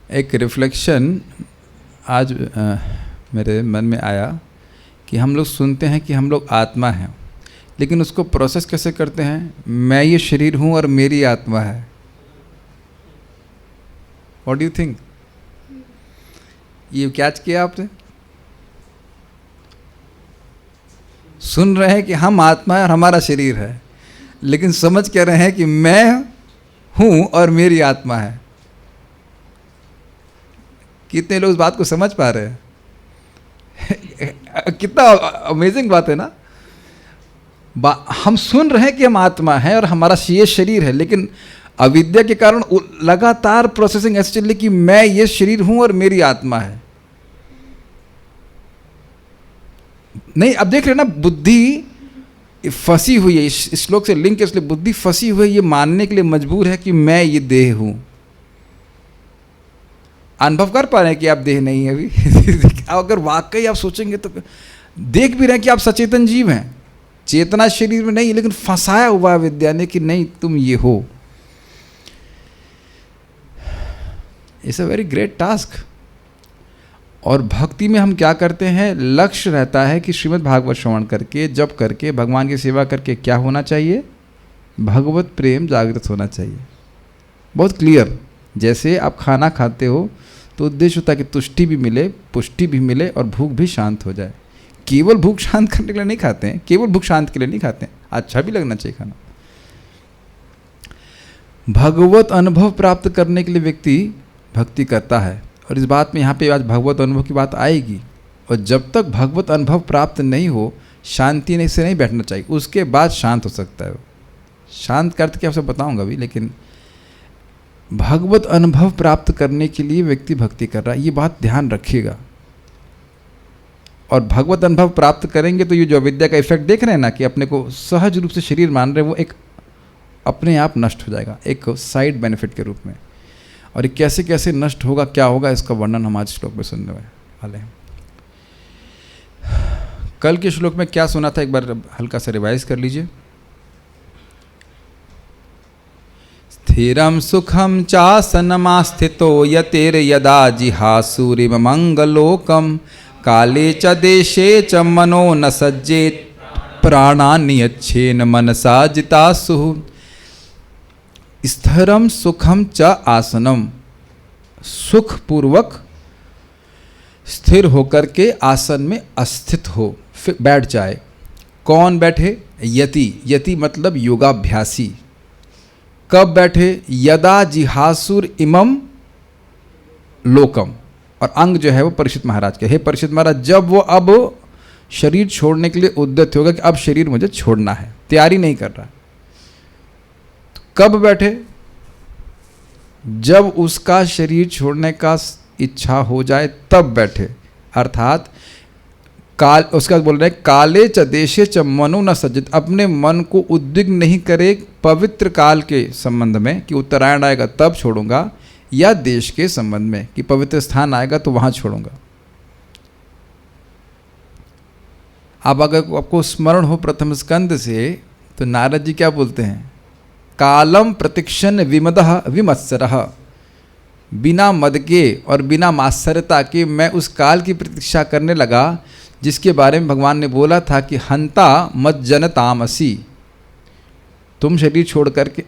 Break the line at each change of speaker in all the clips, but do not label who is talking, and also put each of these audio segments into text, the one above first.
एक रिफ्लेक्शन आज मेरे मन में आया कि हम लोग सुनते हैं कि हम लोग आत्मा हैं, लेकिन उसको प्रोसेस कैसे करते हैं? मैं ये शरीर हूँ और मेरी आत्मा है। What do you think? ये कैच किया आपने? सुन रहे हैं कि हम आत्मा है और हमारा शरीर है, लेकिन समझ कह रहे हैं कि मैं हूँ और मेरी आत्मा है। कितने लोग इस बात को समझ पा रहे हैं? कितना अमेजिंग बात है ना। हम सुन रहे हैं कि हम आत्मा है और हमारा ये शरीर है, लेकिन अविद्या के कारण लगातार प्रोसेसिंग ऐसे चल रही कि मैं ये शरीर हूं और मेरी आत्मा है। नहीं, अब देख रहे हैं ना, बुद्धि फंसी हुई है। इस श्लोक से लिंक है, इसलिए बुद्धि फंसी हुई है, ये मानने के लिए मजबूर है कि मैं ये देह हूं। अनुभव कर पा रहे हैं कि आप देह नहीं है अभी। अगर वाकई आप सोचेंगे तो देख भी रहे हैं कि आप सचेतन जीव हैं, चेतना शरीर में नहीं, लेकिन फंसाया हुआ विद्या ने कि नहीं तुम ये हो। It's a very great task. और भक्ति में हम क्या करते हैं? लक्ष्य रहता है कि श्रीमद् भागवत श्रवण करके, जप करके, भगवान की सेवा करके क्या होना चाहिए? भगवत प्रेम जागृत होना चाहिए। बहुत क्लियर। जैसे आप खाना खाते हो तो उद्देश्य होता है कि तुष्टि भी मिले, पुष्टि भी मिले और भूख भी शांत हो जाए। केवल भूख शांत करने के लिए नहीं खाते हैं, केवल भूख शांत के लिए नहीं खाते हैं, अच्छा भी लगना चाहिए खाना। भगवत अनुभव प्राप्त करने के लिए व्यक्ति भक्ति करता है, और इस बात में यहाँ पे आज भगवत अनुभव की बात आएगी। और जब तक भगवत अनुभव प्राप्त नहीं हो, शांति से नहीं बैठना चाहिए, उसके बाद शांत हो सकता है। शांत का अर्थ क्या आपसे बताऊंगा अभी, लेकिन भगवत अनुभव प्राप्त करने के लिए व्यक्ति भक्ति कर रहा है, ये बात ध्यान रखिएगा। और भगवत अनुभव प्राप्त करेंगे तो ये जो अविद्या का इफेक्ट देख रहे हैं ना, कि अपने को सहज रूप से शरीर मान रहे हैं, वो एक अपने आप नष्ट हो जाएगा, एक साइड बेनिफिट के रूप में। और ये कैसे कैसे नष्ट होगा, क्या होगा, इसका वर्णन हम आज श्लोक में सुनने वाले हैं। कल के श्लोक में क्या सुना था, एक बार हल्का सा रिवाइज कर लीजिए। स्थिरं सुखं चासनमास्थितो यतेर यदा जिहासुरिव मंगलोकम काले च देशे च मनो न सज्जेत प्राणान्यच्छेन मनसा जितासु। स्थिरम सुखम च आसनम, सुखपूर्वक स्थिर होकर के आसन में अस्थित हो, फिर बैठ जाए। कौन बैठे? यति। यति मतलब योगाभ्यासी। कब बैठे? यदा जिहासुर इमम लोकम। और अंग जो है वो परीक्षित महाराज के। हे परीक्षित महाराज, जब वो अब शरीर छोड़ने के लिए उद्यत होगा कि अब शरीर मुझे छोड़ना है, तैयारी नहीं कर रहा, तो कब बैठे? जब उसका शरीर छोड़ने का इच्छा हो जाए तब बैठे। अर्थात काल, उसका बोल रहे हैं काले च देशे च मनो न सज्जित, अपने मन को उद्विग्न नहीं करे पवित्र काल के संबंध में कि उत्तरायण आएगा तब छोड़ूंगा, या देश के संबंध में कि पवित्र स्थान आएगा तो वहां छोड़ूंगा। अब अगर आपको स्मरण हो प्रथम स्कंद से, तो नारद जी क्या बोलते हैं? कालम प्रतीक्षण विमदः विमत्सरः, बिना मद के और बिना मात्सर्यता के मैं उस काल की प्रतीक्षा करने लगा जिसके बारे में भगवान ने बोला था कि हंता मत जनतामसी, तुम शरीर छोड़ करके,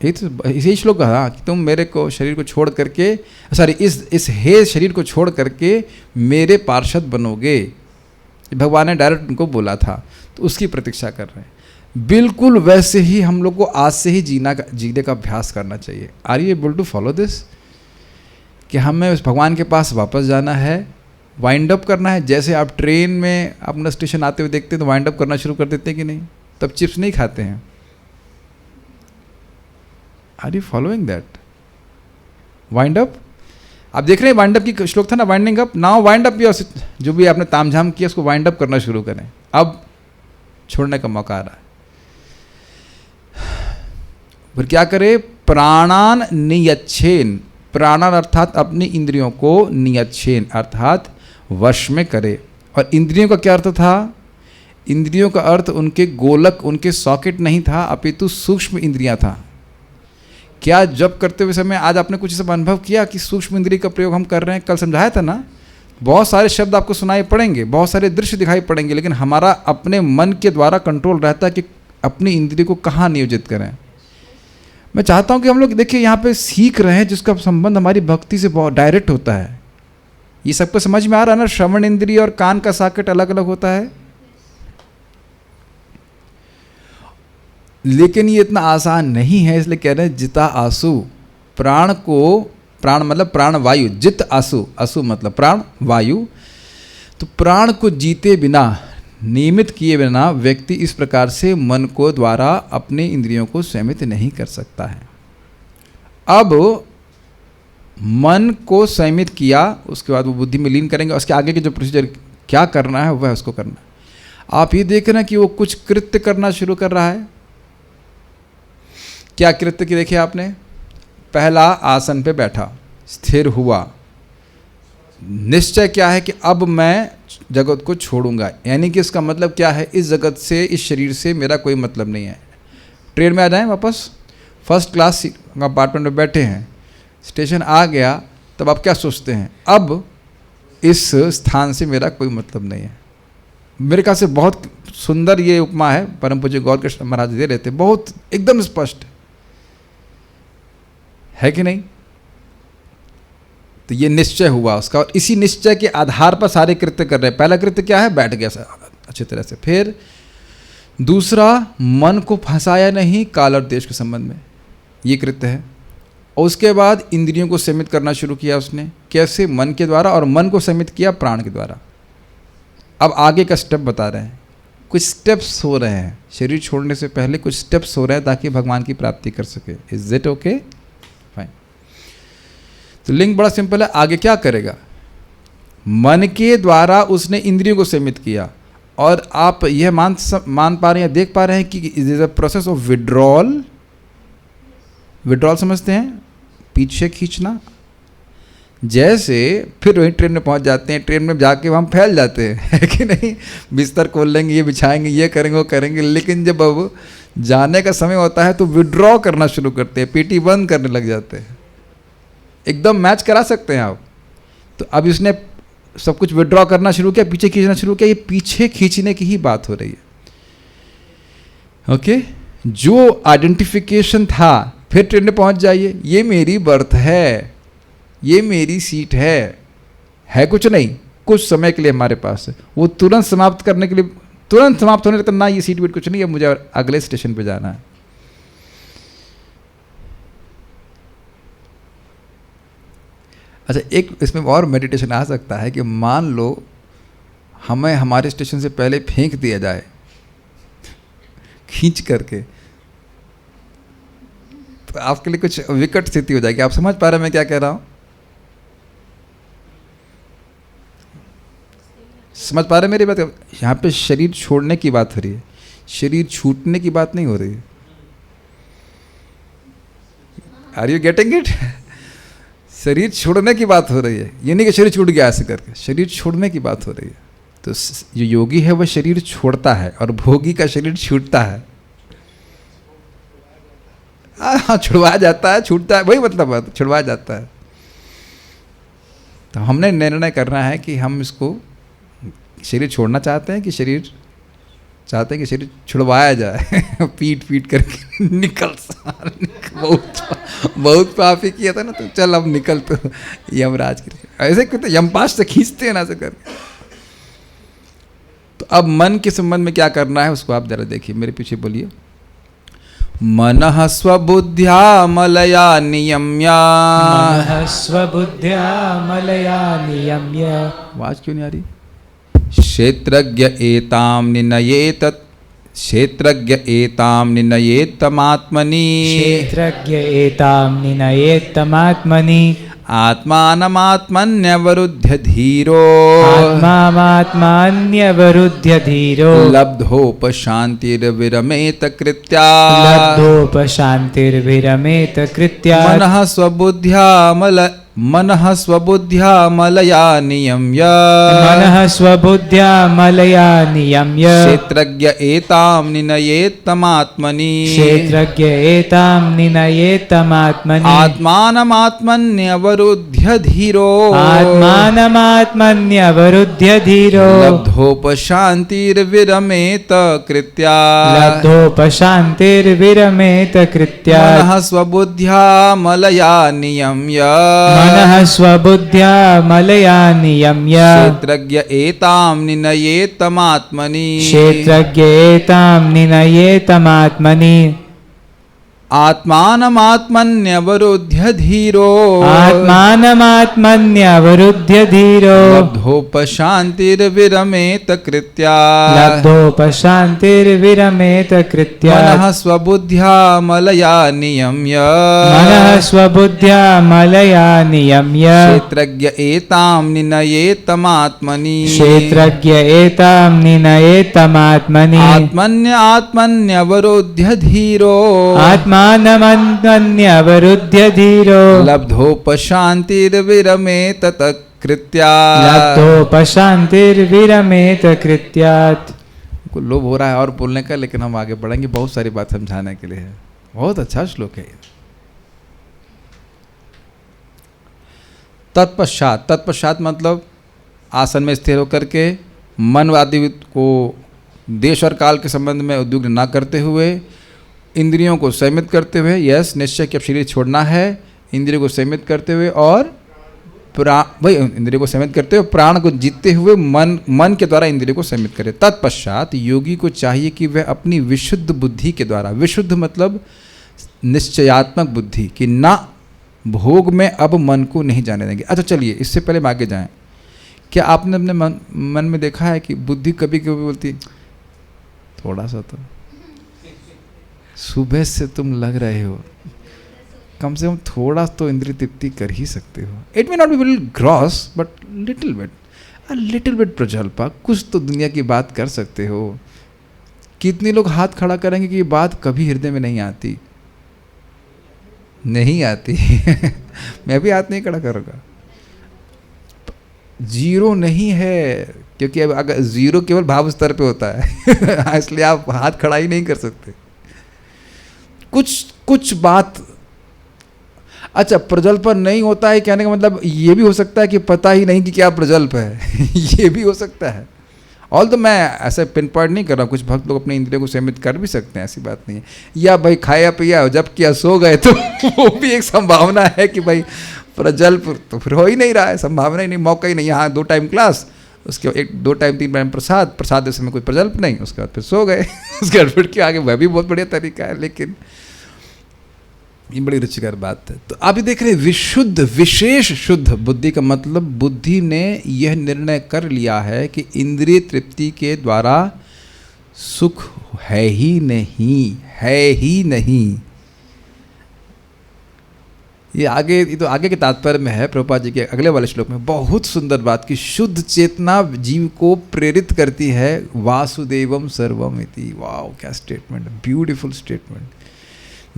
इसी श्लोक कहा कि तुम मेरे को शरीर को छोड़ करके, सॉरी इस हे शरीर को छोड़ करके मेरे पार्षद बनोगे, भगवान ने डायरेक्ट उनको बोला था, तो उसकी प्रतीक्षा कर रहे हैं। बिल्कुल वैसे ही हम लोग को आज से ही जीने का अभ्यास करना चाहिए। Are you able to follow this? कि हमें उस भगवान के पास वापस जाना है, वाइंड अप करना है। जैसे आप ट्रेन में अपना स्टेशन आते हुए देखते हैं तो वाइंड अप करना शुरू कर देते हैं कि नहीं? तब चिप्स नहीं खाते हैं। Are you following that? Wind up, आप देख रहे हैं वाइंड अप की श्लोक था ना, winding up. Now wind up, जो भी आपने तामझाम किया उसको वाइंड अप करना शुरू करें। अब छोड़ने का मौका आ रहा है। फिर क्या करे? प्राणान नियच्छेन, प्राणान अर्थात अपनी इंद्रियों को, नियच्छेन अर्थात वश में करे। और इंद्रियों का क्या अर्थ था? इंद्रियों का अर्थ उनके गोलक, उनके सॉकेट नहीं था, अपितु सूक्ष्म इंद्रियां था। क्या जप करते हुए समय आज आपने कुछ सब अनुभव किया कि सूक्ष्म इंद्रिय का प्रयोग हम कर रहे हैं? कल समझाया था ना, बहुत सारे शब्द आपको सुनाई पड़ेंगे, बहुत सारे दृश्य दिखाई पड़ेंगे, लेकिन हमारा अपने मन के द्वारा कंट्रोल रहता है कि अपनी इंद्रिय को कहाँ नियोजित करें। मैं चाहता हूँ कि हम लोग देखिए यहाँ पे सीख रहे हैं जिसका संबंध हमारी भक्ति से बहुत डायरेक्ट होता है। ये सबको समझ में आ रहा है ना? श्रवण इंद्रिय और कान का सॉकेट अलग अलग होता है, लेकिन ये इतना आसान नहीं है। इसलिए कह रहे हैं जिता आसु, प्राण को, प्राण मतलब प्राण वायु, जित आसु, आसु मतलब प्राण वायु, तो प्राण को जीते बिना, नियमित किए बिना व्यक्ति इस प्रकार से मन को द्वारा अपने इंद्रियों को संयमित नहीं कर सकता है। अब मन को संयमित किया, उसके बाद वो बुद्धि में लीन करेंगे, उसके आगे के जो प्रोसीजर क्या करना है वह उसको करना है। आप ये देख रहे हैं कि वो कुछ कृत्य करना शुरू कर रहा है। क्या कृत्य की देखिए आपने? पहला आसन पे बैठा, स्थिर हुआ, निश्चय क्या है कि अब मैं जगत को छोड़ूंगा, यानी कि इसका मतलब क्या है, इस जगत से, इस शरीर से मेरा कोई मतलब नहीं है। ट्रेन में आ जाएं वापस, फर्स्ट क्लास कंपार्टमेंट में बैठे हैं, स्टेशन आ गया, तब आप क्या सोचते हैं? अब इस स्थान से मेरा कोई मतलब नहीं है। मेरे ख्याल से बहुत सुंदर ये उपमा है, परम पूज्य गौर कृष्ण महाराज दे रहे थे, बहुत एकदम स्पष्ट है कि नहीं? तो ये निश्चय हुआ उसका, और इसी निश्चय के आधार पर सारे कृत्य कर रहे हैं। पहला कृत्य क्या है? बैठ गया अच्छी तरह से। फिर दूसरा, मन को फंसाया नहीं काल और देश के संबंध में, ये कृत्य है। और उसके बाद इंद्रियों को सीमित करना शुरू किया उसने। कैसे? मन के द्वारा, और मन को सीमित किया प्राण के द्वारा। अब आगे का स्टेप बता रहे हैं, कुछ स्टेप्स हो रहे हैं, शरीर छोड़ने से पहले कुछ स्टेप्स हो रहे हैं ताकि भगवान की प्राप्ति कर सके। Is it okay? फाइन। तो लिंक बड़ा सिंपल है। आगे क्या करेगा? मन के द्वारा उसने इंद्रियों को सीमित किया, और आप यह मान पा रहे हैं, देख पा रहे हैं कि is a process of withdrawal. Withdrawal समझते हैं? पीछे खींचना। जैसे फिर वहीं ट्रेन में पहुंच जाते हैं, ट्रेन में जाके हम फैल जाते हैं, है कि नहीं? बिस्तर खोल लेंगे, ये बिछाएंगे, ये करेंगे, वो करेंगे, लेकिन जब अब जाने का समय होता है तो विड्रॉ करना शुरू करते हैं, पीटी बंद करने लग जाते हैं। एकदम मैच करा सकते हैं आप। तो अब इसने सब कुछ विड्रॉ करना शुरू किया, पीछे खींचना शुरू किया। ये पीछे खींचने की ही बात हो रही है। ओके? जो आइडेंटिफिकेशन था, फिर ट्रेन में पहुंच जाइए, ये मेरी बर्थ है, ये मेरी सीट है कुछ नहीं, कुछ समय के लिए हमारे पास है। वो तुरंत समाप्त करने के लिए, तुरंत समाप्त होने तक ना, ये सीट वेट कुछ नहीं है, मुझे अगले स्टेशन पे जाना है। अच्छा, एक इसमें और मेडिटेशन आ सकता है कि मान लो हमें हमारे स्टेशन से पहले फेंक दिया जाए खींच करके, तो आपके लिए कुछ विकट स्थिति हो जाएगी। आप समझ पा रहे हैं मैं क्या कह रहा हूं? समझ पा रहे हैं मेरी बात? यहाँ पे शरीर छोड़ने की बात हो रही है, शरीर छूटने की बात नहीं हो रही है। Are you getting it? शरीर छोड़ने की बात हो रही है, ये नहीं कि शरीर छूट गया ऐसे करके, शरीर छोड़ने की बात हो रही है। तो जो योगी है वह शरीर छोड़ता है, और भोगी का शरीर छूटता है। हाँ, छुड़वाया जाता है, छूटता है, वही मतलब है, छुड़वाया जाता है। तो हमने निर्णय करना है कि हम इसको शरीर छोड़ना चाहते हैं कि शरीर चाहते हैं कि शरीर छुड़वाया जाए। पीट पीट करके निकल बहुत पापी किया था ना, तो चल अब निकल, तो यमराज के ऐसे कहते यमपाश से खींचते हैं ना ऐसे करके। तो अब मन के संबंध में क्या करना है उसको आप जरा देखिए, मेरे पीछे बोलिए। मनः स्वबुद्ध्या मलया नियम्य,
मनः स्वबुद्ध्या मलया नियम्य।
आवाज क्यों नहीं आ रही? क्षेत्रज्ञ एताम निनयेत, क्षेत्रज्ञ एताम निनयेत तमात्मनि,
क्षेत्रज्ञ एताम निनयेत तमात्मनि।
आत्मानमात्मन्यवरुध्य धीरो,
आत्मात्मान्यवरुध्य धीरो।
लब्धोपशान्तिर्विरमेत कृत्या,
लब्धोपशान्तिर्विरमेत कृत्या।
मनः स्वबुद्ध्या मनः स्वबुद्ध्या मलया नियम्य
मनः स्वबुद्ध्या मलया नियम्य
क्षेत्रज्ञ एतां निनयेत्तमात्मनि
क्षेत्रज्ञ एतां निनयेत्तमात्मनि
आत्मानमात्मन्यवरुध्य धीरो
आत्मानमात्मन्यवरुध्य धीरो
लब्धोपशान्तिर्विरमेत कृत्या
लब्धोपशान्तिर्विरमेत कृत्या
मनः स्वबुद्ध्या मलया नियम्य
मनः स्वबुद्ध्या मलया नियम्य
क्षेत्रज्ञ एतां निनयेत्तमात्मनि
क्षेत्रज्ञ एतां निनयेत्तमात्मनि
आत्मानमात्मन्यवरुध्य धीरो
आत्मानमात्मन्यवरुध्य धीरो
लब्धोपशान्तिर्विरमेत कृत्या
लब्धोपशान्तिर्विरमेत कृत्या
मनः स्वबुद्ध्या मलया नियम्य
मनः स्वबुद्ध्या मलया नियम्य
क्षेत्रज्ञ एतां निनयेत्तमात्मनि
क्षेत्रज्ञ एतां निनयेत्तमात्मनि
आत्मन्यवरुध्य धीरो
आत्मानमन्यवरुध्य धीरो
लब्धोपशान्तिर्विरमेत कृत्या
लब्धोपशान्तिर्विरमेत कृत्यात्।
को लोभ हो रहा है और बोलने का, लेकिन हम आगे बढ़ेंगे, बहुत सारी बात समझाने के लिए है। बहुत अच्छा श्लोक है। तत्पश्चात, तत्पश्चात मतलब आसन में स्थिर होकर के मन आदि को देश और काल के संबंध में उद्विग्न न करते हुए, इंद्रियों को संयमित करते हुए, यस निश्चय कि अब शरीर छोड़ना है, इंद्रियों को संयमित करते हुए और भाई इंद्रियों को संयमित करते हुए प्राण को जीतते हुए मन के द्वारा इंद्रियों को संयमित करे। तत्पश्चात योगी को चाहिए कि वह अपनी विशुद्ध बुद्धि के द्वारा, विशुद्ध मतलब निश्चयात्मक बुद्धि, कि ना भोग में अब मन को नहीं जाने देंगे। अच्छा चलिए, इससे पहले हम आगे जाएं। क्या आपने अपने मन में देखा है कि बुद्धि कभी कभी बोलती थोड़ा सा तो सुबह से तुम लग रहे हो, कम से कम थोड़ा तो इंद्रिय तृप्ति कर ही सकते हो। It may not be very gross but little bit प्रजल्पा, कुछ तो दुनिया की बात कर सकते हो। कितने लोग हाथ खड़ा करेंगे कि ये बात कभी हृदय में नहीं आती, नहीं आती। मैं भी हाथ नहीं खड़ा करूँगा। जीरो नहीं है, क्योंकि अब अगर जीरो केवल भाव स्तर पे होता है इसलिए आप हाथ खड़ा ही नहीं कर सकते। कुछ बात, अच्छा प्रजल्पन नहीं होता है कहने का मतलब ये भी हो सकता है कि पता ही नहीं कि क्या प्रजल्प है ये भी हो सकता है। ऑल तो मैं ऐसे पिन पॉइंट नहीं कर रहा हूँ, कुछ भक्त लोग अपने इंद्रियों को सीमित कर भी सकते हैं, ऐसी बात नहीं है। या भाई खाया पिया जब किया सो गए तो वो भी एक संभावना है कि भाई प्रजल्प तो फिर हो ही नहीं रहा है, संभावना ही नहीं, मौका ही नहीं। यहाँ 2 टाइम क्लास, उसके 2 टाइम 3 टाइम प्रसाद इस समय कोई प्रजल्प नहीं, उसके बाद फिर सो गए उसके बाद फिर के आगे वह भी बहुत बढ़िया तरीका है। लेकिन ये बड़ी रुचिकर बात है। तो आप ये देख रहे हैं, विशुद्ध विशेष शुद्ध बुद्धि का मतलब बुद्धि ने यह निर्णय कर लिया है कि इंद्रिय तृप्ति के द्वारा सुख है ही नहीं, है ही नहीं। ये तो आगे के तात्पर्य में है। प्रभुपाद जी के अगले वाले श्लोक में बहुत सुंदर बात की, शुद्ध चेतना जीव को प्रेरित करती है वासुदेवम सर्वम इति। वाह क्या स्टेटमेंट, ब्यूटीफुल स्टेटमेंट।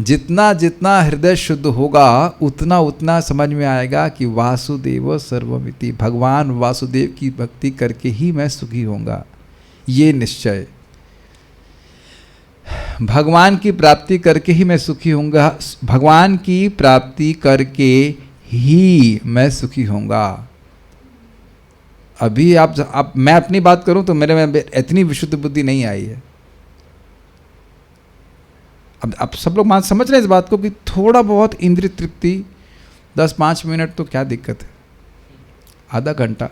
जितना जितना हृदय शुद्ध होगा उतना उतना समझ में आएगा कि वासुदेव सर्वमिति, भगवान वासुदेव की भक्ति करके ही मैं सुखी होऊंगा। ये निश्चय, भगवान की प्राप्ति करके ही मैं सुखी होऊंगा, भगवान की प्राप्ति करके ही मैं सुखी होऊंगा। अभी आप मैं अपनी बात करूं तो मेरे में इतनी विशुद्ध बुद्धि नहीं आई है। अब आप सब लोग समझ रहे हैं इस बात को कि थोड़ा बहुत इंद्रिय तृप्ति 10-5 मिनट तो क्या दिक्कत है, आधा घंटा।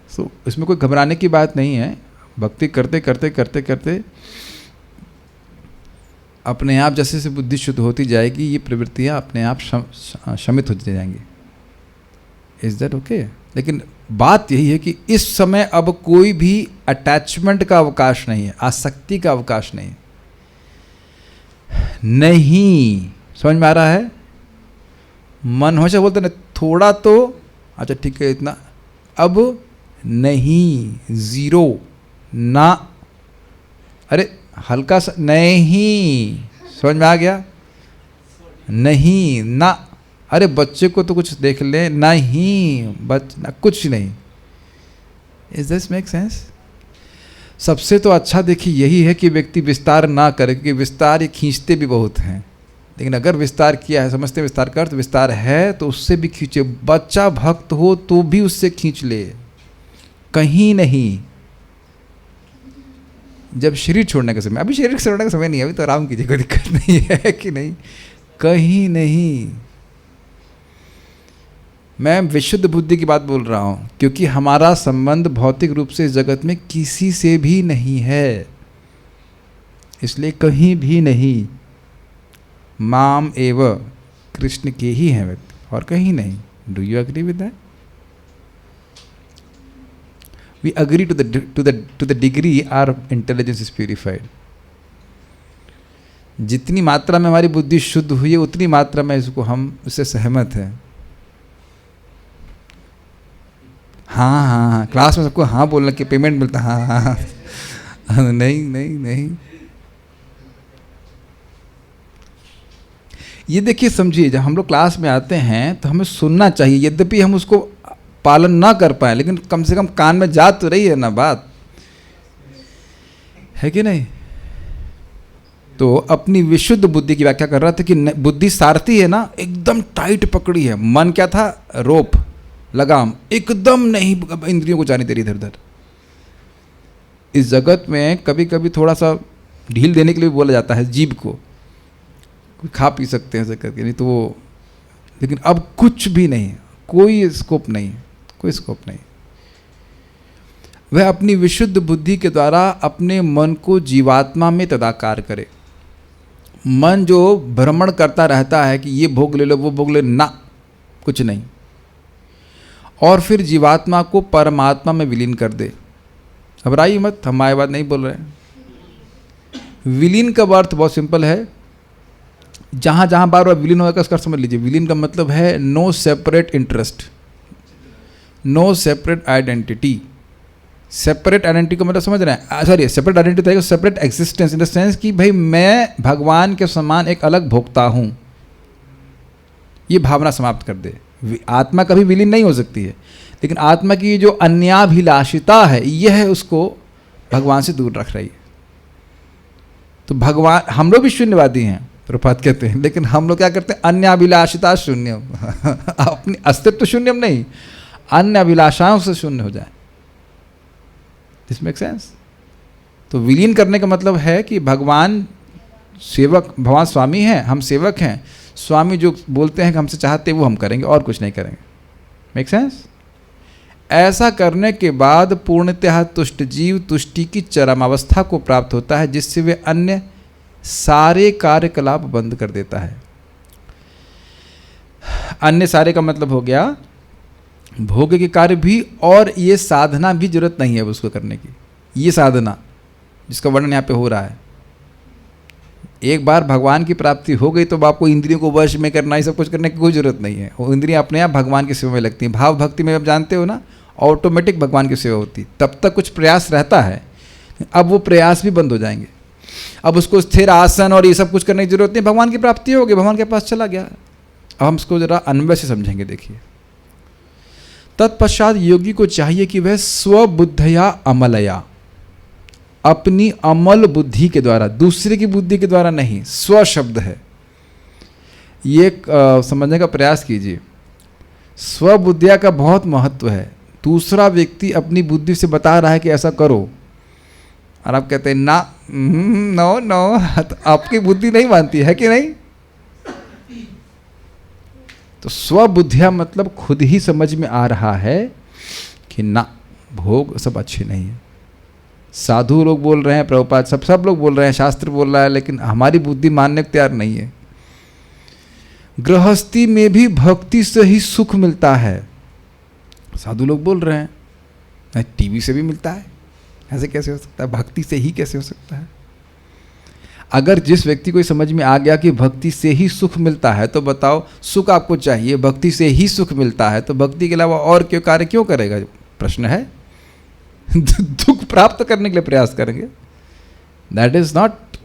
सो इसमें कोई घबराने की बात नहीं है। भक्ति करते करते करते करते अपने आप जैसे से बुद्धि शुद्ध होती जाएगी, ये प्रवृत्तियां अपने आप शमित होती जाएंगी। Is that okay? लेकिन बात यही है कि इस समय अब कोई भी अटैचमेंट का अवकाश नहीं है, आसक्ति का अवकाश नहीं। नहीं समझ में आ रहा है? मन हमेशा बोलते ना थोड़ा तो, अच्छा ठीक है इतना, अब नहीं, जीरो ना, अरे हल्का सा नहीं, समझ में आ गया? नहीं ना, अरे बच्चे को तो कुछ देख ले, नहीं ना, कुछ नहीं। Is this make sense? सबसे तो अच्छा देखिए यही है कि व्यक्ति विस्तार ना करे, क्योंकि विस्तार ये खींचते भी बहुत हैं। लेकिन अगर विस्तार किया है, समझते विस्तार कर, तो विस्तार है तो उससे भी खींचे। बच्चा भक्त हो तो भी उससे खींच ले, कहीं नहीं। जब शरीर छोड़ने का समय, अभी शरीर छोड़ने का समय नहीं है, अभी तो आराम कीजिए, कोई दिक्कत नहीं है कि नहीं, कहीं नहीं। मैं विशुद्ध बुद्धि की बात बोल रहा हूँ, क्योंकि हमारा संबंध भौतिक रूप से जगत में किसी से भी नहीं है, इसलिए कहीं भी नहीं। माम एव, कृष्ण के ही हैं व्यक्ति, और कहीं नहीं। Do you agree with that? We agree to the degree our intelligence is purified. जितनी मात्रा में हमारी बुद्धि शुद्ध हुई है, उतनी मात्रा में इसको हम उससे सहमत हैं। हाँ हाँ हाँ, क्लास में सबको हाँ बोलने के पेमेंट मिलता, हाँ हाँ हाँ, नहीं नहीं नहीं। ये देखिए, समझिए, जब हम लोग क्लास में आते हैं तो हमें सुनना चाहिए, यद्यपि हम उसको पालन ना कर पाए, लेकिन कम से कम कान में जा तो रही है ना बात, है कि नहीं? तो अपनी विशुद्ध बुद्धि की व्याख्या कर रहा था कि बुद्धि सारथी है ना, एकदम टाइट पकड़ी है। मन क्या था? रोप, लगाम, एकदम नहीं इंद्रियों को जाने दे रही इधर उधर। इस जगत में कभी कभी थोड़ा सा ढील देने के लिए बोला जाता है जीभ को, खा पी सकते हैं ऐसे करके, नहीं तो वो, लेकिन अब कुछ भी नहीं, कोई स्कोप नहीं, कोई स्कोप नहीं। वह अपनी विशुद्ध बुद्धि के द्वारा अपने मन को जीवात्मा में तदाकार करे। मन जो भ्रमण करता रहता है कि ये भोग ले लो, वो भोग ले, ना, कुछ नहीं, और फिर जीवात्मा को परमात्मा में विलीन कर दे। घबराइए मत, हम मायावाद नहीं बोल रहे हैं। विलीन का अर्थ बहुत सिंपल है, जहाँ जहाँ बार बार विलीन होगा उसका समझ लीजिए। विलीन का मतलब है no separate interest, no separate identity. Separate identity का मतलब समझ रहे हैं? सॉरी, सेपरेट आइडेंटिटी है separate existence, in the sense कि भाई मैं भगवान के समान एक अलग भोक्ता हूँ, ये भावना समाप्त कर दे। आत्मा कभी विलीन नहीं हो सकती है, लेकिन आत्मा की जो अन्याभिलाषिता है, यह उसको भगवान से दूर रख रही है। तो भगवान, हम लोग भी शून्यवादी हैं, प्रभात कहते हैं, लेकिन हम लोग क्या करते हैं? अन्याभिलाषिता शून्यम अपनी अस्तित्व शून्यम नहीं, अन्य अभिलाषाओं से शून्य हो जाए। This make sense? तो विलीन करने का मतलब है कि भगवान सेवक, भगवान स्वामी हैं, हम सेवक हैं। स्वामी जो बोलते हैं कि हमसे चाहते हैं वो हम करेंगे, और कुछ नहीं करेंगे। Make sense? ऐसा करने के बाद पूर्णतः तुष्ट जीव तुष्टि की चरमावस्था को प्राप्त होता है, जिससे वे अन्य सारे कार्यकलाप बंद कर देता है। अन्य सारे का मतलब हो गया भोग के कार्य भी, और ये साधना भी जरूरत नहीं है उसको करने की। ये साधना जिसका वर्णन यहाँ पे हो रहा है, एक बार भगवान की प्राप्ति हो गई तो आपको इंद्रियों को वश में करना, ये सब कुछ करने की कोई जरूरत नहीं है। वो इंद्रियां अपने आप भगवान की सेवा में लगती हैं। भाव भक्ति में आप जानते हो ना, ऑटोमेटिक भगवान की सेवा होती। तब तक कुछ प्रयास रहता है, अब वो प्रयास भी बंद हो जाएंगे। अब उसको स्थिर आसन और ये सब कुछ करने की जरूरत नहीं, भगवान की प्राप्ति हो गई, भगवान के पास चला गया। अब हम इसको जरा अन्वय से समझेंगे। देखिए, तत्पश्चात योगी को चाहिए कि वह स्वबुद्धया अमलया, अपनी अमल बुद्धि के द्वारा, दूसरे की बुद्धि के द्वारा नहीं, स्व शब्द है ये, समझने का प्रयास कीजिए। स्वबुद्धिया का बहुत महत्व है। दूसरा व्यक्ति अपनी बुद्धि से बता रहा है कि ऐसा करो, और आप कहते हैं ना, नो नो, तो आपकी बुद्धि नहीं मानती है कि नहीं? तो स्वबुद्धिया मतलब खुद ही समझ में आ रहा है कि ना, भोग सब अच्छे नहीं है। साधु लोग बोल रहे हैं, प्रभुपाद सब लोग बोल रहे हैं, शास्त्र बोल रहा है, लेकिन हमारी बुद्धि मानने को तैयार नहीं है। गृहस्थी में भी भक्ति से ही सुख मिलता है, साधु लोग बोल रहे हैं। टीवी से भी मिलता है, ऐसे कैसे हो सकता है? भक्ति से ही कैसे हो सकता है? अगर जिस व्यक्ति को समझ में आ गया कि भक्ति से ही सुख मिलता है, तो बताओ, सुख आपको चाहिए, भक्ति से ही सुख मिलता है, तो भक्ति के अलावा और क्यों कार्य क्यों करेगा? प्रश्न है। दुख प्राप्त करने के लिए प्रयास करेंगे, दैट इज नॉट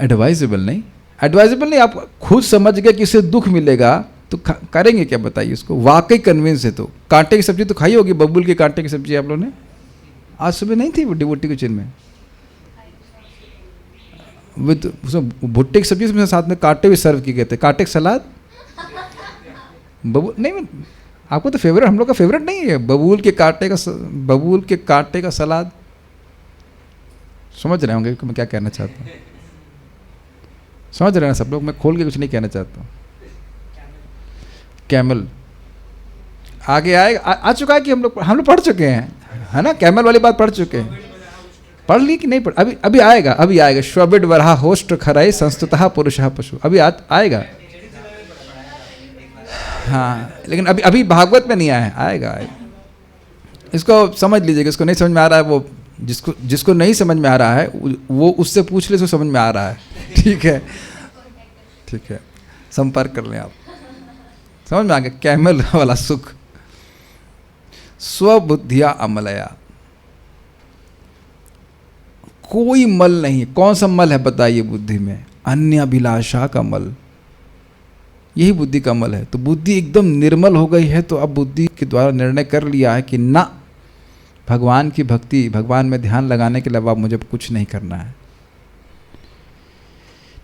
एडवाइजेबल। नहीं, एडवाइजेबल नहीं, आप खुद समझ गए कि इससे दुख मिलेगा तो करेंगे क्या बताइए उसको, वाकई कन्विंस है तो। कांटे की सब्जी तो खाई होगी, बबूल के कांटे की सब्जी आप लोगों ने, आज सुबह नहीं थी डिवोटी किचन में, विद भुट्टे की सब्जी उसमें साथ में कांटे भी सर्व किए गए थे, कांटे की सलाद, बबूल नहीं, आपको तो फेवरेट, हम लोग का फेवरेट नहीं है बबूल के कांटे का सलाद। समझ रहे होंगे कि मैं क्या कहना चाहता हूँ, समझ रहे हैं सब लोग, मैं खोल के कुछ नहीं कहना चाहता हूँ। कैमल आगे आ चुका है कि हम लोग पढ़ चुके हैं, है ना, कैमल वाली बात पढ़ चुके हैं, पढ़ ली कि नहीं पढ़, अभी आएगा श्वबिड वरहा होस्ट खराई संस्तुतः पुरुषः पशु, अभी आएगा। हाँ, लेकिन अभी भागवत में नहीं आएगा। इसको समझ लीजिएगा, इसको नहीं समझ में आ रहा है, वो जिसको नहीं समझ में आ रहा है वो उससे पूछ ले, उसको समझ में आ रहा है। ठीक है, संपर्क कर लें आप, समझ में आ गया। कैमल वाला सुख, स्वबुद्धिया अमलया, कोई मल नहीं। कौन सा मल है बताइए बुद्धि में? अन्य अभिलाषा का मल, यही बुद्धि का मल है। तो बुद्धि एकदम निर्मल हो गई है, तो अब बुद्धि के द्वारा निर्णय कर लिया है कि ना, भगवान की भक्ति, भगवान में ध्यान लगाने के अलावा मुझे कुछ नहीं करना है।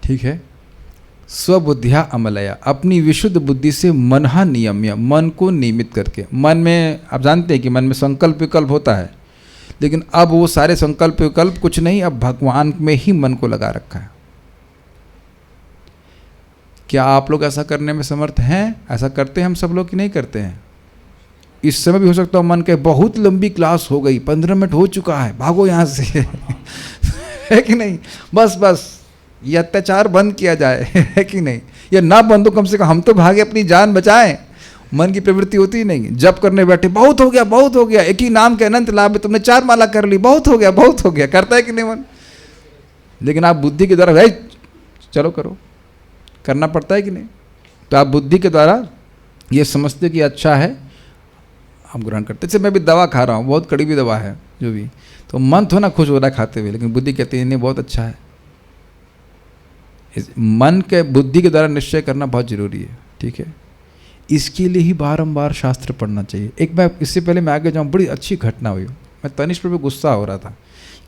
ठीक है, स्वबुद्धिया अमलया, अपनी विशुद्ध बुद्धि से मनहा नियम्य, मन को नियमित करके। मन में आप जानते हैं कि मन में संकल्प विकल्प होता है, लेकिन अब वो सारे संकल्प विकल्प कुछ नहीं, अब भगवान में ही मन को लगा रखा है। क्या आप लोग ऐसा करने में समर्थ हैं? ऐसा करते हैं हम सब लोग कि नहीं करते हैं? इस समय भी हो सकता है मन के बहुत लंबी क्लास हो गई, 15 मिनट हो चुका है, भागो यहाँ से है कि नहीं? बस ये अत्याचार बंद किया जाए, है कि नहीं? या ना बंद हो, कम से कम हम तो भागे अपनी जान बचाएं। मन की प्रवृत्ति होती ही नहीं, जब करने बैठे बहुत हो गया, एक ही नाम के अनंत लाभ है, तुमने 4 माला कर ली, बहुत हो गया, करता है कि नहीं मन? लेकिन आप बुद्धि के द्वारा, भाई चलो करो, करना पड़ता है कि नहीं? तो आप बुद्धि के द्वारा ये समझते कि अच्छा है, हम ग्रहण करते। जैसे मैं भी दवा खा रहा हूँ, बहुत कड़वी दवा है जो भी, तो मन थोड़ा खुश हो रहा है खाते हुए, लेकिन बुद्धि कहती है नहीं बहुत अच्छा है। मन के बुद्धि के द्वारा निश्चय करना बहुत जरूरी है। ठीक है, इसके लिए ही बारंबार शास्त्र पढ़ना चाहिए। एक बार इससे पहले मैं आगे जाऊँ, बड़ी अच्छी घटना हुई। मैं तनिष्क पर भी गुस्सा हो रहा था,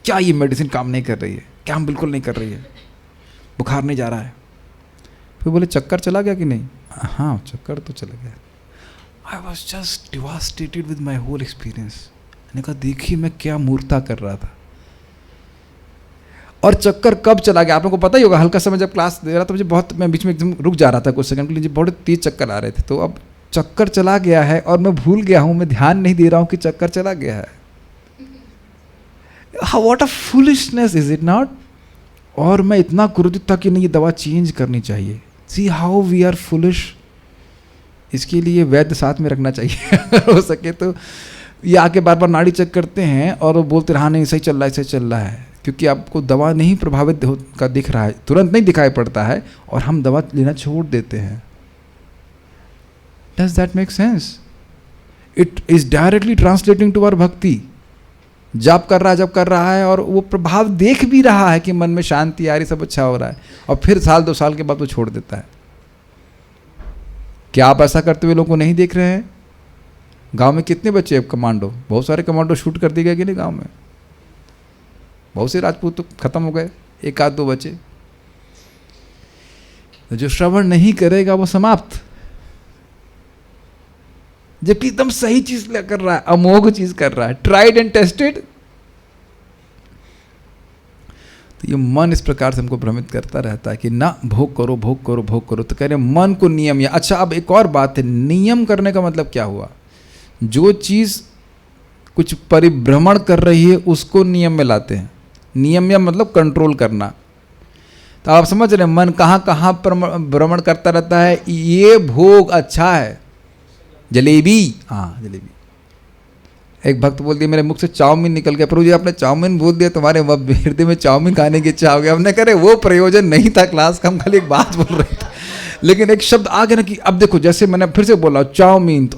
क्या ये मेडिसिन काम नहीं कर रही है, क्या हम बिल्कुल नहीं कर रही है, बुखार नहीं जा रहा है। फिर बोले चक्कर चला गया कि नहीं? हाँ चक्कर तो चला गया। I was just devastated with my whole experience. मैंने कहा देखिए मैं क्या मूर्खता कर रहा था। और चक्कर कब चला गया आप लोगों को पता ही होगा। हल्का सा मैं जब क्लास दे रहा था, मुझे बहुत, मैं बीच में एकदम रुक जा रहा था कुछ सेकंड के लिए, बहुत तेज चक्कर आ रहे थे। तो अब चक्कर चला गया है और मैं भूल गया हूँ, मैं ध्यान नहीं दे रहा हूँ कि चक्कर चला गया है। What a foolishness is it not? और मैं इतना क्रोधित था कि नहीं ये दवा चेंज करनी चाहिए। See how we are foolish. इसके लिए वैद्य साथ में रखना चाहिए अगर हो सके तो। ये आके बार बार नाड़ी चेक करते हैं और वो बोलते रहा नहीं सही चल रहा है, क्योंकि आपको दवा नहीं प्रभावित का दिख रहा है, तुरंत नहीं दिखाई पड़ता है, और हम दवा लेना छोड़ देते हैं। Does that make sense? It is directly translating to our bhakti. जब कर रहा है और वो प्रभाव देख भी रहा है कि मन में शांति आ रही, सब अच्छा हो रहा है, और फिर 1-2 साल के बाद वो छोड़ देता है। क्या आप ऐसा करते हुए लोगों को नहीं देख रहे हैं? गांव में कितने बच्चे अब कमांडो, बहुत सारे कमांडो शूट कर दिए गए कि नहीं गांव में? बहुत से राजपूत तो खत्म हो गए, 1-2 बचे। जो श्रवण नहीं करेगा वो समाप्त। जबकि एकदम सही चीज कर रहा है, अमोघ चीज कर रहा है, ट्राइड एंड टेस्टेड। तो ये मन इस प्रकार से हमको भ्रमित करता रहता है कि ना भोग करो। तो कह रहे मन को नियम या। अच्छा अब एक और बात है, नियम करने का मतलब क्या हुआ? जो चीज कुछ परिभ्रमण कर रही है उसको नियम में लाते हैं। नियम या मतलब कंट्रोल करना। तो आप समझ रहे हैं मन कहाँ कहाँ भ्रमण करता रहता है। ये भोग अच्छा है, जलेबी, हाँ जलेबी। एक भक्त बोल दिया मेरे मुख से चाउमीन निकल गया, प्रभु जी आपने चाउमीन बोल दिया, तुम्हारे हृदय में चाउमीन खाने की इच्छा हो गया। हमने कहा वो प्रयोजन नहीं था क्लास का, हम खाली एक बात बोल रहे थे, लेकिन एक शब्द आ गया ना कि अब देखो, जैसे मैंने फिर से बोला चाउमीन, तो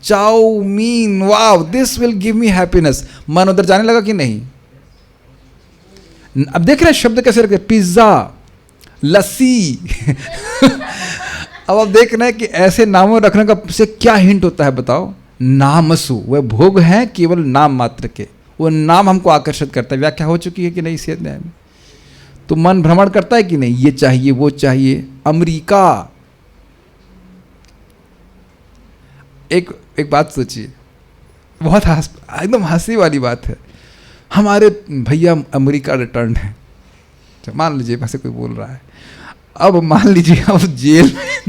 chow mein, wow this will give me happiness. मन उधर जाने लगा कि नहीं? अब देख रहे शब्द कैसे रखे, पिज्जा, लस्सी। अब आप देख रहे हैं कि ऐसे नामों रखने का से क्या हिंट होता है बताओ। नामसु, वह भोग हैं केवल नाम मात्र के, वो नाम हमको आकर्षित करता है। व्याख्या हो चुकी है कि नहीं इस अध्याय में। तो मन भ्रमण करता है कि नहीं, ये चाहिए वो चाहिए। अमेरिका, एक बात सोचिए, बहुत एकदम हंसी वाली बात है। हमारे भैया अमेरिका रिटर्न है, मान लीजिए वैसे कोई बोल रहा है। अब मान लीजिए अब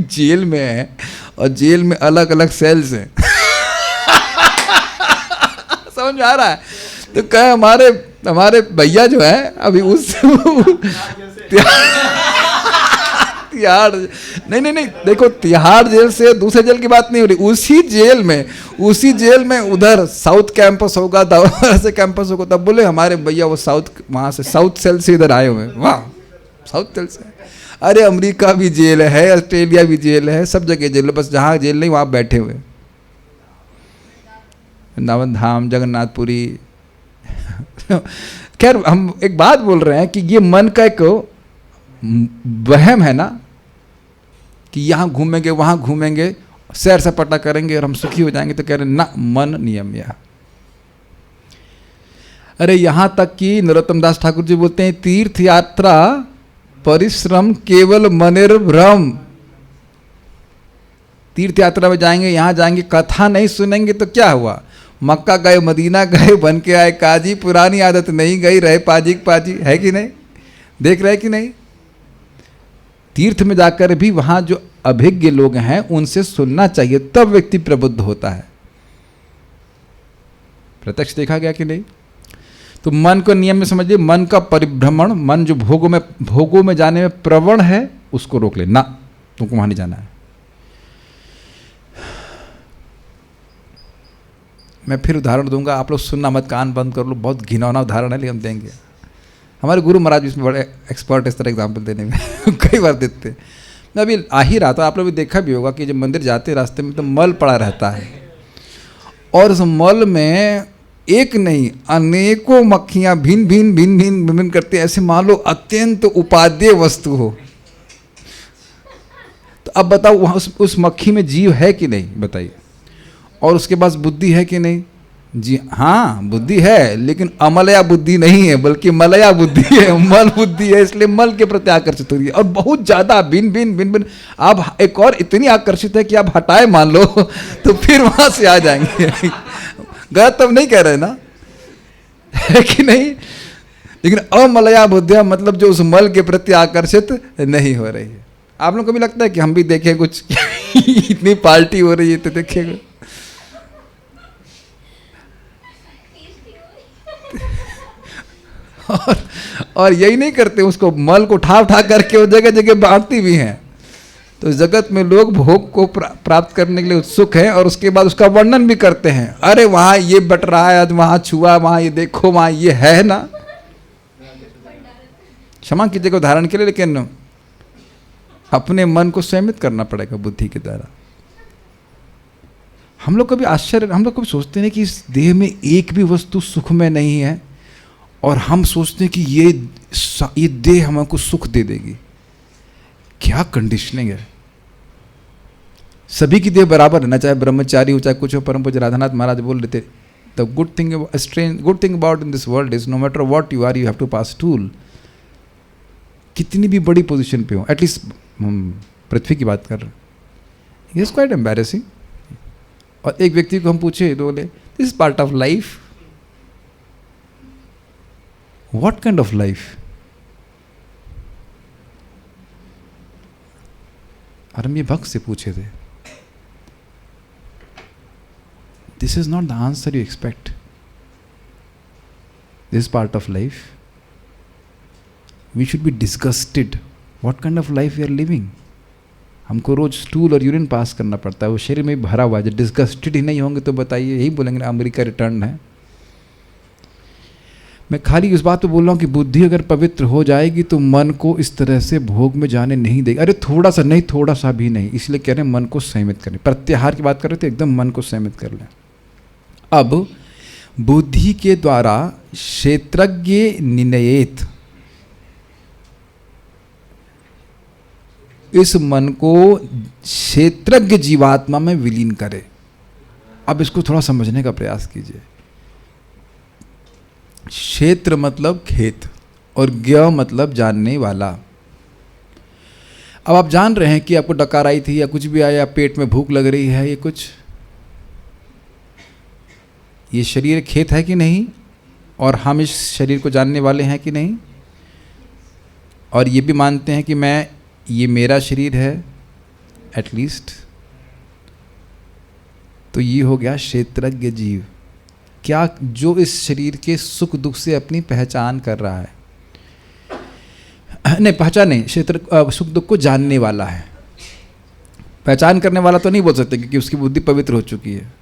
जेल में है और जेल में अलग अलग सेल्स हैं। समझ में आ रहा है। तो कहे हमारे भैया जो है अभी उस तिहाड़, नहीं देखो, तिहाड़ जेल से दूसरे जेल की बात नहीं हो रही, उसी जेल में उधर साउथ कैंपस होगा, ऐसे कैंपस होगा, तब बोले हमारे भैया वो वहाँ से साउथ सेल से इधर आए हुए हैं। वाह, साउथ सेल से। अरे अमेरिका भी जेल है, ऑस्ट्रेलिया भी जेल है, सब जगह जेल है, बस जहाँ जेल नहीं वहाँ बैठे हुए। वृंदावन धाम, जगन्नाथपुरी। खैर हम एक बात बोल रहे हैं कि ये मन का एक वहम है ना, कि यहाँ घूमेंगे वहाँ घूमेंगे, सैर सपाटा करेंगे और हम सुखी हो जाएंगे। तो कह रहे ना, मन नियम यह। अरे यहाँ तक कि नरोत्तम दास ठाकुर जी बोलते हैं, तीर्थ यात्रा परिश्रम केवल मनेर भ्रम। तीर्थ यात्रा में जाएंगे, यहाँ जाएंगे, कथा नहीं सुनेंगे तो क्या हुआ। मक्का गए, मदीना गए, बन के आए काजी, पुरानी आदत नहीं गई, रहे पाजी पाजी, है कि नहीं। देख रहे कि नहीं। तीर्थ में जाकर भी वहाँ जो अभिज्ञ लोग हैं उनसे सुनना चाहिए, तब व्यक्ति प्रबुद्ध होता है। प्रत्यक्ष देखा गया कि नहीं। तो मन को नियम में समझिए, मन का परिभ्रमण, मन जो भोगों में जाने में प्रवण है, उसको रोक ले ना, तुमको वहां नहीं जाना है। मैं फिर उदाहरण दूंगा, आप लोग सुनना मत, कान बंद कर लो। बहुत घिनौना उदाहरण है, लेकिन हम देंगे। हमारे गुरु महाराज इसमें बड़े एक्सपर्ट, इस तरह एग्जाम्पल देने में कई बार देते हैं। मैं अभी आ ही रहा था, आप लोग भी देखा भी होगा कि जब मंदिर जाते रास्ते में तो मल पड़ा रहता है, और उस मल में एक नहीं अनेकों मक्खियां भिन्न भिन्न करती हैं, ऐसे मान लो अत्यंत उपादेय वस्तु हो। तो अब बताओ वहाँ उस मक्खी में जीव है कि नहीं, बताइए। और उसके पास बुद्धि है कि नहीं। जी हाँ, बुद्धि है, लेकिन अमलया बुद्धि नहीं है, बल्कि मलया बुद्धि है, मल बुद्धि है, इसलिए मल के प्रति आकर्षित हो रही है। और बहुत ज्यादा भिन्न। आप एक और इतनी आकर्षित है कि आप हटाए मान लो तो फिर वहां से आ जाएंगे। गलत तब नहीं कह रहे ना, है कि नहीं। लेकिन अमलया बुद्धिया मतलब जो उस मल के प्रति आकर्षित नहीं हो रही है। आप लोग को भी लगता है कि हम भी देखें कुछ इतनी पार्टी हो रही है तो देखेगा। और यही नहीं करते, उसको मल को उठा करके वो जगह जगह बांटती भी हैं। तो जगत में लोग भोग को प्राप्त करने के लिए उत्सुक हैं, और उसके बाद उसका वर्णन भी करते हैं। अरे वहां ये बट रहा है, आज वहां छुआ, वहां ये देखो, वहां ये है ना। क्षमा कीजिएगा उदाहरण के लिए, लेकिन अपने मन को संयमित करना पड़ेगा बुद्धि के द्वारा। हम लोग कभी आश्चर्य, हम लोग कभी सोचते हैं कि इस देह में एक भी वस्तु सुख में नहीं है, और हम सोचते हैं कि ये देह हमको सुख दे देगी। क्या कंडीशनिंग है। सभी की देह बराबर है ना, चाहे ब्रह्मचारी हो चाहे कुछ हो। परम पूज्य राधानाथ महाराज बोल रहे थे, the good thing about in this world is no matter what you are, you have to pass stool. कितनी भी बड़ी पोजीशन पे हो, एटलीस्ट हम पृथ्वी की बात कर रहे हैं, इट्स क्वाइट एम्बैरेसिंग। और एक व्यक्ति को हम पूछे तो बोले, this is part of life. What kind of life. और हम ये भक्त से पूछे थे, this is not the answer you expect, this part of life. We should be disgusted, what kind of life we are living. हमको रोज stool और यूरिन पास करना पड़ता है, वो शरीर में भरा हुआ है। जब डिस्गस्टेड ही नहीं होंगे तो बताइए, यही बोलेंगे अमेरिका रिटर्न है। मैं खाली इस बात पे बोल रहा हूँ कि बुद्धि अगर पवित्र हो जाएगी तो मन को इस तरह से भोग में जाने नहीं देगी। अरे थोड़ा सा नहीं, थोड़ा सा भी नहीं। इसलिए कह रहे हैं मन को संयमित करें। प्रत्याहार की बात कर रहे थे, एकदम मन को संयमित कर लें। अब बुद्धि के द्वारा क्षेत्रज्ञ निर्णयेत, इस मन को क्षेत्रज्ञ जीवात्मा में विलीन करे। अब इसको थोड़ा समझने का प्रयास कीजिए। क्षेत्र मतलब खेत और ज्ञ मतलब जानने वाला। अब आप जान रहे हैं कि आपको डकार आई थी या कुछ भी आया, पेट में भूख लग रही है, ये कुछ, ये शरीर खेत है कि नहीं, और हम इस शरीर को जानने वाले हैं कि नहीं, और ये भी मानते हैं कि मैं, ये मेरा शरीर है एटलीस्ट। तो ये हो गया क्षेत्रज्ञ जीव, क्या जो इस शरीर के सुख दुख से अपनी पहचान कर रहा है, नहीं पहचान नहीं, क्षेत्र सुख दुख को जानने वाला है। पहचान करने वाला तो नहीं बोल सकते क्योंकि उसकी बुद्धि पवित्र हो चुकी है।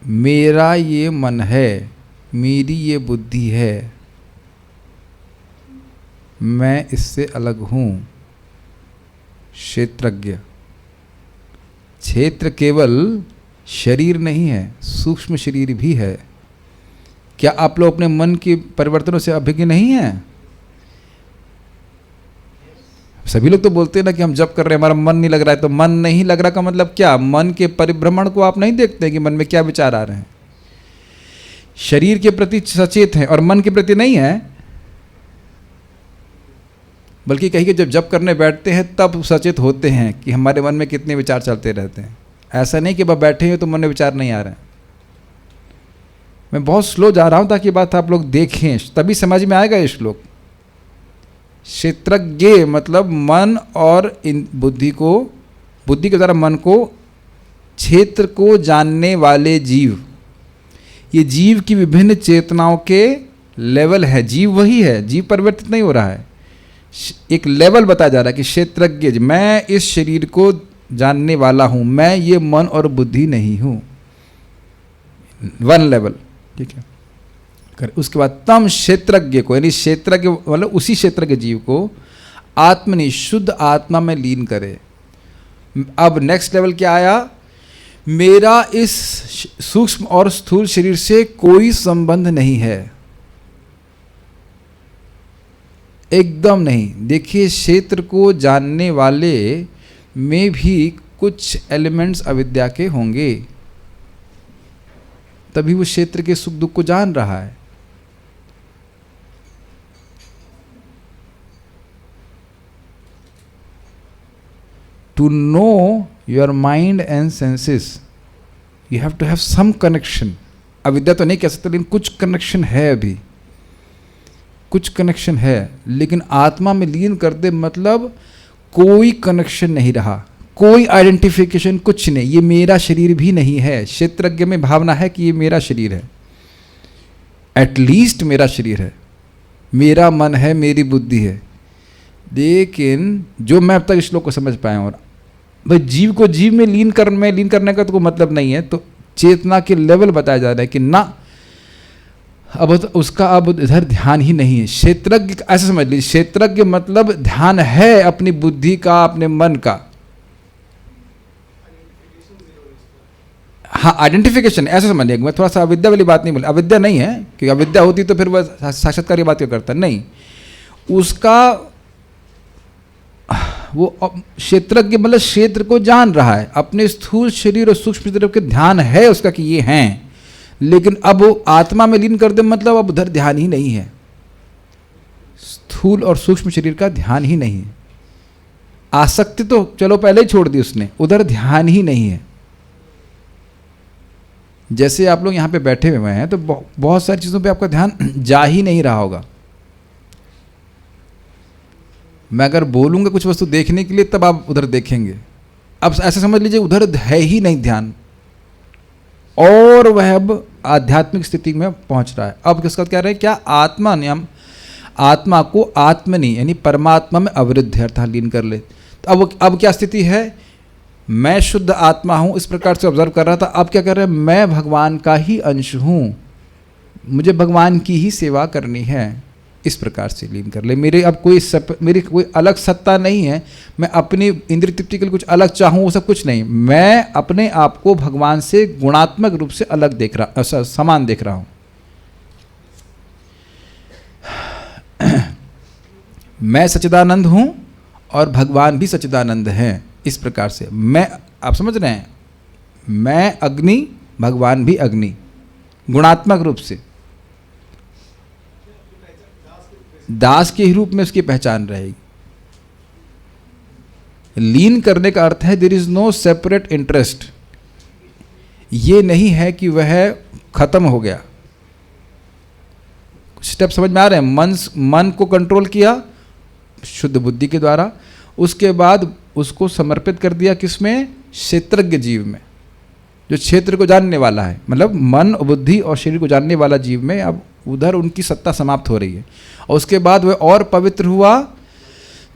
मेरा ये मन है, मेरी ये बुद्धि है, मैं इससे अलग हूं, क्षेत्रज्ञ। क्षेत्र केवल शरीर नहीं है, सूक्ष्म शरीर भी है। क्या आप लोग अपने मन के परिवर्तनों से अभिज्ञ नहीं हैं? सभी लोग तो बोलते हैं ना कि हम जप कर रहे हैं, हमारा मन नहीं लग रहा है। तो मन नहीं लग रहा का मतलब क्या? मन के परिभ्रमण को आप नहीं देखते कि मन में क्या विचार आ रहे हैं। शरीर के प्रति सचेत हैं और मन के प्रति नहीं है, बल्कि कहीं कि जब जप करने बैठते हैं तब सचेत होते हैं कि हमारे मन में कितने विचार चलते रहते हैं। ऐसा नहीं कि बस बैठे हैं तो मन में विचार नहीं आ रहे हैं। मैं बहुत स्लो जा रहा हूं ताकि बात आप लोग देखें, तभी समझ में आएगा ये श्लोक। क्षेत्रज्ञ मतलब मन और इन बुद्धि को, बुद्धि के द्वारा मन को, क्षेत्र को जानने वाले जीव। ये जीव की विभिन्न चेतनाओं के लेवल है। जीव वही है, जीव परिवर्तित नहीं हो रहा है। एक लेवल बताया जा रहा है कि क्षेत्रज्ञ, मैं इस शरीर को जानने वाला हूं, मैं ये मन और बुद्धि नहीं हूं। वन लेवल, ठीक है। उसके बाद तम क्षेत्रज्ञ को, यानी क्षेत्रज्ञ मतलब उसी क्षेत्रज्ञ जीव को आत्मनि, शुद्ध आत्मा में लीन करे। अब नेक्स्ट लेवल क्या आया? मेरा इस सूक्ष्म और स्थूल शरीर से कोई संबंध नहीं है, एकदम नहीं। देखिए, क्षेत्र को जानने वाले में भी कुछ एलिमेंट्स अविद्या के होंगे, तभी वो क्षेत्र के सुख दुख को जान रहा है। To know your mind and senses, you have to have some connection. अविद्या तो नहीं कह सकते, लेकिन कुछ कनेक्शन है, अभी कुछ कनेक्शन है। लेकिन आत्मा में लीन कर दे मतलब कोई कनेक्शन नहीं रहा, कोई आइडेंटिफिकेशन, कुछ नहीं। ये मेरा शरीर भी नहीं है। क्षेत्रज्ञ में भावना है कि ये मेरा शरीर है, एटलीस्ट मेरा शरीर है, मेरा मन है, मेरी बुद्धि है। लेकिन जो मैं अब तक इस श्लोक को समझ पाया हूँ, भाई जीव को जीव में लीन करने का तो कोई मतलब नहीं है। तो चेतना के लेवल बताया जा रहा है कि ना, अब उसका अब इधर ध्यान ही नहीं है। क्षेत्रज्ञ ऐसे समझ लीजिए, क्षेत्रज्ञ मतलब ध्यान है अपनी बुद्धि का, अपने मन का। हाँ, आइडेंटिफिकेशन ऐसे समझिए। मैं थोड़ा सा अविद्या वाली बात नहीं बोली, अविद्या नहीं है, क्योंकि अविद्या होती तो फिर वह साक्षात्कार की बात क्यों करता? नहीं, उसका वो क्षेत्रज्ञ मतलब क्षेत्र को जान रहा है, अपने स्थूल शरीर और सूक्ष्म शरीर के ध्यान है उसका कि ये हैं। लेकिन अब वो आत्मा में लीन कर दे मतलब अब उधर ध्यान ही नहीं है, स्थूल और सूक्ष्म शरीर का ध्यान ही नहीं है। आसक्ति तो चलो पहले ही छोड़ दी उसने, उधर ध्यान ही नहीं है। जैसे आप लोग यहाँ पे बैठे हुए हैं तो बहुत सारी चीज़ों पे आपका ध्यान जा ही नहीं रहा होगा। मैं अगर बोलूँगा कुछ वस्तु देखने के लिए तब आप उधर देखेंगे। अब ऐसे समझ लीजिए उधर है ही नहीं ध्यान, और वह अब आध्यात्मिक स्थिति में पहुँच रहा है। अब किसका कह रहे हैं? क्या आत्मा नियम, आत्मा को आत्मनि यानी परमात्मा में अवरुद्ध अर्थात लीन कर ले। तो अब क्या स्थिति है? मैं शुद्ध आत्मा हूँ, इस प्रकार से ऑब्जर्व कर रहा था। अब क्या कर रहे हैं? मैं भगवान का ही अंश हूँ, मुझे भगवान की ही सेवा करनी है, इस प्रकार से लीन कर ले। मेरी कोई अलग सत्ता नहीं है, मैं अपनी इंद्रिय तृप्ति के लिए कुछ अलग चाहूँ, वो सब कुछ नहीं। मैं अपने आप को भगवान से गुणात्मक रूप से अलग देख रहा, समान देख रहा हूँ। मैं सच्चिदानंद हूँ, और भगवान भी सच्चिदानंद हैं। इस प्रकार से मैं, आप समझ रहे हैं, मैं अग्नि, भगवान भी अग्नि, गुणात्मक रूप से दास के ही रूप में उसकी पहचान रहेगी। लीन करने का अर्थ है there is no separate interest. ये नहीं है कि वह खत्म हो गया। स्टेप समझ में आ रहे हैं? मन को कंट्रोल किया शुद्ध बुद्धि के द्वारा, उसके बाद उसको समर्पित कर दिया किसमें? क्षेत्रज्ञ जीव में, जो क्षेत्र को जानने वाला है। मतलब मन, बुद्धि और शरीर को जानने वाला जीव में अब उधर उनकी सत्ता समाप्त हो रही है। और उसके बाद वह और पवित्र हुआ,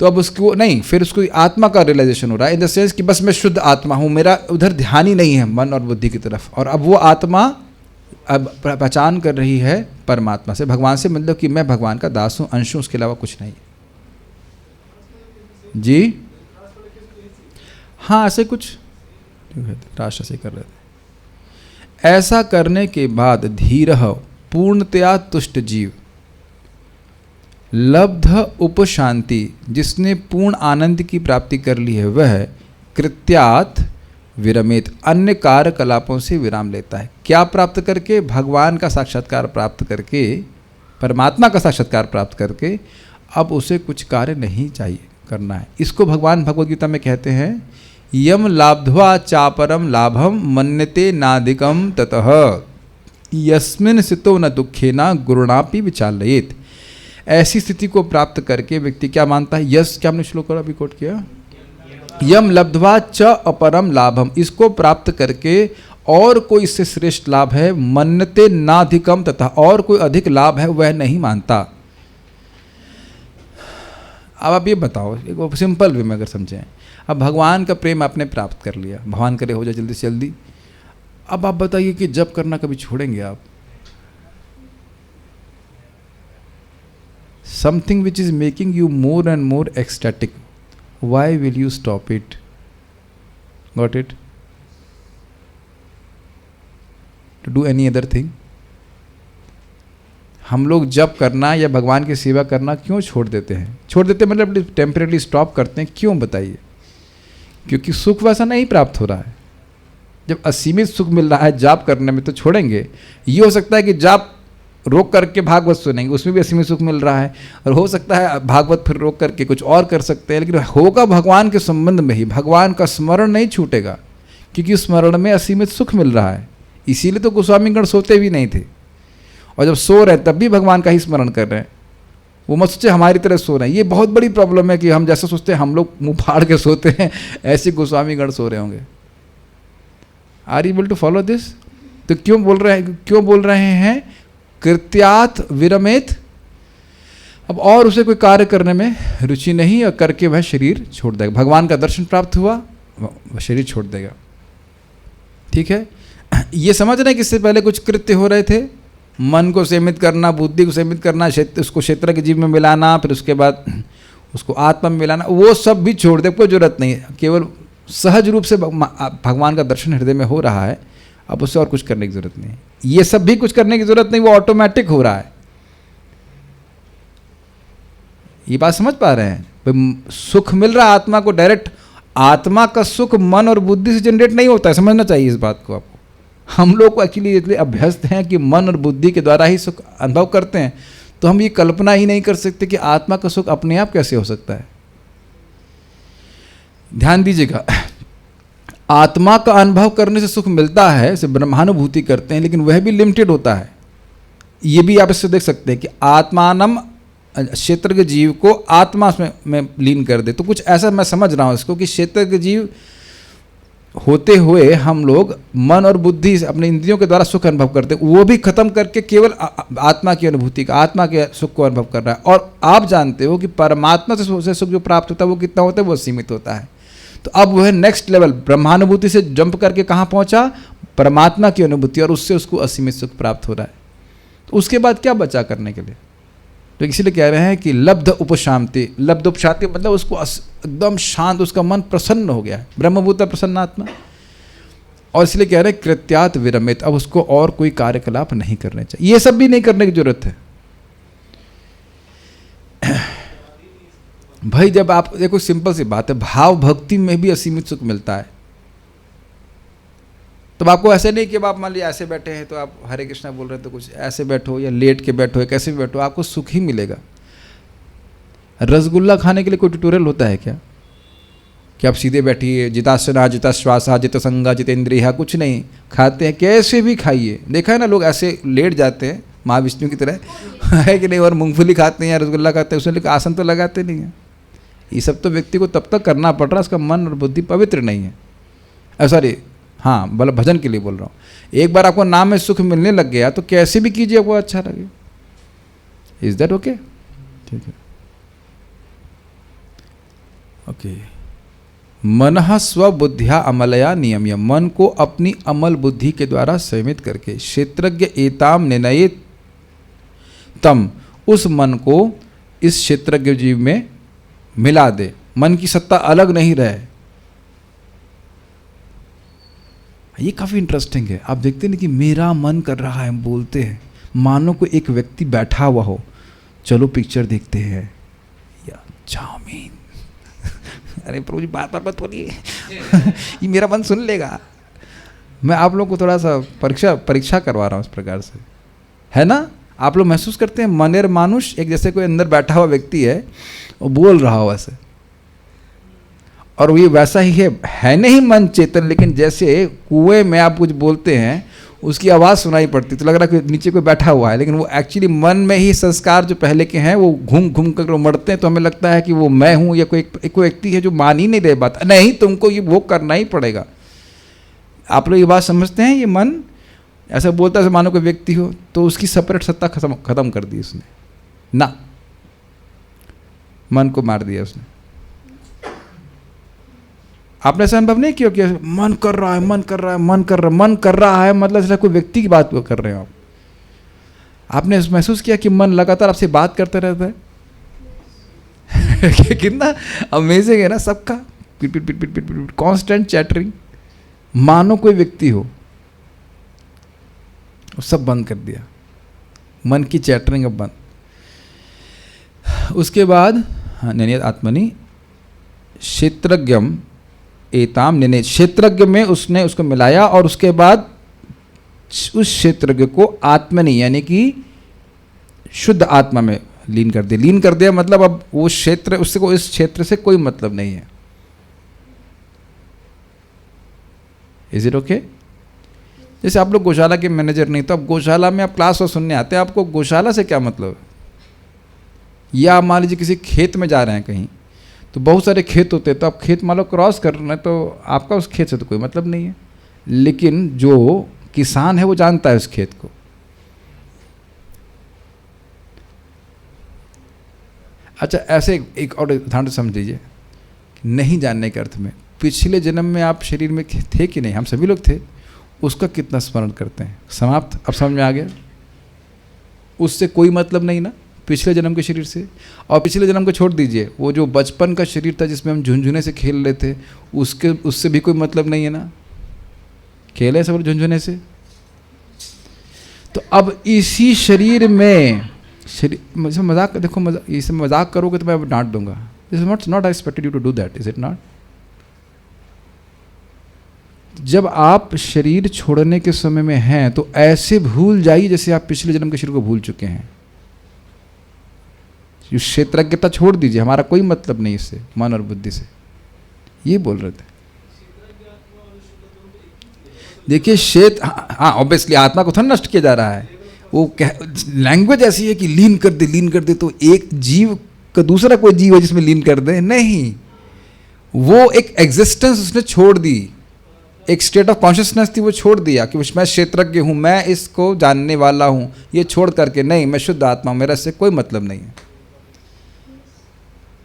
तो अब उसको नहीं, फिर उसको आत्मा का रियलाइजेशन हो रहा है, इन द सेंस कि बस मैं शुद्ध आत्मा हूँ, मेरा उधर ध्यान ही नहीं है मन और बुद्धि की तरफ। और अब वो आत्मा अब पहचान कर रही है परमात्मा से, भगवान से, मतलब कि मैं भगवान का दास हूँ, अंश हूँ, उसके अलावा कुछ नहीं। जी हाँ, ऐसे कुछ राष्ट्र से कर रहे थे। ऐसा करने के बाद धीरः पूर्णतया तुष्ट जीव, लब्ध उपशांति, जिसने पूर्ण आनंद की प्राप्ति कर ली है, वह कृत्यात् विरमेत, अन्य कार्यकलापों से विराम लेता है। क्या प्राप्त करके? भगवान का साक्षात्कार प्राप्त करके, परमात्मा का साक्षात्कार प्राप्त करके अब उसे कुछ कार्य नहीं चाहिए करना है। इसको भगवान भगवद गीता में कहते हैं यम लाब्ध्वा चापरम लाभम मन्यते नाधिकम ततः यस्मिन् स्थितो न दुखेना गुरुणापि विचालयेत। ऐसी स्थिति को प्राप्त करके व्यक्ति क्या मानता है? यस, क्या हमने श्लोक अभी कोट किया? यम लब्ध्वा च अपरम लाभम, इसको प्राप्त करके और कोई इससे श्रेष्ठ लाभ है, मन्यते नाधिकम तथा, और कोई अधिक लाभ है वह नहीं मानता। अब आप ये बताओ, एक सिंपल वे में अगर समझें, अब भगवान का प्रेम आपने प्राप्त कर लिया, भगवान करे हो जाए जल्दी से जल्दी। अब आप बताइए कि जब करना कभी छोड़ेंगे आप? Something which is making you more and more ecstatic, why will you stop it? Got it? To do any other thing? हम लोग जप करना या भगवान की सेवा करना क्यों छोड़ देते हैं? छोड़ देते मतलब टेम्परेली स्टॉप करते हैं, क्यों बताइए? क्योंकि सुख वैसा नहीं प्राप्त हो रहा है। जब असीमित सुख मिल रहा है जाप करने में तो छोड़ेंगे? ये हो सकता है कि जाप रोक करके भागवत सुनेंगे, उसमें भी असीमित सुख मिल रहा है, और हो सकता है भागवत फिर रोक करके कुछ और कर सकते हैं, लेकिन होगा भगवान के संबंध में ही, भगवान का स्मरण नहीं छूटेगा, क्योंकि स्मरण में असीमित सुख मिल रहा है। इसीलिए तो गोस्वामीगण सोते भी नहीं थे, और जब सो रहे हैं तब भी भगवान का ही स्मरण कर रहे हैं। वो मत सोचे हमारी तरह सो रहे हैं। ये बहुत बड़ी प्रॉब्लम है कि हम जैसा सोचते हैं हम लोग मुंह फाड़ के सोते हैं, ऐसे गोस्वामीगण सो रहे होंगे। Are you able to follow this? तो क्यों बोल रहे हैं कृत्यात् विरमेत? अब और उसे कोई कार्य करने में रुचि नहीं, और करके वह शरीर छोड़ देगा। भगवान का दर्शन प्राप्त हुआ, वह शरीर छोड़ देगा। ठीक है, ये समझ रहे हैं कि इससे पहले कुछ कृत्य हो रहे थे, मन को सीमित करना, बुद्धि को सीमित करना, उसको क्षेत्र के जीव में मिलाना, फिर उसके बाद उसको आत्मा में मिलाना, वो सब भी छोड़ दे, कोई जरूरत नहीं है। केवल सहज रूप से भगवान का दर्शन हृदय में हो रहा है, अब उससे और कुछ करने की जरूरत नहीं है। ये सब भी कुछ करने की जरूरत नहीं, वो ऑटोमेटिक हो रहा है। ये बात समझ पा रहे हैं? सुख मिल रहा है आत्मा को डायरेक्ट। आत्मा का सुख मन और बुद्धि से जनरेट नहीं होता है, समझना चाहिए इस बात को आपको। हम लोग को एक्चुअली इसलिए अभ्यस्त हैं कि मन और बुद्धि के द्वारा ही सुख अनुभव करते हैं, तो हम ये कल्पना ही नहीं कर सकते कि आत्मा का सुख अपने आप कैसे हो सकता है। ध्यान दीजिएगा, आत्मा का अनुभव करने से सुख मिलता है, इसे ब्रह्मानुभूति करते हैं, लेकिन वह भी लिमिटेड होता है। ये भी आप इससे देख सकते हैं कि आत्मानम, क्षेत्र के जीव को आत्मा में लीन कर दे, तो कुछ ऐसा मैं समझ रहा हूँ इसको कि क्षेत्र के जीव होते हुए हम लोग मन और बुद्धि अपने इंद्रियों के द्वारा सुख अनुभव करते, वो भी खत्म करके केवल आत्मा की अनुभूति का, आत्मा के सुख को अनुभव कर रहा है। और आप जानते हो कि परमात्मा से सुख जो प्राप्त होता है वो कितना होता है? वो सीमित होता है। तो अब वह नेक्स्ट लेवल ब्रह्मानुभूति से जंप करके कहाँ पहुंचा? परमात्मा की अनुभूति, और उससे उसको असीमित सुख प्राप्त हो रहा है। तो उसके बाद क्या बचा करने के लिए? तो इसीलिए कह रहे हैं कि लब्ध उपशांति। लब्ध उपशांति मतलब उसको एकदम शांत, उसका मन प्रसन्न हो गया है, ब्रह्मभूत प्रसन्नात्मा। और इसलिए कह रहे हैं कृत्यात् विरमित, अब उसको और कोई कार्यकलाप नहीं करने चाहिए। ये सब भी नहीं करने की जरूरत है। भाई जब आप देखो, सिंपल सी बात है, भाव भक्ति में भी असीमित सुख मिलता है। तो आपको ऐसे नहीं कि अब आप मान लीजिए ऐसे बैठे हैं तो आप हरे कृष्णा बोल रहे हैं, तो कुछ ऐसे बैठो या लेट के बैठो या कैसे भी बैठो, आपको सुख ही मिलेगा। रसगुल्ला खाने के लिए कोई ट्यूटोरियल होता है क्या कि आप सीधे बैठिए, जितासना जिता श्वासा जित संगा जितेंद्रिया, कुछ नहीं, खाते हैं कैसे भी खाइए। देखा है ना, लोग ऐसे लेट जाते हैं महाविष्णु की तरह है कि नहीं, और मूंगफली खाते हैं या रसगुल्ला खाते हैं, उसमें लेकर आसन तो लगाते नहीं हैं। ये सब तो व्यक्ति को तब तक करना पड़ रहा है, उसका मन और बुद्धि पवित्र नहीं है। सॉरी, हाँ, मतलब भजन के लिए बोल रहा हूँ। एक बार आपको नाम में सुख मिलने लग गया तो कैसे भी कीजिए आपको अच्छा लगे। Is that okay? ठीक है, ओके। मनः स्वबुद्ध्या अमलया नियम्य, मन को अपनी अमल बुद्धि के द्वारा संयमित करके, क्षेत्रज्ञ एताम निर्णयेत तम, उस मन को इस क्षेत्रज्ञ जीव में मिला दे। मन की सत्ता अलग नहीं रहे। ये काफ़ी इंटरेस्टिंग है। आप देखते हैं ना कि मेरा मन कर रहा है, हम बोलते हैं, मानो को एक व्यक्ति बैठा हुआ हो, चलो पिक्चर देखते हैं या चाउमीन अरे प्रभु जी बात मत बोलिए ये मेरा मन सुन लेगा। मैं आप लोगों को थोड़ा सा परीक्षा करवा रहा हूँ इस प्रकार से, है ना। आप लोग महसूस करते हैं मनेर मानुष, एक जैसे कोई अंदर बैठा हुआ व्यक्ति है वो बोल रहा हो वैसे, और ये वैसा ही है नहीं मन चेतन, लेकिन जैसे कुएं में आप कुछ बोलते हैं उसकी आवाज़ सुनाई पड़ती, तो लग रहा है कि नीचे कोई बैठा हुआ है, लेकिन वो एक्चुअली मन में ही संस्कार जो पहले के हैं वो घूम घूम कर मरते हैं, तो हमें लगता है कि वो मैं हूँ या कोई व्यक्ति है जो मान ही नहीं रहे बात। नहीं, तुमको ये वो करना ही पड़ेगा। आप लोग ये बात समझते हैं? ये मन ऐसा बोलता है मानो कोई व्यक्ति हो, तो उसकी सेपरेट सत्ता खत्म कर दी उसने ना, मन को मार दिया उसने। आपने ऐसा अनुभव नहीं किया कि मन कर रहा है, मन कर रहा है, मन कर रहा है, मतलब जैसे कोई व्यक्ति की बात कर रहे हो आप। आपने महसूस किया कि मन लगातार आपसे बात करता रहता है कितना अमेजिंग है ना, सबका पिट पिट पिट पिट पिट पिट कांस्टेंट चैटरिंग, मानो कोई व्यक्ति हो। सब बंद कर दिया, मन की चैटरिंग अब बंद। उसके बाद नहीं आत्मनि क्षेत्रज्ञम एताम निर्णय, क्षेत्रज्ञ में उसने उसको मिलाया, और उसके बाद उस क्षेत्रज्ञ को आत्मनि यानी कि शुद्ध आत्मा में लीन कर दिया। लीन कर दिया मतलब अब वो क्षेत्र, उससे को इस क्षेत्र से कोई मतलब नहीं है। Is it okay? जैसे आप लोग गौशाला के मैनेजर नहीं, तो अब गौशाला में आप क्लास और सुनने आते हैं, आपको गौशाला से क्या मतलब है? या मान लीजिए किसी खेत में जा रहे हैं कहीं, तो बहुत सारे खेत होते हैं, तो आप खेत मान लो क्रॉस कर रहे हैं, तो आपका उस खेत से तो कोई मतलब नहीं है, लेकिन जो किसान है वो जानता है उस खेत को। अच्छा, ऐसे एक और उदाहरण समझ लीजिए, नहीं जानने के अर्थ में, पिछले जन्म में आप शरीर में थे कि नहीं, हम सभी लोग थे, उसका कितना स्मरण करते हैं? समाप्त। अब समझ में आ गया, उससे कोई मतलब नहीं ना पिछले जन्म के शरीर से। और पिछले जन्म को छोड़ दीजिए, वो जो बचपन का शरीर था जिसमें हम झुनझुने से खेल रहे थे, उससे भी कोई मतलब नहीं है ना, खेले सब झुनझुने से। तो अब इसी शरीर में मजाक, देखो इसे मजाक करोगे तो मैं डांट दूंगा। This is not I expected you to do that, is it not? जब आप शरीर छोड़ने के समय में हैं तो ऐसे भूल जाइए जैसे आप पिछले जन्म के शरीर को भूल चुके हैं। क्षेत्रज्ञता छोड़ दीजिए, हमारा कोई मतलब नहीं इससे, मन और बुद्धि से। ये बोल रहे थे। देखिए हाँ ऑब्वियसली आत्मा को थोड़ा नष्ट किया जा रहा है, वो लैंग्वेज ऐसी है कि लीन कर दे, तो एक जीव का दूसरा कोई जीव है जिसमें लीन कर दे, नहीं। वो एक एग्जिस्टेंस उसने छोड़ दी, एक स्टेट ऑफ कॉन्शियसनेस थी, वो छोड़ दिया कि मैं क्षेत्रज्ञ हूँ, मैं इसको जानने वाला हूँ, ये छोड़ करके नहीं, मैं शुद्ध आत्मा हूँ, मेरा इससे कोई मतलब नहीं है।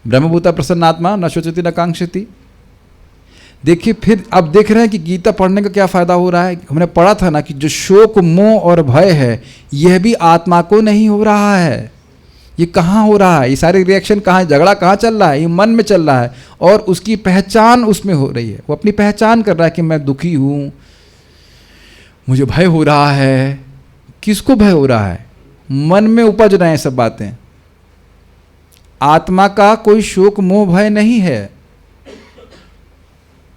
ब्रह्मभूता प्रसन्न आत्मा न शोचति न कांक्षति। देखिए फिर अब देख रहे हैं कि गीता पढ़ने का क्या फायदा हो रहा है। हमने पढ़ा था ना कि जो शोक मोह और भय है यह भी आत्मा को नहीं हो रहा है। ये कहाँ हो रहा है? ये सारे रिएक्शन कहाँ है? झगड़ा कहाँ चल रहा है? ये मन में चल रहा है, और उसकी पहचान उसमें हो रही है। वो अपनी पहचान कर रहा है कि मैं दुखी हूँ, मुझे भय हो रहा है। किसको भय हो रहा है? मन में उपज रहे हैं सब बातें। आत्मा का कोई शोक मोह भय नहीं है।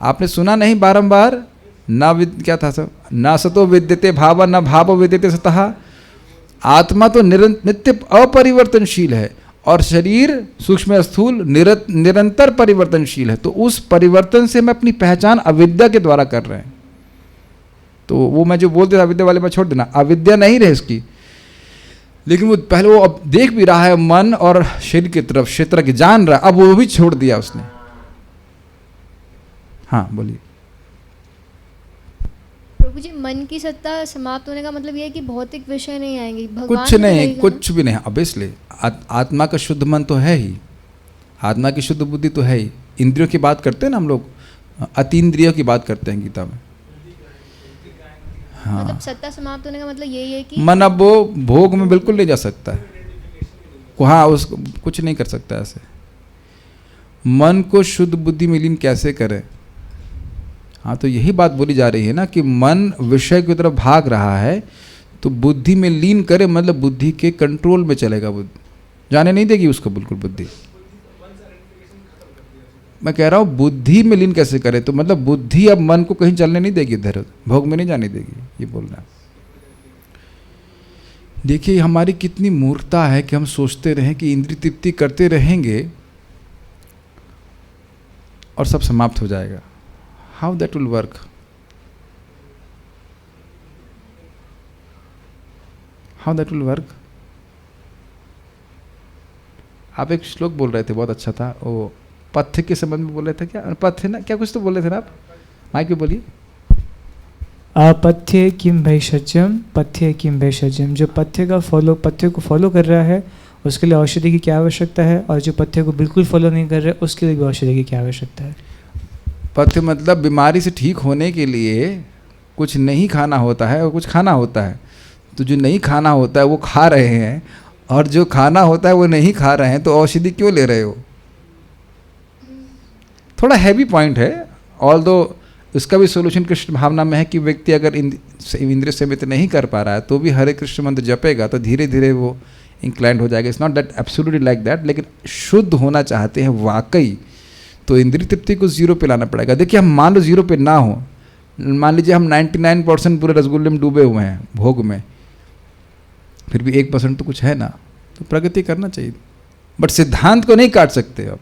आपने सुना नहीं बारंबार, क्या था सब, न सतो विद्यते भाव न भाव विद्यते सतः। आत्मा तो नित्य अपरिवर्तनशील है और शरीर सूक्ष्म स्थूल निरंतर परिवर्तनशील है। तो उस परिवर्तन से मैं अपनी पहचान अविद्या के द्वारा कर रहे हैं। तो वो मैं जो बोलते थे अविद्या वाले में छोड़ देना, अविद्या नहीं रहे उसकी, लेकिन वो पहले वो अब देख भी रहा है मन और शरीर की तरफ, क्षेत्र की जान रहा, अब वो भी छोड़ दिया उसने। हाँ बोलिए।
प्रभु जी, मन की सत्ता समाप्त होने का मतलब यह है कि भौतिक विषय नहीं आएंगे, भगवान
कुछ नहीं, कुछ भी नहीं। ऑब्वियसली आत्मा का शुद्ध मन तो है ही, आत्मा की शुद्ध बुद्धि तो है ही। इंद्रियों की बात करते हैं ना हम लोग, अतीन्द्रियों की बात करते हैं गीता में। हाँ,
मतलब सत्ता समाप्त होने का मतलब यही है कि
मन अब वो भोग में बिल्कुल नहीं जा सकता है। हाँ, उसको कुछ नहीं कर सकता ऐसे। मन को शुद्ध बुद्धि में लीन कैसे करें? हाँ, तो यही बात बोली जा रही है ना कि मन विषय की तरफ भाग रहा है, तो बुद्धि में लीन करे, मतलब बुद्धि के कंट्रोल में चलेगा। बुद्धि जाने नहीं देगी उसको बिल्कुल बुद्धि। मैं कह रहा हूँ बुद्धि में लीन कैसे करे, तो मतलब बुद्धि अब मन को कहीं चलने नहीं देगी, इधर भोग में नहीं जाने देगी, ये बोल रहा है। देखिए हमारी कितनी मूर्खता है कि हम सोचते रहें कि इंद्रिय तृप्ति करते रहेंगे और सब समाप्त हो जाएगा। How that will work? How that will work? आप एक श्लोक बोल रहे थे, बहुत अच्छा था, वो पथ्य के संबंध में बोल रहे थे। क्या पथ्य ना, क्या कुछ तो बोल रहे थे ना आप, माइक पे बोलिए।
अपथ्य किम भैषज्यम, पथ्य किम भैषज्यम। जो पथ्य को फॉलो कर रहा है उसके लिए औषधि की क्या आवश्यकता है, और जो पथ्य को बिल्कुल फॉलो नहीं कर रहा है उसके लिए भी औषधि की क्या आवश्यकता है।
पथ्य मतलब बीमारी से ठीक होने के लिए कुछ नहीं खाना होता है और कुछ खाना होता है। तो जो नहीं खाना होता है वो खा रहे हैं, और जो खाना होता है वो नहीं खा रहे हैं, तो औषधि क्यों ले रहे हो? थोड़ा हैवी पॉइंट है, ऑल्दो इसका भी सोल्यूशन कृष्ण भावना में है कि व्यक्ति अगर इंद्रिय संयमित नहीं कर पा रहा है तो भी हरे कृष्ण मंत्र जपेगा तो धीरे धीरे वो इंक्लाइंड हो जाएगा। It's not that absolutely like that, लेकिन शुद्ध होना चाहते हैं वाकई तो इंद्रिय तृप्ति को 0 पे लाना पड़ेगा। देखिए हम मान लो 0 पे ना हो, मान लीजिए हम 99% पूरे रसगुल्ले में डूबे हुए हैं भोग में, फिर भी 1% तो कुछ है ना, तो प्रगति करना चाहिए। बट सिद्धांत को नहीं काट सकते। अब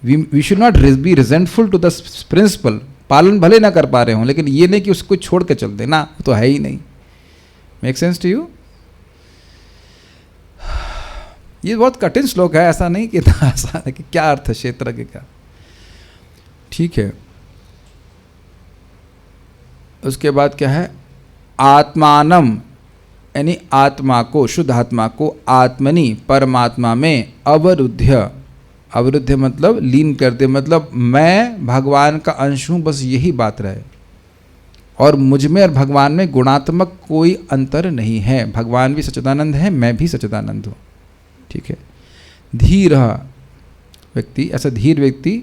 we should not be resentful to the principle. पालन भले ना कर पा रहे हों, लेकिन ये नहीं कि उसको छोड़ के चल देना, तो है ही नहीं। Make sense to you? ये बहुत कठिन श्लोक है, ऐसा नहीं कि आसान है कि क्या अर्थ है क्षेत्र के का। ठीक है, उसके बाद क्या है? आत्मानम, यानी आत्मा को, शुद्ध आत्मा को आत्मनि, परमात्मा में अवरुद्ध्य। अवरुद्ध मतलब लीन कर दे, मतलब मैं भगवान का अंश हूँ, बस यही बात रहे। और मुझ में और भगवान में गुणात्मक कोई अंतर नहीं है। भगवान भी सच्चिदानंद है, मैं भी सच्चिदानंद हूँ। ठीक है। धीर व्यक्ति, ऐसा धीर व्यक्ति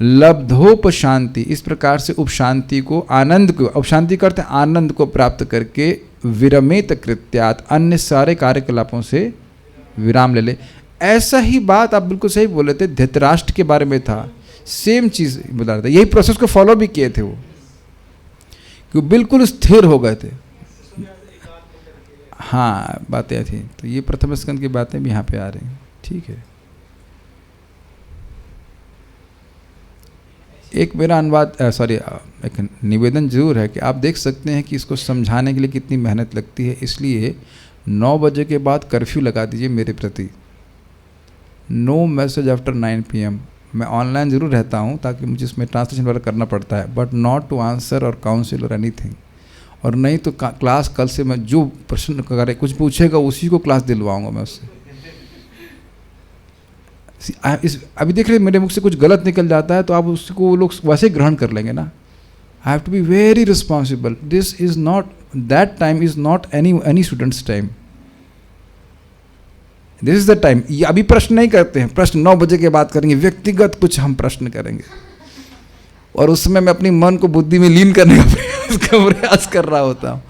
लब्धोपशांति, इस प्रकार से उपशांति को, आनंद को, उपशांति करते आनंद को प्राप्त करके विरमेत कृत्यात्, अन्य सारे कार्यकलापों से विराम ले ले। ऐसा ही बात आप बिल्कुल सही बोले थे, धृतराष्ट्र के बारे में था, सेम चीज़ बता रहा था। यही प्रोसेस को फॉलो भी किए थे वो, कि बिल्कुल स्थिर हो गए थे। हाँ, बातें थी। तो ये प्रथम स्कंद की बातें भी यहाँ पे आ रही हैं। ठीक है। एक मेरा अनुवाद एक निवेदन जरूर है कि आप देख सकते हैं कि इसको समझाने के लिए कितनी मेहनत लगती है। इसलिए 9 बजे के बाद कर्फ्यू लगा दीजिए मेरे प्रति। No message after 9 PM। मैं ऑनलाइन ज़रूर रहता हूँ ताकि मुझे इसमें ट्रांसलेशन वगैरह करना पड़ता है, बट नॉट टू आंसर और काउंसिल और एनीथिंग। और नहीं तो क्लास कल से मैं जो प्रश्न करे, कुछ पूछेगा उसी को क्लास दिलवाऊंगा मैं उससे। अभी देख रहे मेरे मुख से कुछ गलत निकल जाता है तो आप उसको लोग वैसे ग्रहण कर लेंगे ना। I have to be very responsible. This is not, that time is not any students time. This is the time. ये अभी प्रश्न नहीं करते हैं, प्रश्न 9 बजे के बाद करेंगे, व्यक्तिगत कुछ हम प्रश्न करेंगे, और उसमें मैं अपनी मन को बुद्धि में लीन करने का प्रयास कर रहा होता हूँ।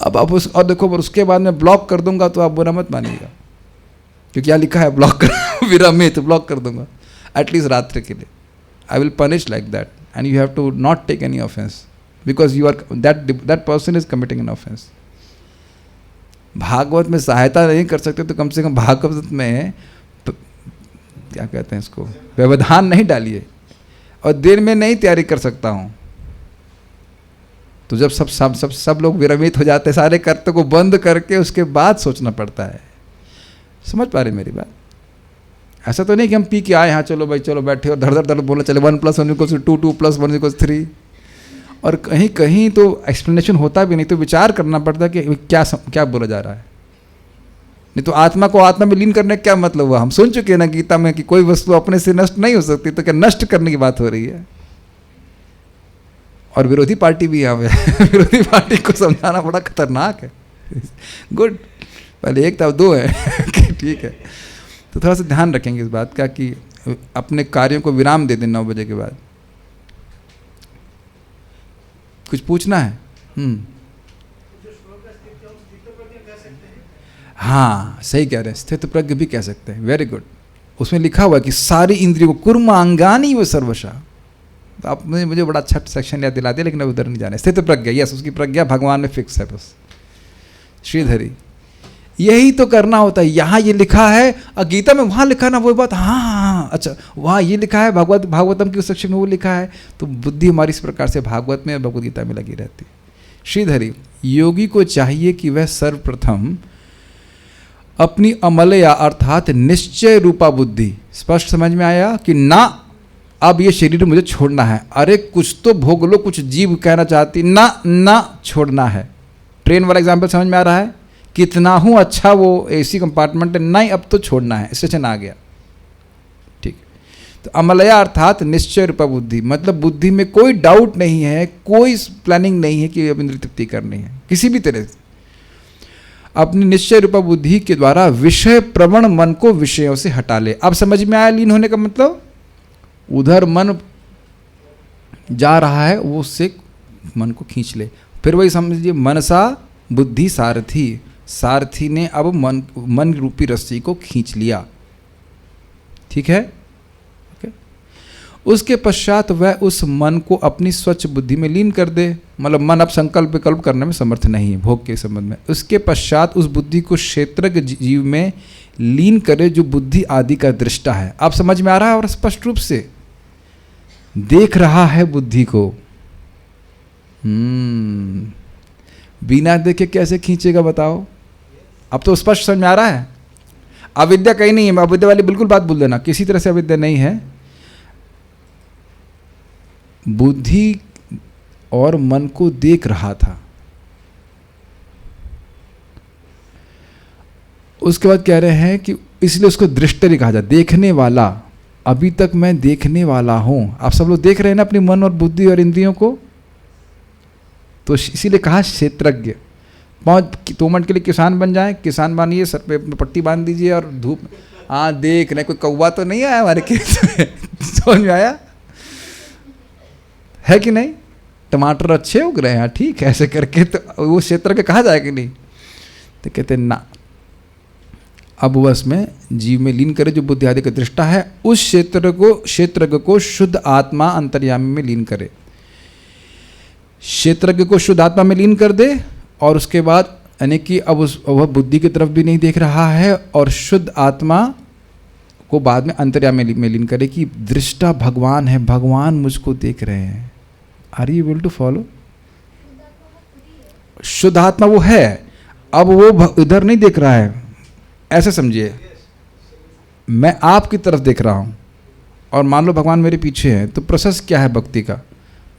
अब आप और देखो, उसके बाद मैं ब्लॉक कर दूंगा तो आप बुरा मत मानिएगा। क्योंकि यहाँ लिखा है ब्लॉक कर विरमित, ब्लॉक कर दूंगा एटलीस्ट रात्रि के लिए. I will punish like that and you have to not take any offence because you are that person is committing an offence. Bhagavat में सहायता नहीं कर सकते तो कम से कम भागवत में क्या कहते हैं इसको, व्यवधान नहीं डालिए. और दिन में नहीं तैयारी कर सकता हूँ तो जब सब लोग विरमित हो जाते हैं, सारे कर्तव्य को बंद करके उसके बाद सोचना पड़ता है. समझ पा रहे मेरी बात? ऐसा तो नहीं कि हम पी के आए, हाँ चलो भाई चलो बैठे और धड़ धड़ बोलना चले 1 + 1 = 2, 2 + 1 = 3. और कहीं कहीं तो एक्सप्लेनेशन होता भी नहीं, तो विचार करना पड़ता है कि क्या बोला जा रहा है. नहीं तो आत्मा को आत्मा में लीन करने का क्या मतलब हुआ? हम सुन चुके हैं ना गीता में कि कोई वस्तु अपने से नष्ट नहीं हो सकती, तो क्या नष्ट करने की बात हो रही है? और विरोधी पार्टी भी यहाँ पे विरोधी पार्टी को समझाना बड़ा खतरनाक है. गुड, पहले एक था, 2 है. ठीक है, तो थोड़ा सा ध्यान रखेंगे इस बात का कि अपने कार्यों को विराम दे दें 9 बजे के बाद. कुछ पूछना है? हाँ सही कह रहे हैं, स्थित प्रज्ञ भी कह सकते हैं. Very good. उसमें लिखा हुआ है कि सारी इंद्रियों को कुर्मांगानी व सर्वशा. तो आपने मुझे बड़ा अच्छा सेक्शन याद दिला दिया, लेकिन अब उधर नहीं जाना. स्थित प्रज्ञा, यस, उसकी प्रज्ञा भगवान में फिक्स है बस. श्रीधरी, यही तो करना होता है. यहाँ ये लिखा है, गीता में वहाँ लिखा ना वो बात. हाँ अच्छा, वहाँ ये लिखा है, भागवतम की उस सेक्शन में वो लिखा है. तो बुद्धि हमारी इस प्रकार से भागवत में, भगवद गीता में लगी रहती है. श्रीधरी, योगी को चाहिए कि वह सर्वप्रथम अपनी अमलया अर्थात निश्चय रूपा बुद्धि, स्पष्ट समझ में आया कि ना अब ये शरीर मुझे छोड़ना है. अरे कुछ तो भोग लो, कुछ जीव कहना चाहती, ना छोड़ना है. ट्रेन वाला एग्जाम्पल समझ में आ रहा है? कितना हूँ अच्छा वो एसी कंपार्टमेंट है, नहीं अब तो छोड़ना है, स्टेशन आ गया. ठीक. तो अमलया अर्थात निश्चय रूपा बुद्धि, मतलब बुद्धि में कोई डाउट नहीं है, कोई प्लानिंग नहीं है कि अब इंद्रिय तृप्ति करनी है किसी भी तरह से. अपनी निश्चय रूपा बुद्धि के द्वारा विषय प्रवण मन को विषयों से हटा ले. अब समझ में आया लीन होने का मतलब? उधर मन जा रहा है, वो उससे मन को खींच ले. फिर वही समझिए, मनसा बुद्धि सारथी, सारथी ने अब मन रूपी रस्सी को खींच लिया. ठीक है. उसके पश्चात वह उस मन को अपनी स्वच्छ बुद्धि में लीन कर दे. मतलब मन अब संकल्प विकल्प करने में समर्थ नहीं है भोग के संबंध में. उसके पश्चात उस बुद्धि को क्षेत्रज्ञ जीव में लीन करे जो बुद्धि आदि का दृष्टा है. आप समझ में आ रहा है? और स्पष्ट रूप से देख रहा है बुद्धि को. बिना देखे कैसे खींचेगा बताओ? अब तो स्पष्ट समझ में आ रहा है. अविद्या कहीं नहीं है, अविद्या वाली बिल्कुल बात भूल देना, किसी तरह से अविद्या नहीं है. बुद्धि और मन को देख रहा था. उसके बाद कह रहे हैं कि इसलिए उसको दृष्टि कहा जाए, देखने वाला. अभी तक मैं देखने वाला हूं. आप सब लोग देख रहे हैं ना अपनी मन और बुद्धि और इंद्रियों को, तो इसीलिए कहा क्षेत्रज्ञ. 2 मिनट के लिए किसान बन जाए, किसान बनिए, सर पे पट्टी बांध दीजिए और धूप, हाँ देख रहे, कोई कौवा तो नहीं आया हमारे खेत में. समझ में आया है कि नहीं? टमाटर अच्छे उग रहे हैं, ठीक है, ऐसे करके तो वो क्षेत्र के कहा जाएगा नहीं. तो कहते ना, अब वह इसमें जीव में लीन करे जो बुद्धि आदि का दृष्टा है. उस क्षेत्रज्ञ को शुद्ध आत्मा अंतर्यामी में लीन करे. क्षेत्रज्ञ को शुद्ध आत्मा में लीन कर दे. और उसके बाद यानी कि अब वह बुद्धि की तरफ भी नहीं देख रहा है, और शुद्ध आत्मा को बाद में अंतर्यामी में लीन करे कि दृष्टा भगवान है, भगवान मुझको देख रहे हैं. Are you able to follow? शुद्ध आत्मा वो है, अब वो इधर नहीं देख रहा है. ऐसे समझिए, मैं आपकी तरफ देख रहा हूं और मान लो भगवान मेरे पीछे है. तो प्रोसेस क्या है भक्ति का?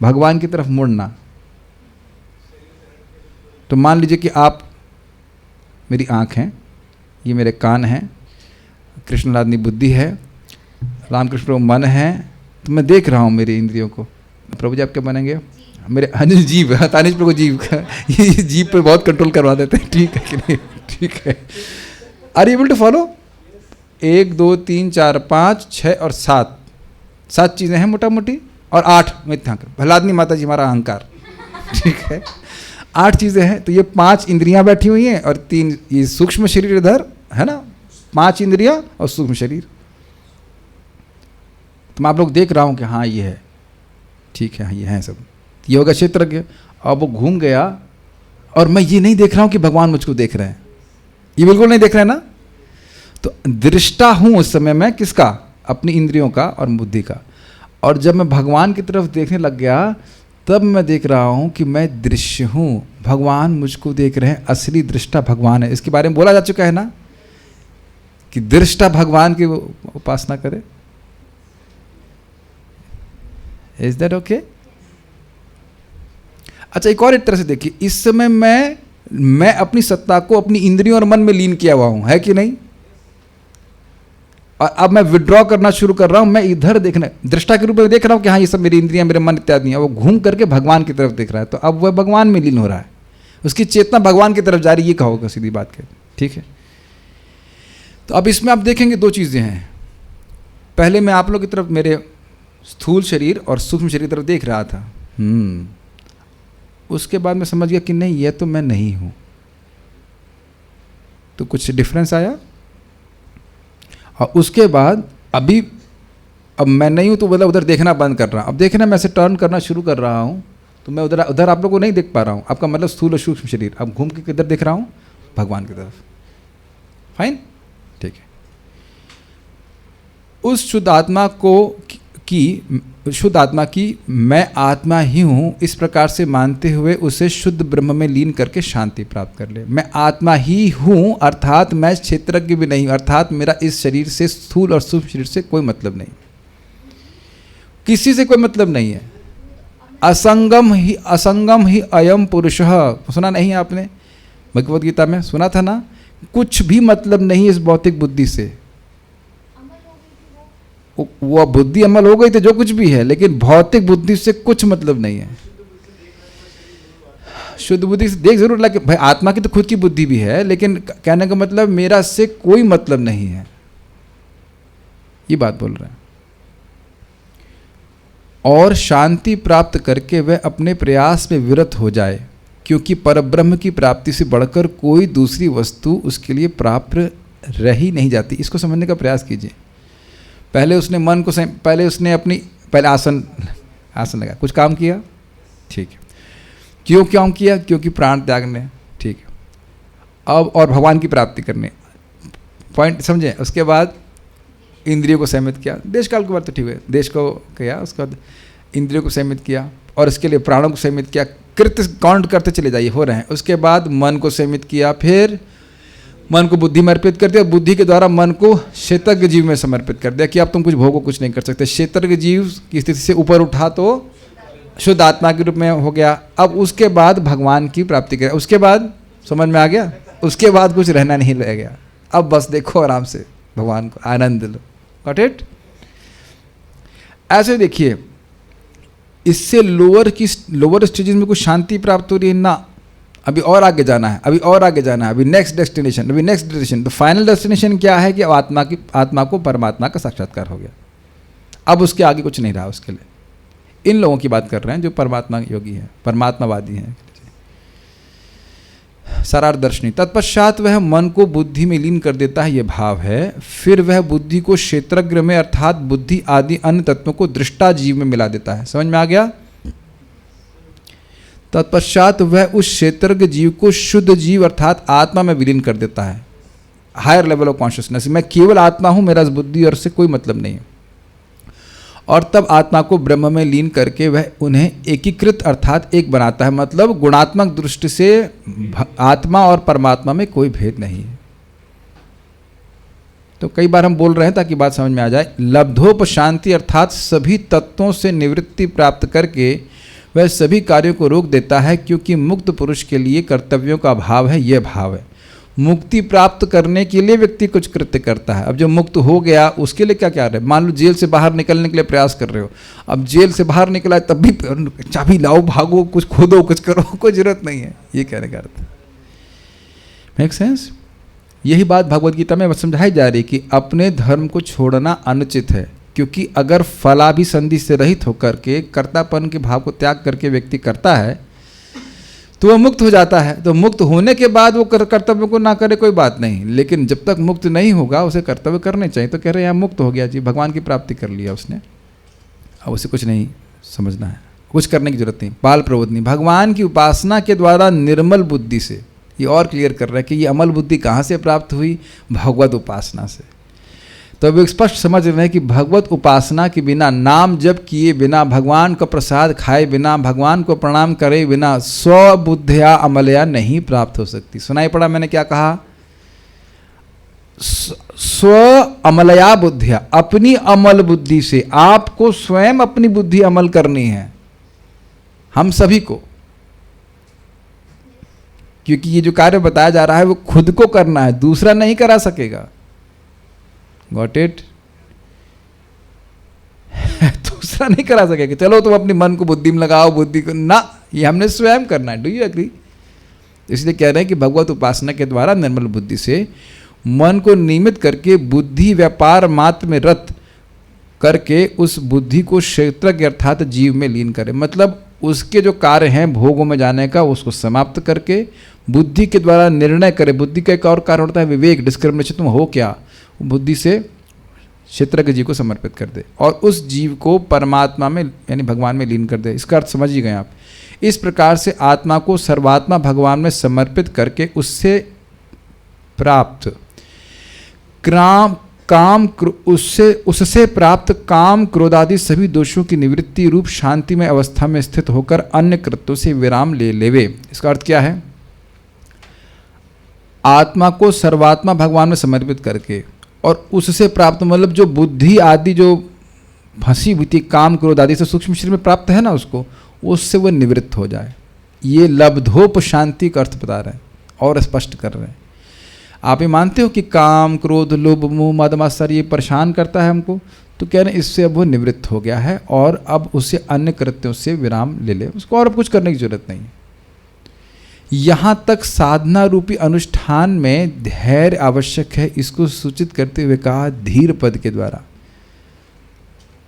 भगवान की तरफ मुड़ना. तो मान लीजिए कि आप मेरी आँख हैं, ये मेरे कान हैं, कृष्णलादनी बुद्धि है, रामकृष्ण प्रभु मन है. तो मैं देख रहा हूँ मेरी इंद्रियों को. प्रभु जी आप क्या बनेंगे? मेरे अनिल जीव, तानिश प्रभु जीव का, ये जीव पे बहुत कंट्रोल करवा देते हैं. ठीक है कि नहीं? ठीक है. Are you able to follow? 1 2 3 4 5 6 और 7 चीज़ें हैं मोटा मोटी, और 8 मिथ्यांकर, भलादनी माता जी हमारा अहंकार. ठीक है, 8 चीज़ें हैं. तो ये 5 इंद्रियां बैठी हुई हैं और 3 ये सूक्ष्म शरीर इधर है ना, 5 इंद्रियां और सूक्ष्म शरीर। तो मैं आप लोग देख रहा हूं कि हाँ ये है, ठीक है, हाँ ये है सब, ये होगा क्षेत्रज्ञ। अब वो घूम गया और मैं ये नहीं देख रहा हूं कि भगवान मुझको देख रहे हैं, ये बिल्कुल नहीं देख रहे हैं ना। तो दृष्टा हूं उस समय मैं किसका? अपनी इंद्रियों का और बुद्धि का। और जब मैं भगवान की तरफ देखने लग गया तब मैं देख रहा हूं कि मैं दृश्य हूं, भगवान मुझको देख रहे हैं, असली दृष्टा भगवान है। इसके बारे में बोला जा चुका है ना कि दृष्टा भगवान की उपासना करे। Is that okay? अच्छा, एक और एक तरह से देखिए, इस समय मैं अपनी सत्ता को अपनी इंद्रियों और मन में लीन किया हुआ हूं, है कि नहीं? और अब मैं विड्रॉ करना शुरू कर रहा हूं, मैं इधर देखना, दृष्टा के रूप में देख रहा हूं कि हाँ ये सब मेरी इंद्रियां, मेरे मन इत्यादि हैं। वो घूम करके भगवान की तरफ देख रहा है, तो अब वह भगवान में लीन हो रहा है, उसकी चेतना भगवान की तरफ जा रही है, ये कहोगे सीधी बात कह, ठीक है। तो अब इसमें आप देखेंगे 2 चीज़ें हैं। पहले मैं आप लोग की तरफ, मेरे स्थूल शरीर और सूक्ष्म शरीर की तरफ देख रहा था, उसके बाद मैं समझ गया कि नहीं, यह तो मैं नहीं हूं। तो कुछ डिफरेंस आया। और उसके बाद अब मैं नहीं हूं तो मतलब उधर देखना बंद कर रहा हूं। अब देखना मैं ऐसे टर्न करना शुरू कर रहा हूं तो मैं उधर आप लोग को नहीं देख पा रहा हूं। आपका मतलब स्थूल और सूक्ष्म शरीर। अब घूम के किधर देख रहा हूं? भगवान की तरफ। फाइन, ठीक है। उस शुद्ध आत्मा की मैं आत्मा ही हूं इस प्रकार से मानते हुए उसे शुद्ध ब्रह्म में लीन करके शांति प्राप्त कर ले। मैं आत्मा ही हूं अर्थात मैं क्षेत्रज्ञ भी नहीं, अर्थात मेरा इस शरीर से, स्थूल और सूक्ष्म शरीर से कोई मतलब नहीं, किसी से कोई मतलब नहीं है। असंगम ही अयम पुरुषः, सुना नहीं आपने? भगवद गीता में सुना था ना? कुछ भी मतलब नहीं इस भौतिक बुद्धि से। वो बुद्धि अमल हो गई थी जो कुछ भी है, लेकिन भौतिक बुद्धि से कुछ मतलब नहीं है। शुद्ध बुद्धि से देख जरूर लगे भाई, आत्मा की तो खुद की बुद्धि भी है, लेकिन कहने का मतलब मेरा से कोई मतलब नहीं है, ये बात बोल रहे हैं। और शांति प्राप्त करके वह अपने प्रयास में विरत हो जाए, क्योंकि परब्रह्म की प्राप्ति से बढ़कर कोई दूसरी वस्तु उसके लिए प्राप्त रह ही नहीं जाती। इसको समझने का प्रयास कीजिए। पहले उसने मन को पहले आसन लगा, कुछ काम किया, ठीक है। क्यों किया? क्योंकि प्राण त्यागने, ठीक है। अब और भगवान की प्राप्ति करने, पॉइंट समझे। उसके बाद इंद्रियों को संयमित किया, देश काल के बाद तो ठीक है, देश को किया, उसके बाद इंद्रियों को संयमित किया और इसके लिए प्राणों को संयमित किया। कृत्य काउंट करते चले जाइए, हो रहे हैं। उसके बाद मन को संयमित किया, फिर मन को बुद्धि में अर्पित कर दिया, बुद्धि के द्वारा मन को क्षेत्रज्ञ जीव में समर्पित कर दिया कि अब तुम कुछ भोगो, कुछ नहीं कर सकते। क्षेत्रज्ञ जीव की स्थिति से ऊपर उठा तो शुद्ध आत्मा के रूप में हो गया। अब उसके बाद भगवान की प्राप्ति करें, उसके बाद समझ में आ गया, उसके बाद कुछ रहना नहीं रह गया। अब बस देखो आराम से भगवान को, आनंद लो। Got it? ऐसे देखिए, इससे लोअर स्टेजेस में कुछ शांति प्राप्त हो रही है ना, अभी और आगे जाना है, अभी नेक्स्ट डेस्टिनेशन। तो फाइनल डेस्टिनेशन क्या है कि आत्मा को परमात्मा का साक्षात्कार हो गया। अब उसके आगे कुछ नहीं रहा उसके लिए। इन लोगों की बात कर रहे हैं जो परमात्मा योगी हैं, परमात्मावादी हैं, सारार्दर्शनी। तत्पश्चात वह मन को बुद्धि में लीन कर देता है, यह भाव है। फिर वह बुद्धि को क्षेत्रज्ञ में अर्थात बुद्धि आदि अन्य तत्वों को दृष्टा जीव में मिला देता है। समझ में आ गया? तत्पश्चात वह उस क्षेत्रज्ञ जीव को शुद्ध जीव अर्थात आत्मा में विलीन कर देता है, हायर लेवल ऑफ कॉन्शियसनेस। मैं केवल आत्मा हूं, मेरा बुद्धि और से कोई मतलब नहीं है। और तब आत्मा को ब्रह्म में लीन करके वह उन्हें एकीकृत अर्थात एक बनाता है। मतलब गुणात्मक दृष्टि से आत्मा और परमात्मा में कोई भेद नहीं है। तो कई बार हम बोल रहे हैं ताकि बात समझ में आ जाए। लब्धोपशांति अर्थात सभी तत्वों से निवृत्ति प्राप्त करके वह सभी कार्यों को रोक देता है, क्योंकि मुक्त पुरुष के लिए कर्तव्यों का अभाव है, यह भाव है। मुक्ति प्राप्त करने के लिए व्यक्ति कुछ कृत्य करता है। अब जो मुक्त हो गया उसके लिए क्या क्या रहे? मान लो जेल से बाहर निकलने के लिए प्रयास कर रहे हो, अब जेल से बाहर निकला तब भी चाबी लाओ, भागो, कुछ खोदो, कुछ करो, कोई जरूरत नहीं है। ये कहने का अर्थ मेक सेंस? यही बात भगवद गीता में समझाई जा रही है कि अपने धर्म को छोड़ना अनुचित है, क्योंकि अगर फलाभिसंधि से रहित होकर के कर्तापन के भाव को त्याग करके व्यक्ति करता है तो वह मुक्त हो जाता है। तो मुक्त होने के बाद वो कर्तव्य को ना करे कोई बात नहीं, लेकिन जब तक मुक्त नहीं होगा उसे कर्तव्य करने चाहिए। तो कह रहे हैं यहाँ मुक्त हो गया जी, भगवान की प्राप्ति कर लिया उसने, अब उसे कुछ नहीं समझना है, कुछ करने की जरूरत नहीं। बाल प्रबोधनी, भगवान की उपासना के द्वारा निर्मल बुद्धि से, ये और क्लियर कर रहा है कि ये अमल बुद्धि कहाँ से प्राप्त हुई, भगवत उपासना से। तो अब स्पष्ट समझ रहे हैं कि भगवत उपासना के बिना, नाम जप किए बिना, भगवान का प्रसाद खाए बिना, भगवान को प्रणाम करे बिना स्वबुद्धिया अमलया नहीं प्राप्त हो सकती। सुनाई पड़ा मैंने क्या कहा? स्व अमलया बुद्धिया, अपनी अमल बुद्धि से। आपको स्वयं अपनी बुद्धि अमल करनी है, हम सभी को, क्योंकि ये जो कार्य बताया जा रहा है वो खुद को करना है, दूसरा नहीं करा सकेगा। Got it? दूसरा नहीं करा सकेगा। चलो तुम अपनी मन को बुद्धि में लगाओ, बुद्धि को ना, ये हमने स्वयं करना है। Do you agree? इसलिए कह रहे हैं कि भगवत उपासना के द्वारा निर्मल बुद्धि से मन को नियमित करके बुद्धि व्यापार मात्र में रत करके उस बुद्धि को क्षेत्रज्ञ अर्थात जीव में लीन करे। मतलब उसके जो कार्य हैं भोगों में जाने का, उसको समाप्त करके बुद्धि के द्वारा निर्णय करे। बुद्धि का एक और कार्य होता है विवेक, डिस्क्रिमिनेशन, तुम हो क्या, बुद्धि से क्षेत्रज्ञ जीव को समर्पित कर दे और उस जीव को परमात्मा में यानी भगवान में लीन कर दे। इसका अर्थ समझ ही गए आप। इस प्रकार से आत्मा को सर्वात्मा भगवान में समर्पित करके उससे प्राप्त उससे प्राप्त काम क्रोध आदि सभी दोषों की निवृत्ति रूप शांतिमय अवस्था में स्थित होकर अन्य कृत्यों से विराम ले लेवे। इसका अर्थ क्या है? आत्मा को सर्वात्मा भगवान में समर्पित करके और उससे प्राप्त, मतलब जो बुद्धि आदि जो फंसी हुई थी काम क्रोध आदि से सूक्ष्म शरीर में प्राप्त है ना, उससे वह निवृत्त हो जाए। ये लब्धोप शांति का अर्थ बता रहे हैं और स्पष्ट कर रहे हैं। आप ये मानते हो कि काम क्रोध लोभ मोह मद मात्सर्य ये परेशान करता है हमको, तो कह रहे हैं इससे अब वो निवृत्त हो गया है और अब उसे अन्य कृत्यों से विराम ले ले, उसको और अब कुछ करने की जरूरत नहीं है। यहाँ तक साधना रूपी अनुष्ठान में धैर्य आवश्यक है, इसको सूचित करते हुए कहा धीर पद के द्वारा।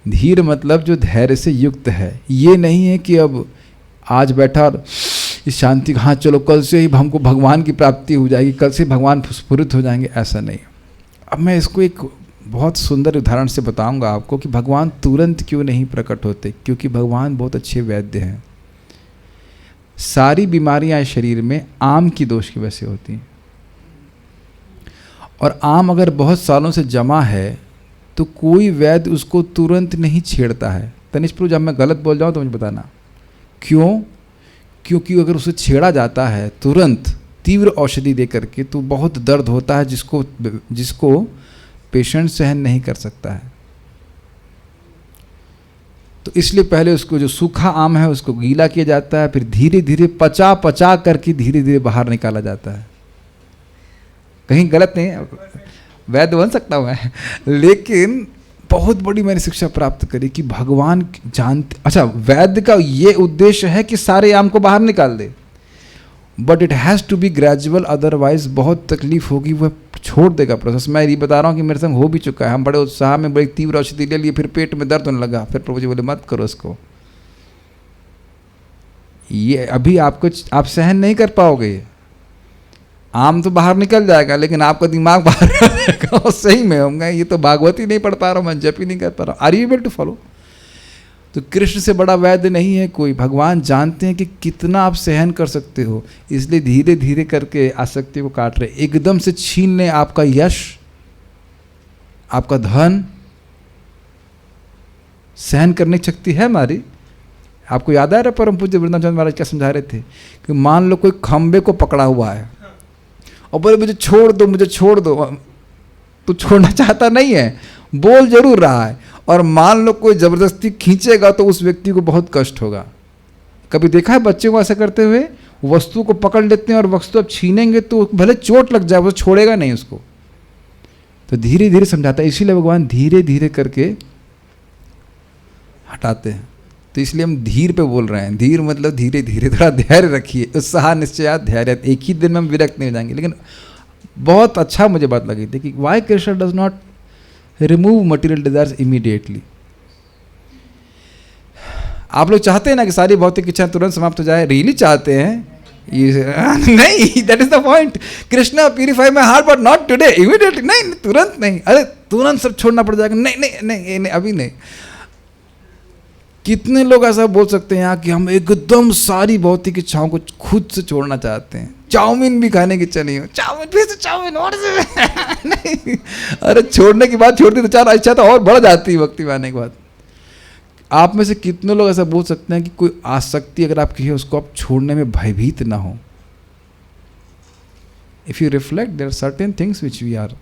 धीर मतलब जो धैर्य से युक्त है। ये नहीं है कि अब आज बैठा और इस शांति, हाँ चलो कल से ही हमको भगवान की प्राप्ति हो जाएगी, कल से भगवान स्फुरित हो जाएंगे, ऐसा नहीं। अब मैं इसको एक बहुत सुंदर उदाहरण से बताऊंगा आपको कि भगवान तुरंत क्यों नहीं प्रकट होते। क्योंकि भगवान बहुत अच्छे वैद्य हैं। सारी बीमारियां शरीर में आम की दोष की वजह से होती हैं, और आम अगर बहुत सालों से जमा है तो कोई वैद्य उसको तुरंत नहीं छेड़ता है। तनिष्ठ प्रभु, जब मैं गलत बोल जाऊँ तो मुझे बताना क्यों। क्योंकि अगर उसे छेड़ा जाता है तुरंत तीव्र औषधि दे करके तो बहुत दर्द होता है जिसको पेशेंट सहन नहीं कर सकता है। तो इसलिए पहले उसको जो सूखा आम है उसको गीला किया जाता है, फिर धीरे धीरे पचा करके धीरे धीरे बाहर निकाला जाता है। कहीं गलत नहीं है, वैद्य बन सकता हूँ मैं, लेकिन बहुत बड़ी मैंने शिक्षा प्राप्त करी कि भगवान जानते। अच्छा, वैद्य का ये उद्देश्य है कि सारे आम को बाहर निकाल दे, but it has to be gradual, otherwise बहुत तकलीफ होगी, वह छोड़ देगा प्रोसेस। मैं ये बता रहा हूँ कि मेरे संग हो भी चुका है। हम बड़े उत्साह में बड़ी तीव्र औषधि ले लिए, फिर पेट में दर्द होने लगा, फिर प्रभु जी बोले मत करो इसको, ये अभी आपको आप सहन नहीं कर पाओगे। आम तो बाहर निकल जाएगा लेकिन आपका दिमाग बाहर आ जाएगा। और सही में होगा, ये तो भागवत ही नहीं पढ़ पा रहा हूँ, मैं जप ही नहीं कर पा रहा हूँ। Are you able to follow? तो कृष्ण से बड़ा वैद्य नहीं है कोई। भगवान जानते हैं कि कितना आप सहन कर सकते हो, इसलिए धीरे धीरे करके आसक्ति को काट रहे। एकदम से छीन लें आपका यश, आपका धन, सहन करने की शक्ति है हमारी। आपको याद आ रहा है परम पूज्य वृंदावन महाराज क्या समझा रहे थे कि मान लो कोई खंबे को पकड़ा हुआ है और बोले मुझे छोड़ दो, मुझे छोड़ दो, तो छोड़ना चाहता नहीं है, बोल जरूर रहा है, और मान लो कोई जबरदस्ती खींचेगा तो उस व्यक्ति को बहुत कष्ट होगा। कभी देखा है बच्चे को ऐसा करते हुए? वस्तु को पकड़ लेते हैं और वस्तु अब छीनेंगे तो भले चोट लग जाए, वो छोड़ेगा नहीं उसको। तो धीरे धीरे समझाता है, इसीलिए भगवान धीरे धीरे करके हटाते हैं। तो इसलिए हम धीर पे बोल रहे हैं। धीर मतलब धीरे धीरे, थोड़ा धैर्य रखिए, उत्साह निश्चयात धैर्य। एक ही दिन में हम विरक्त नहीं हो जाएंगे। लेकिन बहुत अच्छा मुझे बात लगी थी कि why Krishna does not remove material desires immediately. आप लोग चाहते हैं ना कि सारी भौतिक इच्छाएं तुरंत समाप्त हो जाए, रियली चाहते हैं, नहीं, that is the point. Krishna purify my heart but not today, immediately. नहीं, तुरंत नहीं. अरे तुरंत सब छोड़ना पड़ जाएगा. नहीं नहीं नहीं, नहीं अभी नहीं. कितने लोग ऐसा बोल सकते हैं यहाँ कि हम एकदम सारी भौतिक इच्छाओं को खुद से छोड़ना चाहते हैं. चाउमीन भी खाने की इच्छा नहीं हो, चाउमीन फिर से चाउमीन और से नहीं. अरे छोड़ने की बात छोड़ती तो चार इच्छा तो और बढ़ जाती है भक्ति में आने के बाद. आप में से कितने लोग ऐसा बोल सकते हैं कि कोई आसक्ति अगर आपकी है उसको आप छोड़ने में भयभीत ना हो. If you reflect, there are certain things which we are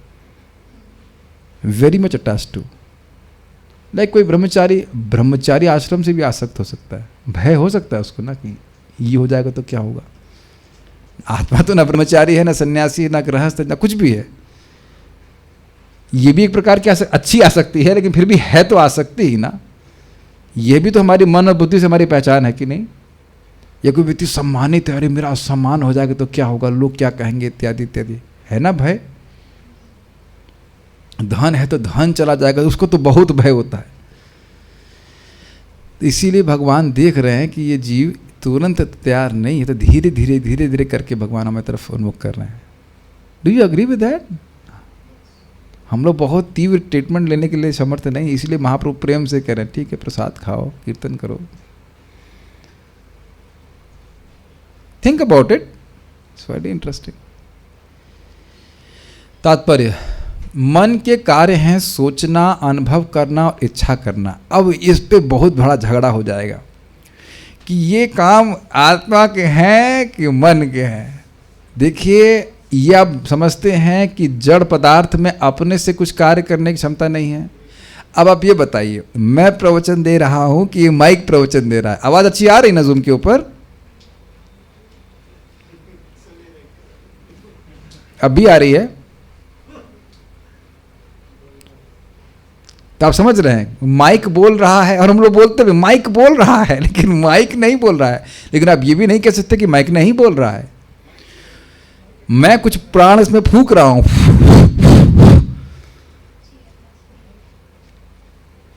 very much attached to. Like कोई ब्रह्मचारी आश्रम से भी आसक्त हो सकता है. भय हो सकता है उसको ना कि ये हो जाएगा तो क्या होगा. आत्मा तो ना ब्रह्मचारी है, ना सन्यासी है, ना गृहस्थ है, ना कुछ भी है. ये भी एक प्रकार की अच्छी आसक्ति है, लेकिन फिर भी है तो आसक्ति ही ना. ये भी तो हमारी मन और बुद्धि से हमारी पहचान है कि नहीं. या कोई व्यक्ति सम्मानित है, अरे मेरा सम्मान हो जाएगा तो क्या होगा, लोग क्या कहेंगे, इत्यादि इत्यादि, है ना भय. धन है तो धन चला जाएगा, उसको तो बहुत भय होता है. इसीलिए भगवान देख रहे हैं कि ये जीव तुरंत तैयार नहीं है, तो धीरे धीरे धीरे धीरे करके भगवान हमारी तरफ उन्मुख कर रहे हैं. Do you agree with that? हम लोग बहुत तीव्र ट्रीटमेंट लेने के लिए समर्थ नहीं, इसलिए महाप्रभु प्रेम से कह रहे हैं ठीक है प्रसाद खाओ, कीर्तन करो. Think about it, it's very interesting. तात्पर्य, मन के कार्य हैं सोचना, अनुभव करना और इच्छा करना. अब इस पे बहुत बड़ा झगड़ा हो जाएगा कि ये काम आत्मा के हैं कि मन के हैं. देखिए, ये आप समझते हैं कि जड़ पदार्थ में अपने से कुछ कार्य करने की क्षमता नहीं है. अब आप ये बताइए, मैं प्रवचन दे रहा हूं कि ये माइक प्रवचन दे रहा है. आवाज अच्छी आ रही ना जूम के ऊपर? अब भी आ रही है? तो आप समझ रहे हैं, माइक बोल रहा है और हम लोग बोलते हैं माइक बोल रहा है, लेकिन माइक नहीं बोल रहा है. लेकिन आप ये भी नहीं कह सकते कि माइक नहीं बोल रहा है. मैं कुछ प्राण इसमें फूंक रहा हूं,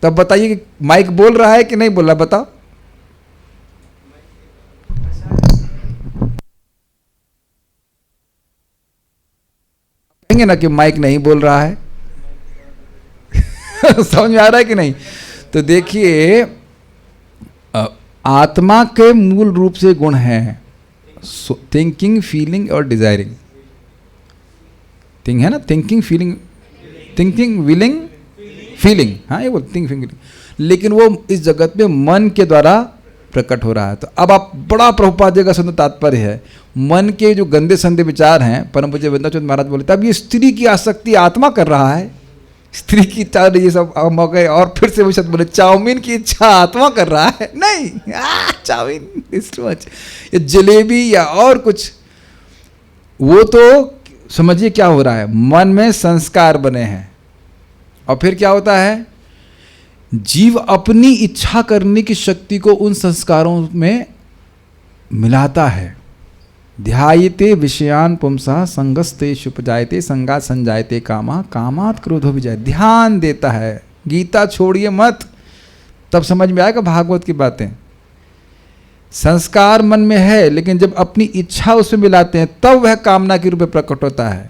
तब बताइए कि माइक बोल रहा है कि नहीं बोल रहा, बताओ. कहेंगे ना कि माइक नहीं बोल रहा है. समझ में आ रहा है कि नहीं? तो देखिए, आत्मा के मूल रूप से गुण हैं थिंकिंग, फीलिंग और डिजायरिंग. थिंग है ना, thinking, feeling, thinking, willing, feeling. हाँ, ये बोल थिंकिंग, फीलिंग. लेकिन वो इस जगत में मन के द्वारा प्रकट हो रहा है. तो अब आप बड़ा प्रभुपाद जी का सुंदर तात्पर्य है, मन के जो गंदे संदे विचार हैं, परम पूज्य वृंदाचंद महाराज बोले, तब ये स्त्री की आसक्ति आत्मा कर रहा है. स्त्री की इच्छा, ये सब मौके. और फिर से वो शब्द बोले, चाउमीन की इच्छा आत्मा कर रहा है. नहीं, चाउमीन इज टू मच. ये जलेबी या और कुछ, वो तो समझिए क्या हो रहा है, मन में संस्कार बने हैं. और फिर क्या होता है, जीव अपनी इच्छा करने की शक्ति को उन संस्कारों में मिलाता है. ध्यायते विषयान पुंसा संगस्ते शुपजायते संगात संजायते कामा कामात क्रोधो विजय. ध्यान देता है. गीता छोड़िए मत, तब समझ में आएगा भागवत की बातें. संस्कार मन में है, लेकिन जब अपनी इच्छा उसमें मिलाते हैं तब वह कामना के रूप में प्रकट होता है.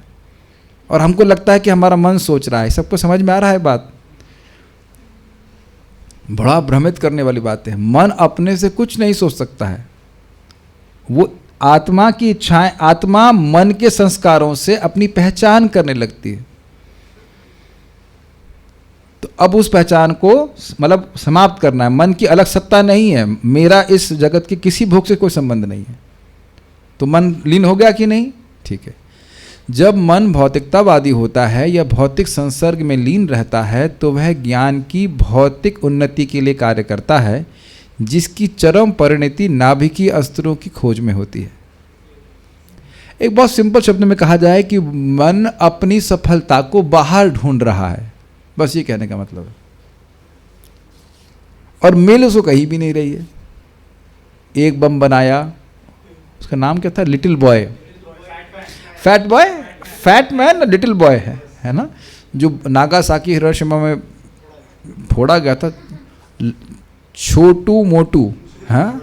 और हमको लगता है कि हमारा मन सोच रहा है. सबको समझ में आ रहा है बात? बड़ा भ्रमित करने वाली बात है. मन अपने से कुछ नहीं सोच सकता है. वो आत्मा की इच्छाएं, आत्मा मन के संस्कारों से अपनी पहचान करने लगती है. तो अब उस पहचान को मतलब समाप्त करना है. मन की अलग सत्ता नहीं है, मेरा इस जगत के किसी भोग से कोई संबंध नहीं है. तो मन लीन हो गया कि नहीं? ठीक है. जब मन भौतिकतावादी होता है या भौतिक संसर्ग में लीन रहता है, तो वह ज्ञान की भौतिक उन्नति के लिए कार्य करता है, जिसकी चरम परिणति नाभिकीय अस्त्रों की खोज में होती है. एक बहुत सिंपल शब्द में कहा जाए कि मन अपनी सफलता को बाहर ढूंढ रहा है, बस ये कहने का मतलब है. और मिल उसको कहीं भी नहीं रही है. एक बम बनाया, उसका नाम क्या था? Little boy, fat boy, fat man, little boy है ना, जो नागासाकी हिरोशिमा में फोड़ा गया था. छोटू मोटू, हाँ,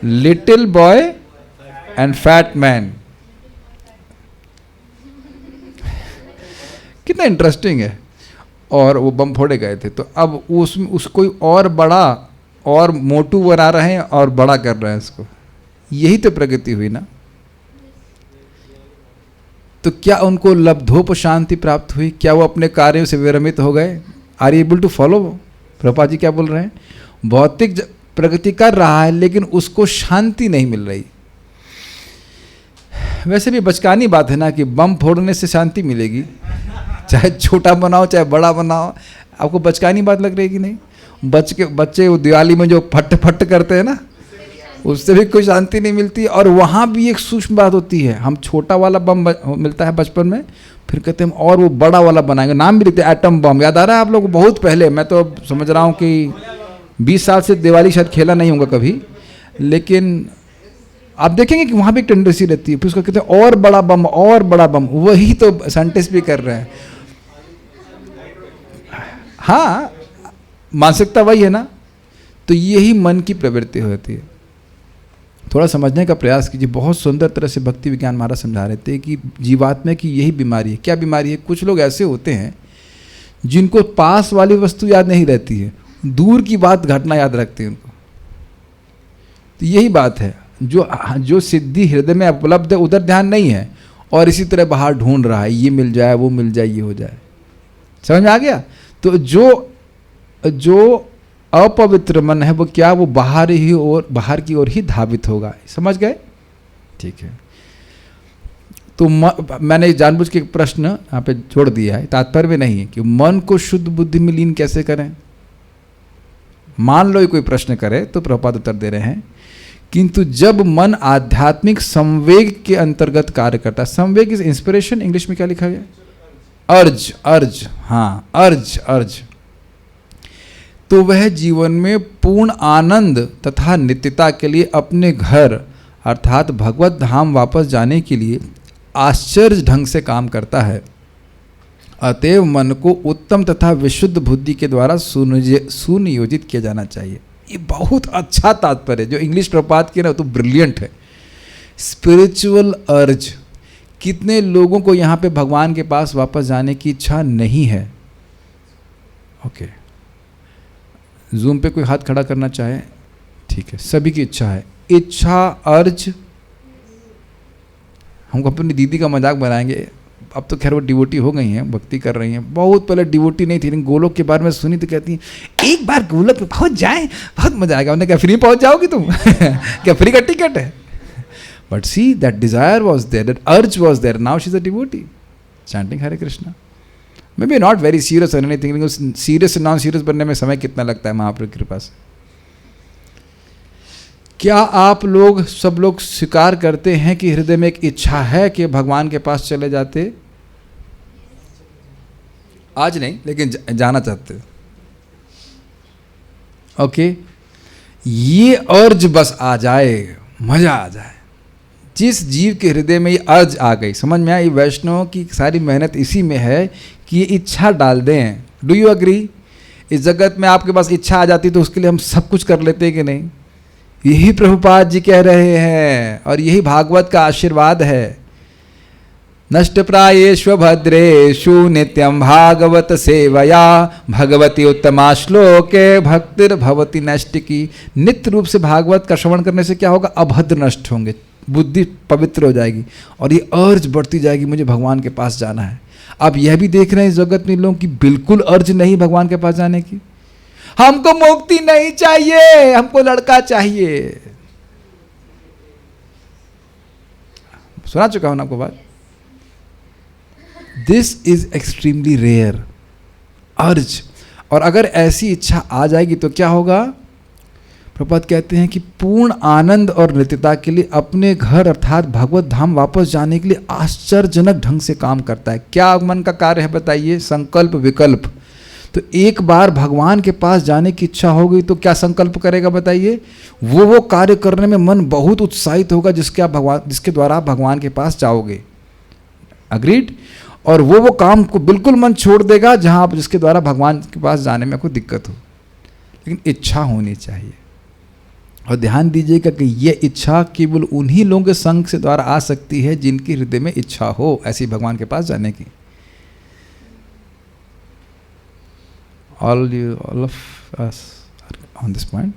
little boy and fat man. कितना इंटरेस्टिंग है। और वो बम फोड़े गए थे, तो अब उसको और बड़ा और मोटू बना रहे हैं और बड़ा कर रहे हैं इसको। यही तो प्रगति हुई ना। तो क्या उनको लब्धोप शांति प्राप्त हुई? क्या वो अपने कार्यों से विरमित हो गए? Are you able to follow? Prabhupada ji क्या बोल रहे हैं? भौतिक प्रगति कर रहा है लेकिन उसको शांति नहीं मिल रही। वैसे भी बचकानी बात है ना कि बम फोड़ने से शांति मिलेगी, चाहे छोटा बनाओ चाहे बड़ा बनाओ। आपको बचकानी बात लग रही कि नहीं? बच्चे वो दिवाली में जो फट फट करते हैं ना, उससे भी कोई शांति नहीं मिलती। और वहाँ भी एक सूक्ष्म बात होती है, हम छोटा वाला बम मिलता है बचपन में, फिर कहते हैं हम और वो बड़ा वाला बनाएंगे, नाम भी लिखते हैं एटम बम। याद आ रहा है आप लोग? बहुत पहले, मैं तो समझ रहा हूँ कि 20 साल से दिवाली शायद खेला नहीं होगा कभी, लेकिन आप देखेंगे कि वहाँ भी एक टेंडेंसी रहती है, फिर उसको कहते हैं और बड़ा बम और बड़ा बम। वही तो साइंटिस्ट भी कर रहे हैं। हाँ, मानसिकता वही है ना। तो यही मन की प्रवृत्ति होती है। थोड़ा समझने का प्रयास कीजिए। बहुत सुंदर तरह से भक्ति विज्ञान महाराज समझा रहे थे कि जीवात्मा की यही बीमारी है। क्या बीमारी है? कुछ लोग ऐसे होते हैं जिनको पास वाली वस्तु याद नहीं रहती है, दूर की बात घटना याद रखते हैं उनको। तो यही बात है, जो सिद्धि हृदय में उपलब्ध है उधर ध्यान नहीं है, और इसी तरह बाहर ढूंढ रहा है, ये मिल जाए वो मिल जाए ये हो जाए। समझ में आ गया? तो जो अपवित्र मन है वो क्या, वो बाहर की ओर ही धावित होगा। समझ गए? ठीक है। तो मैंने जानबूझ के एक प्रश्न यहाँ पे जोड़ दिया है, तात्पर्य में नहीं है कि मन को शुद्ध बुद्धि में लीन कैसे करें। मान लो कोई प्रश्न करे तो प्रभुपाद उत्तर दे रहे हैं, किंतु जब मन आध्यात्मिक संवेग के अंतर्गत कार्य करता है। संवेग इज इंस्पिरेशन, इंग्लिश में क्या लिखा गया? अर्ज। हाँ, अर्ज। तो वह जीवन में पूर्ण आनंद तथा नित्यता के लिए अपने घर अर्थात भगवत धाम वापस जाने के लिए आश्चर्य ढंग से काम करता है। अतएव मन को उत्तम तथा विशुद्ध बुद्धि के द्वारा सुनियोजित किया जाना चाहिए। ये बहुत अच्छा तात्पर्य जो इंग्लिश प्रपात की ना, तो ब्रिलियंट है। स्पिरिचुअल अर्ज। कितने लोगों को यहाँ पे भगवान के पास वापस जाने की इच्छा नहीं है? ओके, जूम पे कोई हाथ खड़ा करना चाहे? ठीक है, सभी की इच्छा है। इच्छा, अर्ज। हम अपनी दीदी का मजाक बनाएंगे, अब तो खैर वो डिवोटी हो गई हैं, भक्ति कर रही हैं। बहुत पहले डिवोटी नहीं थी, लेकिन गोलोक के बारे में सुनी तो कहती हैं एक बार गोलोक में पहुंच जाए बहुत मजा आएगा। उन्होंने कहा फ्री पहुंच जाओगी तुम? क्या फ्री का टिकट है? But see that desire was there, that urge was there, now she is a devotee chanting Hare Krishna. May be not very serious or anything, लेकिन सीरियस से नॉन सीरियस बनने में समय कितना लगता है महाप्रभु की कृपा से। क्या आप लोग सब लोग स्वीकार करते हैं कि हृदय में एक इच्छा है कि भगवान के पास चले जाते? आज नहीं, लेकिन जाना चाहते। ओके, ये अर्ज बस आ जाए, मजा आ जाए। जिस जीव के हृदय में ये अर्ज आ गई, समझ में आई? वैष्णव की सारी मेहनत इसी में है कि ये इच्छा डाल दें। Do you agree? इस जगत में आपके पास इच्छा आ जाती तो उसके लिए हम सब कुछ कर लेते कि नहीं? यही प्रभुपाद जी कह रहे हैं और यही भागवत का आशीर्वाद है। नष्ट प्रायेषु भद्रेषु नित्यं भागवत सेवया भगवती उत्तमा श्लोके भक्तिर भवती नष्ट की। नित्य रूप से भागवत का श्रवण करने से क्या होगा? अभद्र नष्ट होंगे, बुद्धि पवित्र हो जाएगी और ये अर्ज बढ़ती जाएगी, मुझे भगवान के पास जाना है। आप यह भी देख रहे हैं इस जगत में लोगों की बिल्कुल अर्ज नहीं भगवान के पास जाने की। हमको मुक्ति नहीं चाहिए, हमको लड़का चाहिए। सुना चुका हूं ना आपको बात। दिस इज एक्सट्रीमली रेयर अर्ज। और अगर ऐसी इच्छा आ जाएगी तो क्या होगा? प्रभुपाद कहते हैं कि पूर्ण आनंद और नित्यता के लिए अपने घर अर्थात भगवत धाम वापस जाने के लिए आश्चर्यजनक ढंग से काम करता है। क्या मन का कार्य है बताइए? संकल्प विकल्प। तो एक बार भगवान के पास जाने की इच्छा हो गई तो क्या संकल्प करेगा बताइए? वो कार्य करने में मन बहुत उत्साहित होगा जिसके द्वारा आप भगवान के पास जाओगे। अग्रीड? और वो काम को बिल्कुल मन छोड़ देगा जहां आप जिसके द्वारा भगवान के पास जाने में कोई दिक्कत हो, लेकिन इच्छा होनी चाहिए। और ध्यान दीजिएगा कि ये इच्छा केवल उन्हीं लोगों के संग से द्वारा आ सकती है जिनके हृदय में इच्छा हो ऐसी भगवान के पास जाने की। all of us are on this point।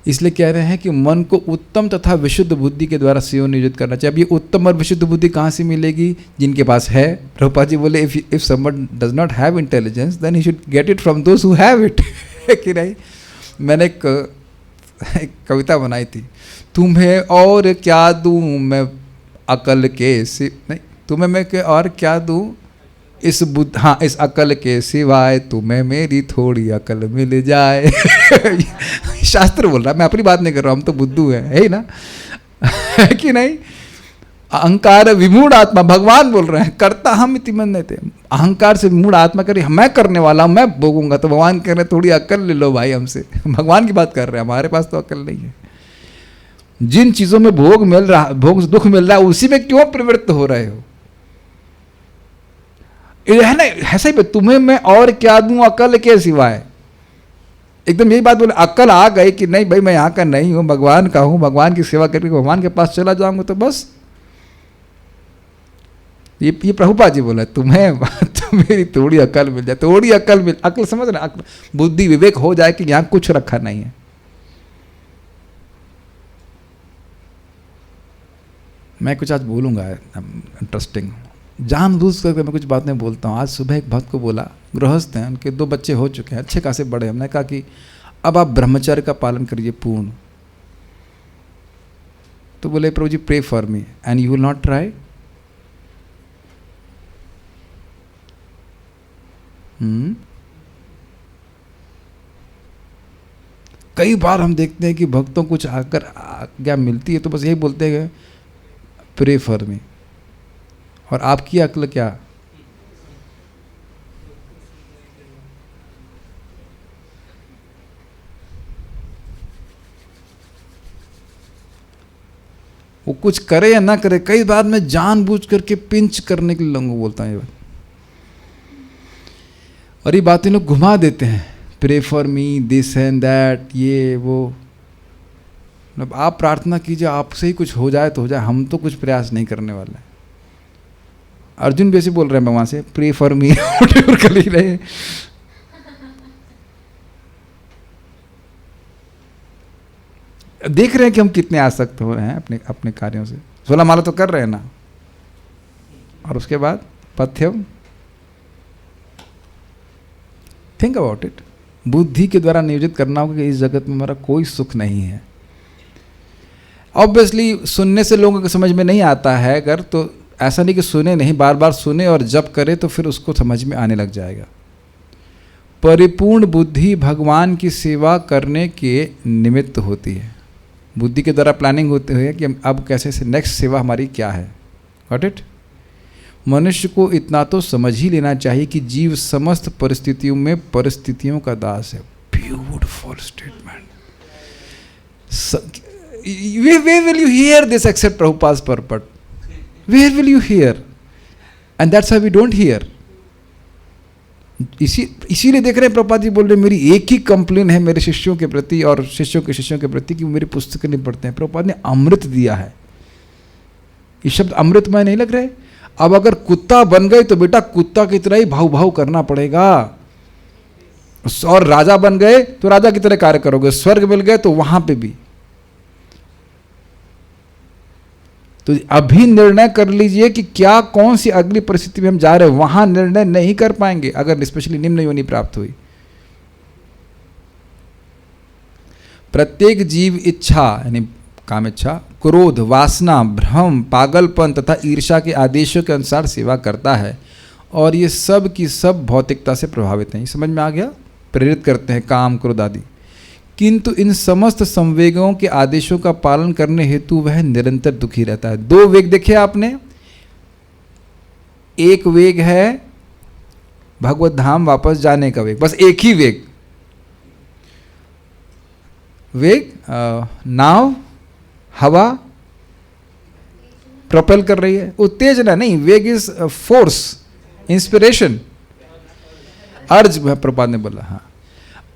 इसलिए कह रहे हैं कि मन को उत्तम तथा विशुद्ध बुद्धि के द्वारा सेवा नियोजित करना चाहिए। अब ये उत्तम और विशुद्ध बुद्धि कहाँ से मिलेगी? जिनके पास है। प्रभुपाद जी बोले if someone does not have intelligence then he should get it from those who have it। कि नहीं? मैंने एक कविता बनाई थी, तुम्हें और क्या दूं मैं अकल के नहीं, तुम्हें मैं और क्या दूं इस बुद्ध, हाँ, इस अकल के सिवाय तुम्हें मेरी थोड़ी अकल मिल जाए। शास्त्र बोल रहा है, मैं अपनी बात नहीं कर रहा हूँ, हम तो बुद्धू हैं, है ही ना। है कि नहीं? अहंकार विमूढ़ आत्मा, भगवान बोल रहे हैं, करता हम इति मन्य थे। अहंकार से विमूढ़ आत्मा करे मैं करने वाला हूं, मैं भोगूंगा। तो भगवान कह रहे हैं थोड़ी अकल ले लो भाई हमसे। भगवान की बात कर रहे हैं, हमारे पास तो अकल नहीं है। जिन चीजों में भोग मिल रहा, भोग दुख मिल रहा है, उसी में क्यों प्रवृत्त हो रहे हो? है ना, ऐसा ही तुम्हें मैं और क्या दूं अकल के सिवाय। एकदम यही बात बोले, अकल आ गई कि नहीं भाई मैं यहाँ का नहीं हूँ, भगवान का हूँ, भगवान की सेवा करके भगवान के पास चला जाऊंगा, तो बस ये प्रभुपाद जी बोला, तुम्हें मेरी थोड़ी अकल मिल जाए, थोड़ी अकल मिल, अकल समझ रहे, अकल बुद्धि विवेक हो जाए कि यहाँ कुछ रखा नहीं है। मैं कुछ आज बोलूंगा इंटरेस्टिंग, जानबूझ करके मैं कुछ बात नहीं बोलता हूँ। आज सुबह एक भक्त को बोला, गृहस्थ हैं, उनके 2 बच्चे हो चुके हैं, अच्छे खासे बड़े। हमने कहा कि अब आप ब्रह्मचर्य का पालन करिए पूर्ण। तो बोले Prabhu ji pray for me and you will not try. कई बार हम देखते हैं कि भक्तों को कुछ आकर आज्ञा मिलती है तो बस यही बोलते हैं प्रे फॉर मी, और आपकी अक्ल क्या? वो कुछ करे या ना करे, कई बार मैं जानबूझ करके पिंच करने के लिए लोगों को बोलता हूं ये बात, और ये बातें लोग घुमा देते हैं, pray for me this and that, ये वो। मतलब आप प्रार्थना कीजिए, आपसे ही कुछ हो जाए तो हो जाए, हम तो कुछ प्रयास नहीं करने वाले। अर्जुन भी ऐसे बोल रहे हैं भगवान से, प्रे फॉर मी कर ही रहे। देख रहे हैं कि हम कितने आसक्त हो रहे हैं अपने अपने कार्यों से। 16 माला तो कर रहे हैं ना, और उसके बाद पथ्यम। थिंक अबाउट इट, बुद्धि के द्वारा नियोजित करना होगा कि इस जगत में हमारा कोई सुख नहीं है। ऑब्वियसली सुनने से लोगों को समझ में नहीं आता है, अगर तो ऐसा नहीं कि सुने नहीं, बार बार सुने और जप करे तो फिर उसको समझ में आने लग जाएगा। परिपूर्ण बुद्धि भगवान की सेवा करने के निमित्त होती है। बुद्धि के द्वारा प्लानिंग होती है कि अब कैसे से नेक्स्ट सेवा हमारी क्या है। Got it? मनुष्य को इतना तो समझ ही लेना चाहिए कि जीव समस्त परिस्थितियों में परिस्थितियों का दास है। Beautiful statement. Where will you hear this except Prabhupada's purport? Where will you hear? And that's why we don't hear. इसीलिए देख रहे हैं प्रभुपाद जी बोल रहे मेरी एक ही कंप्लेन है मेरे शिष्यों के प्रति और शिष्यों के प्रति कि मेरी पुस्तकें नहीं पढ़ते हैं। प्रभुपाद ने अमृत दिया है। ये शब्द अमृतमय नहीं लग रहे? अब अगर कुत्ता बन गए तो बेटा कुत्ता की तरह ही भाव भाव करना पड़ेगा, और राजा बन गए तो राजा की तरह कार्य करोगे, स्वर्ग मिल गए तो वहां पे भी। तो अभी निर्णय कर लीजिए कि क्या कौन सी अगली परिस्थिति में हम जा रहे हैं। वहां निर्णय नहीं कर पाएंगे अगर स्पेशली निम्न योनि प्राप्त हुई। प्रत्येक जीव इच्छा यानी काम इच्छा, क्रोध, वासना, भ्रम, पागलपन तथा ईर्ष्या के आदेशों के अनुसार सेवा करता है, और ये सब की सब भौतिकता से प्रभावित हैं। समझ में आ गया? प्रेरित करते हैं काम, क्रोध आदि, किंतु इन समस्त संवेगों के आदेशों का पालन करने हेतु वह निरंतर दुखी रहता है। 2 वेग देखे आपने। एक वेग है भगवत धाम वापस जाने का वेग, बस एक ही वेग। नाव हवा प्रोपेल कर रही है, उत्तेजना नहीं। वेग इज फोर्स, इंस्पिरेशन, अर्ज प्रभुपाद ने बोला। हाँ,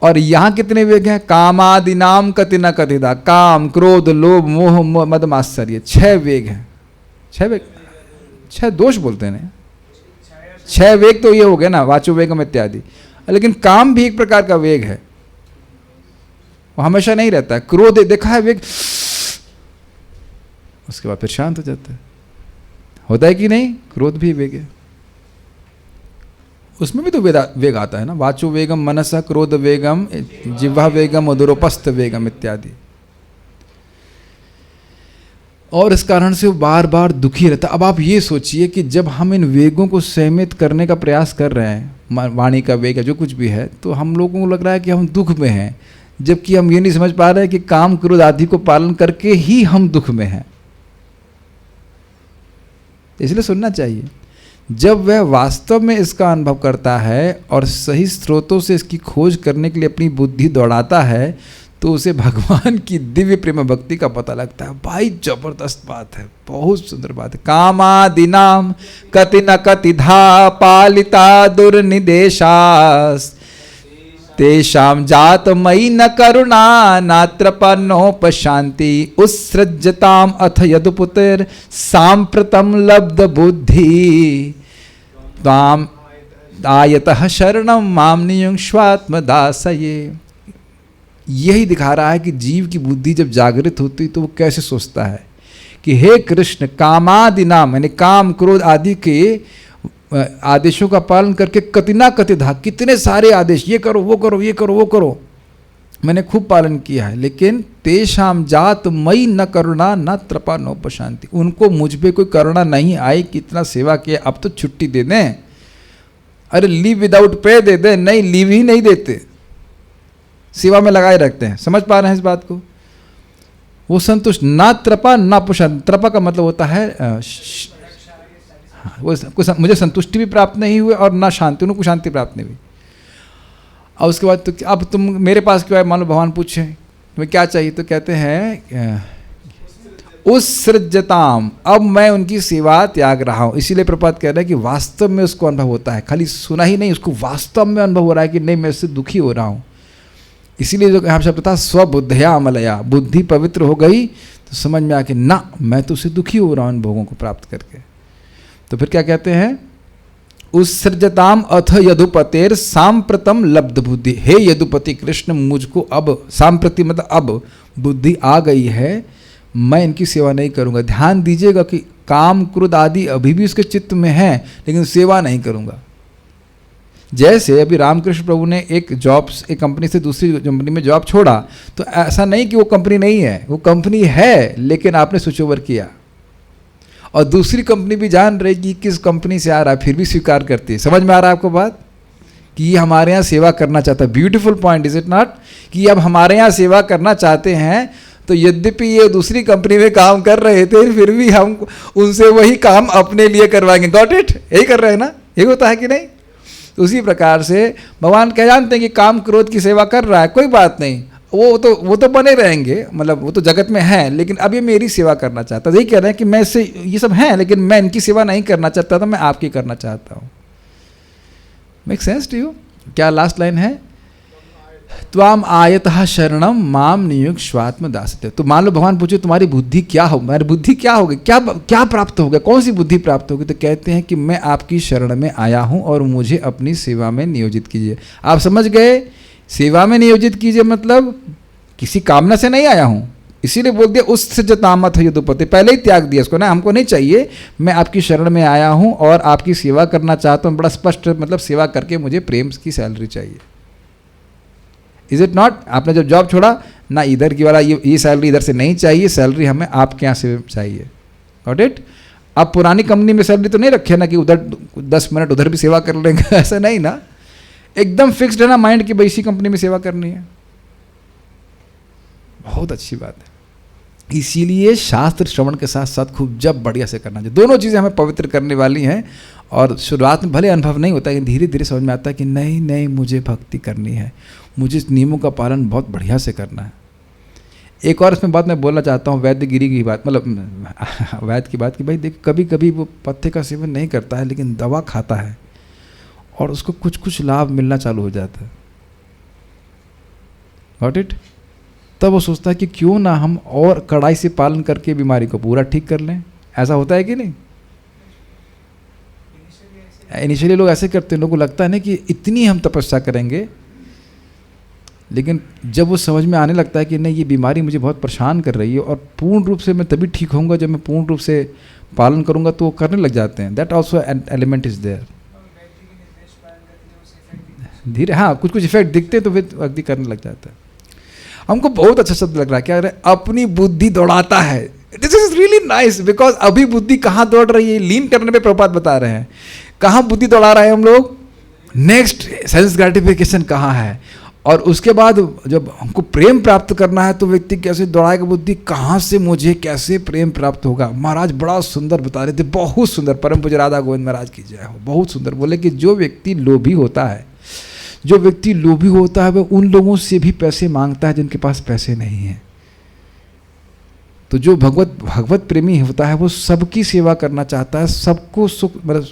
और यहाँ कितने वेग हैं? कामादिनाम कति न कतिदा, काम क्रोध लोभ मोह मद मात्सर्य, 6 वेग हैं। 6 वेग, 6 दोष बोलते हैं ना, 6 वेग तो ये हो गए ना, वाचो वेगम इत्यादि। लेकिन काम भी एक प्रकार का वेग है, वो हमेशा नहीं रहता है। क्रोध देखा है वेग, उसके बाद फिर शांत हो जाता है, होता है कि नहीं? क्रोध भी वेग है, उसमें भी तो वेग आता है ना, वाचो वेगम मनसा क्रोध वेगम जिह्वा वेगम उदरोपस्थ वेगम इत्यादि। और इस कारण से वो बार बार दुखी रहता। अब आप ये सोचिए कि जब हम इन वेगों को सहमित करने का प्रयास कर रहे हैं, वाणी का वेग है जो कुछ भी है, तो हम लोगों को लग रहा है कि हम दुख में हैं, जबकि हम ये नहीं समझ पा रहे हैं कि काम क्रोध आदि को पालन करके ही हम दुख में हैं। इसलिए सुनना चाहिए। जब वह वास्तव में इसका अनुभव करता है और सही स्रोतों से इसकी खोज करने के लिए अपनी बुद्धि दौड़ाता है, तो उसे भगवान की दिव्य प्रेम भक्ति का पता लगता है। भाई जबरदस्त बात है, बहुत सुंदर बात है। कामादिनाम कति न कतिधा पालिता दुर्निदेशास तेषाम जात मयि न करुणा नात्रपन्नोपशांति उत्सृज्यताम अथ यदुपुत्र सांप्रतम लब्ध बुद्धि ताम आयतः शरणम माम नियुंक्ष्वात्मदासये। यही दिखा रहा है कि जीव की बुद्धि जब जागृत होती तो वो कैसे सोचता है कि हे कृष्ण, कामादि नाम यानी काम क्रोध आदि के आदेशों का पालन करके कतिना कतिधा, कितने सारे आदेश, ये करो वो करो ये करो वो करो, मैंने खूब पालन किया है, लेकिन तेषाम जात मई न करुणा न त्रपा नोपशांति, उनको मुझ पे कोई करुणा नहीं आई कि इतना सेवा किया अब तो छुट्टी दे दें। अरे लीव विदाउट पे दे दें, नहीं लीव ही नहीं देते, सेवा में लगाए रखते हैं। समझ पा रहे हैं इस बात को? वो संतुष्ट, ना त्रपा ना पुशांति। त्रपा का मतलब होता है वो मुझे संतुष्टि भी प्राप्त नहीं हुई और ना शांति, उनको शांति प्राप्त नहीं हुई। और उसके बाद तो अब तुम मेरे पास क्यों आए? मान लो भगवान पूछे तुम्हें क्या चाहिए, तो कहते हैं उस सृजताम, अब मैं उनकी सेवा त्याग रहा हूँ। इसीलिए प्रपात कह रहा है कि वास्तव में उसको अनुभव होता है, खाली सुना ही नहीं, उसको वास्तव में अनुभव हो रहा है कि नहीं मैं इससे दुखी हो रहा हूँ। इसीलिए जो यहाँ शब्द था स्वबुद्धया अमलया, बुद्धि पवित्र हो गई तो समझ में आ कि ना मैं तो उससे दुखी हो रहा हूँ इन भोगों को प्राप्त करके। तो फिर क्या कहते हैं? उत्सृजताम अथ यदुपतेर सांप्रतम लब्ध बुद्धि। हे यदुपति कृष्ण, मुझको अब, सांप्रति मतलब अब बुद्धि आ गई है, मैं इनकी सेवा नहीं करूंगा। ध्यान दीजिएगा कि काम क्रोध आदि अभी भी उसके चित्त में है, लेकिन सेवा नहीं करूंगा। जैसे अभी रामकृष्ण प्रभु ने एक कंपनी से दूसरी कंपनी में जॉब छोड़ा, तो ऐसा नहीं कि वो कंपनी नहीं है, वो कंपनी है, लेकिन आपने स्विच ओवर किया। और दूसरी कंपनी भी जान रही कि किस कंपनी से आ रहा है, फिर भी स्वीकार करती है। समझ में आ रहा है आपको बात? कि ये हमारे यहाँ सेवा करना चाहता है। Beautiful point, is it not? कि अब हमारे यहाँ सेवा करना चाहते हैं, तो यद्यपि ये दूसरी कंपनी में काम कर रहे थे, फिर भी हम उनसे वही काम अपने लिए करवाएंगे। Got it? यही कर रहे हैं ना? यही होता है कि नहीं? तो उसी प्रकार से भगवान क्या जानते हैं कि काम क्रोध की सेवा कर रहा है, कोई बात नहीं, वो तो बने रहेंगे, मतलब वो तो जगत में है, लेकिन अब ये मेरी सेवा करना चाहता है। यही कह रहे हैं कि मैं इससे, ये सब हैं, लेकिन मैं इनकी सेवा नहीं करना चाहता था, मैं आपकी करना चाहता हूँ। Make sense to you? क्या लास्ट लाइन है? त्वाम आयतः शरणम माम नियुक्ष्वात्मदासते। तो मान लो भगवान पूछे तुम्हारी बुद्धि क्या हो, मेरी बुद्धि क्या होगी, क्या प्राप्त होगा, कौन सी बुद्धि प्राप्त होगी? तो कहते हैं कि मैं आपकी शरण में आया हूँ और मुझे अपनी सेवा में नियोजित कीजिए। आप समझ गए? सेवा में नियोजित कीजिए मतलब किसी कामना से नहीं आया हूँ, इसीलिए बोल दिया उत्सृजतामथ यदुपते, पहले ही त्याग दिया उसको ना, हमको नहीं चाहिए, मैं आपकी शरण में आया हूँ और आपकी सेवा करना चाहता हूँ। बड़ा स्पष्ट, मतलब सेवा करके मुझे प्रेम की सैलरी चाहिए। Is it not? आपने जब जॉब छोड़ा ना, इधर की वाला ये सैलरी इधर से नहीं चाहिए, सैलरी हमें आपके यहाँ से चाहिए। Got it? अब पुरानी कंपनी में सैलरी तो नहीं रखे ना कि उधर 10 मिनट उधर भी सेवा कर लेंगे, ऐसा नहीं ना, एकदम फिक्स्ड है ना माइंड की भाई इसी कंपनी में सेवा करनी है। बहुत अच्छी बात है। इसीलिए शास्त्र श्रवण के साथ साथ खूब जब बढ़िया से करना चाहिए। दोनों चीज़ें हमें पवित्र करने वाली हैं, और शुरुआत में भले अनुभव नहीं होता, लेकिन धीरे धीरे समझ में आता है कि नहीं नहीं मुझे भक्ति करनी है, मुझे इस नियमों का पालन बहुत बढ़िया से करना है। एक और इसमें बात मैं बोलना चाहता हूँ, वैद्यगिरी की बात, मतलब वैद्य की बात, कि भाई देख कभी कभी वो पत्ते का सेवन नहीं करता है, लेकिन दवा खाता है और उसको कुछ कुछ लाभ मिलना चालू हो जाता है। Got it? तब वो सोचता है कि क्यों ना हम और कड़ाई से पालन करके बीमारी को पूरा ठीक कर लें। ऐसा होता है कि नहीं? इनिशियली लोग ऐसे करते हैं, लोगों को लगता है ना कि इतनी हम तपस्या करेंगे, लेकिन जब वो समझ में आने लगता है कि नहीं, ये बीमारी मुझे बहुत परेशान कर रही है और पूर्ण रूप से मैं तभी ठीक होऊंगा जब मैं पूर्ण रूप से पालन करूंगा, तो वो करने लग जाते हैं। That also an element is there. धीरे, हाँ, कुछ कुछ इफेक्ट दिखते हैं तो फिर अगदी करने लग जाता है। हमको बहुत अच्छा शब्द लग रहा है, क्या कह रहे हैं? अपनी बुद्धि दौड़ाता है। This is really nice, because अभी बुद्धि कहाँ दौड़ रही है? लीन करने पे प्रभुपाद बता रहे हैं। कहाँ बुद्धि दौड़ा रहे हैं हम लोग? नेक्स्ट सेंस ग्रेटिफिकेशन कहाँ है? और उसके बाद जब हमको प्रेम प्राप्त करना है तो व्यक्ति कैसे दौड़ाएगा बुद्धि? कहाँ से मुझे कैसे प्रेम प्राप्त होगा? महाराज बड़ा सुंदर बता रहे थे, बहुत सुंदर। परम पूज्य राधा गोविंद महाराज की जय हो। बहुत सुंदर बोले कि जो व्यक्ति लोभी होता है, जो व्यक्ति लोभी होता है, वह उन लोगों से भी पैसे मांगता है जिनके पास पैसे नहीं हैं। तो जो भगवत प्रेमी होता है वो सबकी सेवा करना चाहता है, सबको सुख, मतलब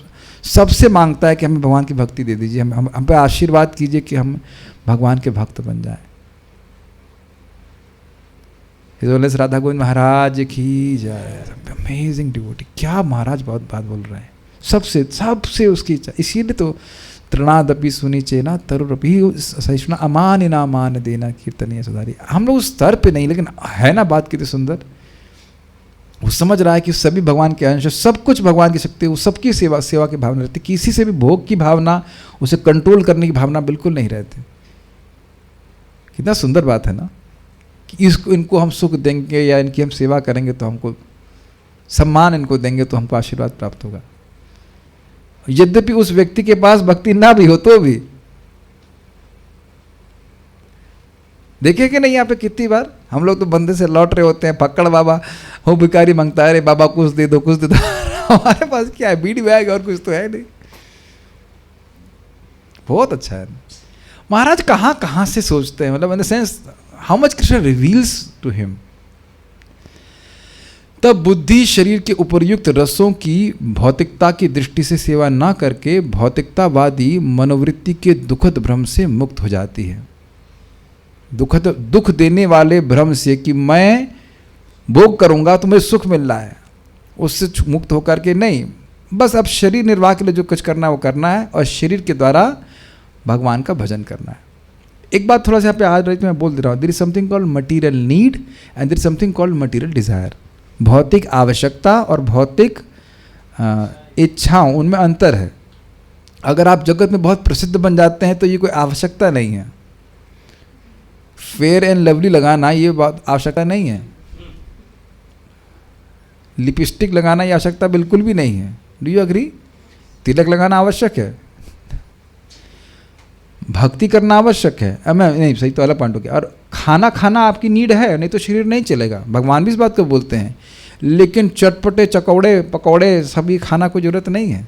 सबसे मांगता है कि हमें भगवान की भक्ति दे दीजिए, हम पे आशीर्वाद कीजिए कि हम भगवान के भक्त बन जाएं। हिज राधा गोविंद महाराज की जय। Amazing devotee. क्या महाराज बहुत बात बोल रहे हैं। सबसे उसकी इच्छा। इसीलिए तो तृणादपि सुनी चेना तरुरपि सहिष्णुना अमान ना मान देना कीर्तनीय सुधारी। हम लोग उस स्तर पे नहीं, लेकिन है ना बात कितनी सुंदर। वो समझ रहा है कि सभी भगवान के अंश, सब कुछ भगवान की शक्ति, वो सबकी सेवा की भावना रहती। किसी से भी भोग की भावना, उसे कंट्रोल करने की भावना बिल्कुल नहीं रहती। कितना सुंदर बात है ना कि इनको हम सुख देंगे या इनकी हम सेवा करेंगे तो हमको सम्मान, इनको देंगे तो हमको आशीर्वाद प्राप्त होगा। यद्यपि उस व्यक्ति के पास भक्ति ना भी हो तो भी। देखिए कि नहीं, यहाँ पे कितनी बार हम लोग तो बंदे से लौट रहे होते हैं, पकड़ बाबा हो, भिखारी मांगता है, अरे बाबा कुछ दे दो, कुछ दे दो। हमारे पास क्या है? बीड़ी बैग और कुछ तो है नहीं। बहुत अच्छा है महाराज। कहाँ कहाँ से सोचते हैं, मतलब in the sense how much Krishna reveals to him. तब बुद्धि शरीर के उपर्युक्त रसों की भौतिकता की दृष्टि से सेवा न करके भौतिकतावादी मनोवृत्ति के दुखद भ्रम से मुक्त हो जाती है। दुख देने वाले भ्रम से कि मैं भोग करूंगा तो मुझे सुख मिल रहा है, उससे मुक्त होकर के नहीं, बस अब शरीर निर्वाह के लिए जो कुछ करना है वो करना है और शरीर के द्वारा भगवान का भजन करना है। एक बात थोड़ा सा यहाँ पे आज रात में बोल दे रहा हूँ, there is something called material need and there is something called material desire. भौतिक आवश्यकता और भौतिक इच्छाओं, उनमें अंतर है। अगर आप जगत में बहुत प्रसिद्ध बन जाते हैं तो ये कोई आवश्यकता नहीं है। फेयर एंड लवली लगाना ये बात आवश्यकता नहीं है। लिपस्टिक लगाना ये आवश्यकता बिल्कुल भी नहीं है। Do you agree? तिलक लगाना आवश्यक है, भक्ति करना आवश्यक है। अब मैं नहीं, सही तो अलग पॉइंट हो गया। और खाना खाना आपकी नीड है, नहीं तो शरीर नहीं चलेगा। भगवान भी इस बात को बोलते हैं। लेकिन चटपटे चकौड़े पकौड़े सभी खाना को जरूरत नहीं है।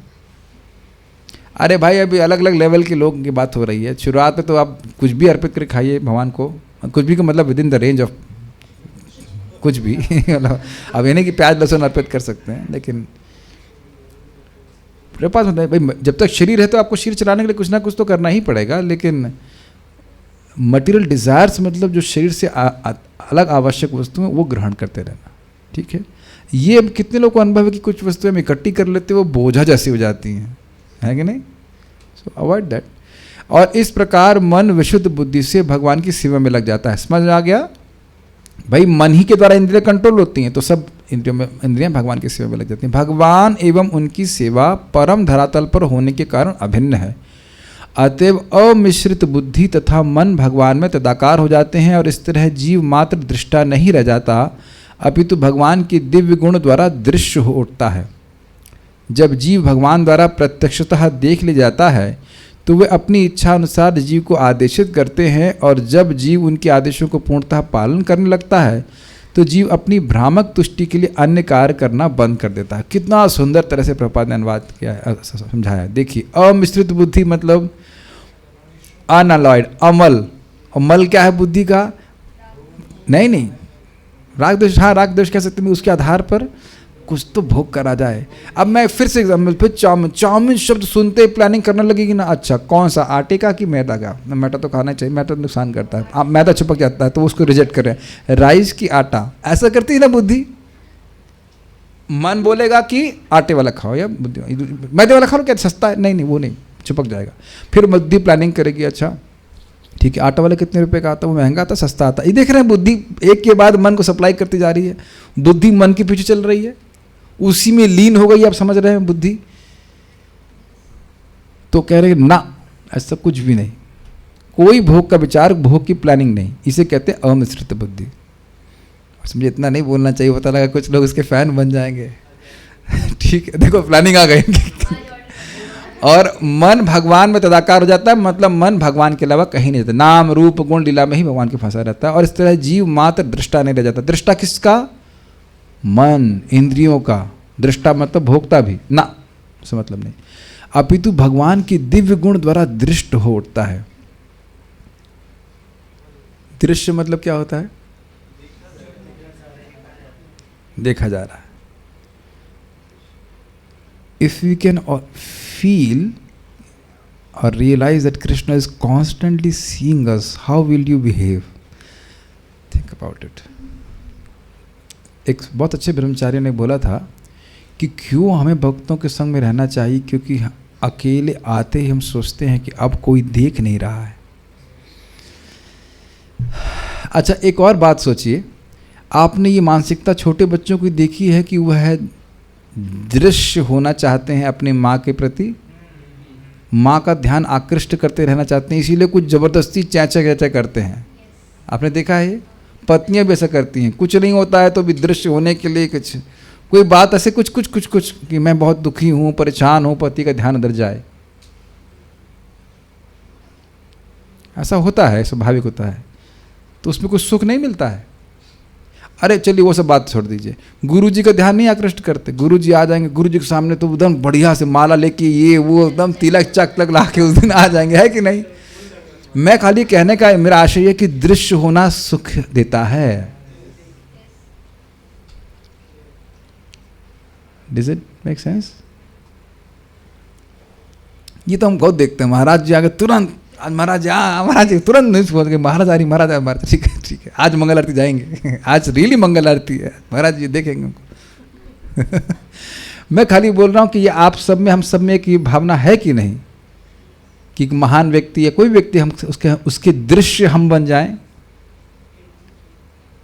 अरे भाई, अभी अलग अलग लेवल के लोगों की बात हो रही है। शुरुआत में तो आप कुछ भी अर्पित करके खाइए भगवान को, कुछ भी का मतलब with in the range of कुछ भी। मतलब अब ये नहीं कि प्याज लहसुन अर्पित कर सकते हैं, लेकिन पास होता है भाई, जब तक शरीर है तो आपको शरीर चलाने के लिए कुछ ना कुछ तो करना ही पड़ेगा। लेकिन मटेरियल डिजायर्स मतलब जो शरीर से अलग आवश्यक वस्तुएं वो ग्रहण करते रहना, ठीक है। ये अब कितने लोगों को अनुभव है कि कुछ वस्तुएं हम इकट्ठी कर लेते हैं, वो बोझा जैसी हो जाती हैं, है कि नहीं? सो अवॉइड दैट। और इस प्रकार मन विशुद्ध बुद्धि से भगवान की सेवा में लग जाता है। समझ आ गया भाई? मन ही के द्वारा इंद्रियां कंट्रोल होती हैं, तो सब इंद्रियां भगवान की सेवा में लग जाती हैं। भगवान एवं उनकी सेवा परम धरातल पर होने के कारण अभिन्न है। अतएव अमिश्रित बुद्धि तथा मन भगवान में तदाकार हो जाते हैं और इस तरह जीव मात्र दृष्टा नहीं रह जाता, अपितु भगवान की दिव्य गुण द्वारा दृश्य हो उठता है। जब जीव भगवान द्वारा प्रत्यक्षतः देख ले जाता है तो वे अपनी इच्छा अनुसार जीव को आदेशित करते हैं, और जब जीव उनके आदेशों को पूर्णतः पालन करने लगता है तो जीव अपनी भ्रामक तुष्टि के लिए अन्य कार्य करना बंद कर देता है। कितना सुंदर तरह से प्रभुपाद ने अनुवाद किया है, समझाया। देखिए, अमिश्रित बुद्धि मतलब अनअलॉयड, अमल। और मल क्या है बुद्धि का? नहीं, राग द्वेष, हाँ राग द्वेष कह सकते हैं। उसके आधार पर कुछ तो भोग करा जाए। अब मैं फिर से एग्जाम्पल, फिर चाउमीन, चाउमीन शब्द सुनते ही प्लानिंग करने लगेगी ना, अच्छा कौन सा, आटे का कि मैदा का? मैदा तो खाना चाहिए, मैदा तो नुकसान करता है, अब मैदा चिपक जाता है तो उसको रिजेक्ट कर रहे हैं। राइस की आटा, ऐसा करती है ना बुद्धि। मन बोलेगा कि आटे वाला खाओ या मैदे वाला खाओ, क्या सस्ता है, नहीं नहीं वो नहीं, चिपक जाएगा। फिर बुद्धि प्लानिंग करेगी, अच्छा ठीक है आटा वाला कितने रुपए का आता है, वो महंगा आता सस्ता आता। ये देख रहे हैं बुद्धि एक के बाद मन को सप्लाई करती जा रही है। बुद्धि मन के पीछे चल रही है, उसी में लीन हो गई। आप समझ रहे हैं बुद्धि? तो कह रहे ना, ऐसा कुछ भी नहीं, कोई भोग का विचार, भोग की प्लानिंग नहीं, इसे कहते हैं अमिश्रित बुद्धि। मुझे इतना नहीं बोलना चाहिए, पता लगा कुछ लोग इसके फैन बन जाएंगे। ठीक है, देखो प्लानिंग आ गई। और मन भगवान में तदाकार हो जाता है, मतलब मन भगवान के अलावा कहीं नहीं जाता, नाम रूप गुण लीला में ही भगवान के फंसा रहता है। और इस तरह जीव मात्र दृष्टा नहीं रह जाता। दृष्टा किसका? मन, इंद्रियों का। दृष्टा मतलब भोक्ता भी ना, उससे मतलब नहीं, अपितु भगवान की दिव्य गुण द्वारा दृष्ट हो उठता है। दृश्य मतलब क्या होता है? देखा जा रहा है। If we can feel or realize that Krishna is constantly seeing us, how will you behave? Think about it. एक बहुत अच्छे ब्रह्मचारी ने बोला था कि क्यों हमें भक्तों के संग में रहना चाहिए, क्योंकि अकेले आते ही हम सोचते हैं कि अब कोई देख नहीं रहा है। अच्छा एक और बात सोचिए, आपने ये मानसिकता छोटे बच्चों की देखी है कि वह दृश्य होना चाहते हैं अपनी माँ के प्रति, माँ का ध्यान आकृष्ट करते रहना चाहते हैं, इसीलिए कुछ ज़बरदस्ती चैचा चैचा करते हैं। आपने देखा है? पत्नियां भी ऐसा करती हैं, कुछ नहीं होता है तो भी दृश्य होने के लिए कुछ, कोई बात ऐसे कुछ कुछ कुछ कुछ कि मैं बहुत दुखी हूँ, परेशान हूँ, पति का ध्यान उधर जाए। ऐसा होता है, स्वाभाविक होता है, तो उसमें कुछ सुख नहीं मिलता है। अरे चलिए वो सब बात छोड़ दीजिए, गुरुजी का ध्यान नहीं आकृष्ट करते। गुरुजी आ जाएंगे, गुरुजी के सामने तो एकदम बढ़िया से माला लेके ये वो एकदम तिलक चक तक ला के उस दिन आ जाएंगे, है कि नहीं? मैं खाली कहने का मेरा आशय है कि दृश्य होना सुख देता है। Does it make sense? ये तो हम बहुत देखते हैं, महाराज जी आगे तुरंत, महाराज महाराज तुरंत नहीं बोल के महाराज आ रही, महाराज आ रही, ठीक है ठीक है, आज मंगल आरती जाएंगे, आज रियली मंगल आरती है, महाराज जी देखेंगे हमको। मैं खाली बोल रहा हूँ कि ये आप सब में, हम सब में एक ये भावना है कि नहीं कि एक महान व्यक्ति या कोई व्यक्ति हम उसके दृश्य हम बन जाएं,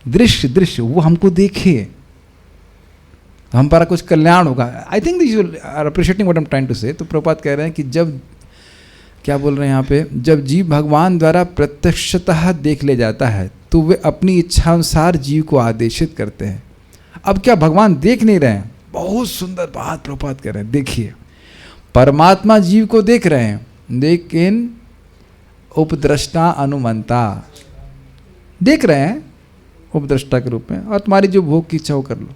दृश्य वो हमको देखे तो हम पर कुछ कल्याण होगा। I think this you are appreciating what I am trying to say. तो प्रभुपाद कह रहे हैं कि जब, क्या बोल रहे हैं यहाँ पे, जब जीव भगवान द्वारा प्रत्यक्षतः देख ले जाता है तो वे अपनी इच्छा अनुसार जीव को आदेशित करते हैं। अब क्या भगवान देख नहीं रहे हैं? बहुत सुंदर बात प्रभुपाद कह रहे हैं। देखिए, परमात्मा जीव को देख रहे हैं, लेकिन उपद्रष्टा अनुमंता देख रहे हैं उपद्रष्टा के रूप में, और तुम्हारी जो भोग की इच्छा वो कर लो।